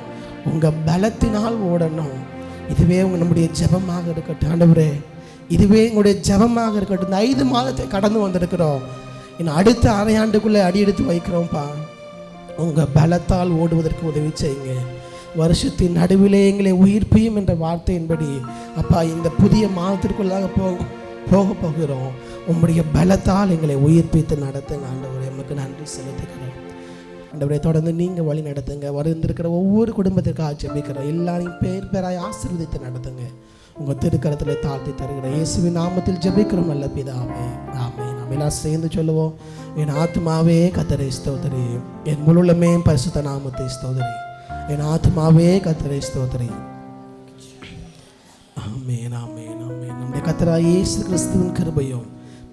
Speaker 3: உங்க பலத்தினால் ஓடணும். இதுவே நம்முடைய ஜெபமாக இருக்கட்டும் ஆண்டவரே. இதுவே எங்களுடைய ஜெபமாக இருக்கட்டும். இந்த 5 மாதத்தை கடந்து வந்திருக்கிறோம். இன்னும் அடுத்த அரையாண்டுக்குள்ளே அடி எடுத்து வைக்கிறோம்ப்பா. உங்க பலத்தால் ஓடுவதற்கு உதவி செய்யுங்க. வருஷத்தின் நடுவிலே எங்களை உயிர்ப்பியும் என்ற வார்த்தையின்படி அப்பா இந்த புதிய மாதத்திற்குள்ளாக போக போகிறோம். உம்முடைய பலத்தால் எங்களை உயிர்ப்பித்து நடத்துங்க ஆண்டவரே. நமக்கு நன்றி செலுத்துகிறோம் ஆண்டவரே. தொடர்ந்து நீங்கள் வழி நடத்துங்க. வருந்திருக்கிற ஒவ்வொரு குடும்பத்திற்காக ஜெபிக்கிறோம். எல்லாரையும் பேராய் ஆசீர்வதித்து நடத்துங்க. உங்கள் திருக்கரத்தில் தாழ்த்தி தருகிறோம். இயேசுவின் நாமத்தில் ஜெபிக்கிறோம் நல்ல பிதாவே, ஆமென். நாம் எல்லாம் சேர்ந்து சொல்லுவோம், என் ஆத்மாவே கர்த்தரை ஸ்தோத்திரி, என் முழுமே பரிசுத்த நாமத்தை ஸ்தோத்திரி, என் ஆத்மாவே கர்த்தரை ஸ்தோத்திரி. ஆமென், ஆமென், ஆமென். நம்முடைய கர்த்தராகிய இயேசு கிறிஸ்துவின் கிருபையும்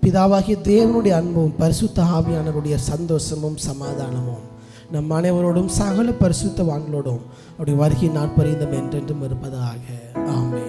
Speaker 3: பிதாவாகிய தேவனுடைய அன்பும் பரிசுத்த ஆவியானவருடைய சந்தோஷமும் சமாதானமும் நம் அனைவரோடும் சகல பரிசுத்தவான்களோடும் அவருடைய வருகை நாட்பரிந்தும் என்றென்றும் இருப்பதாக. ஆமென்.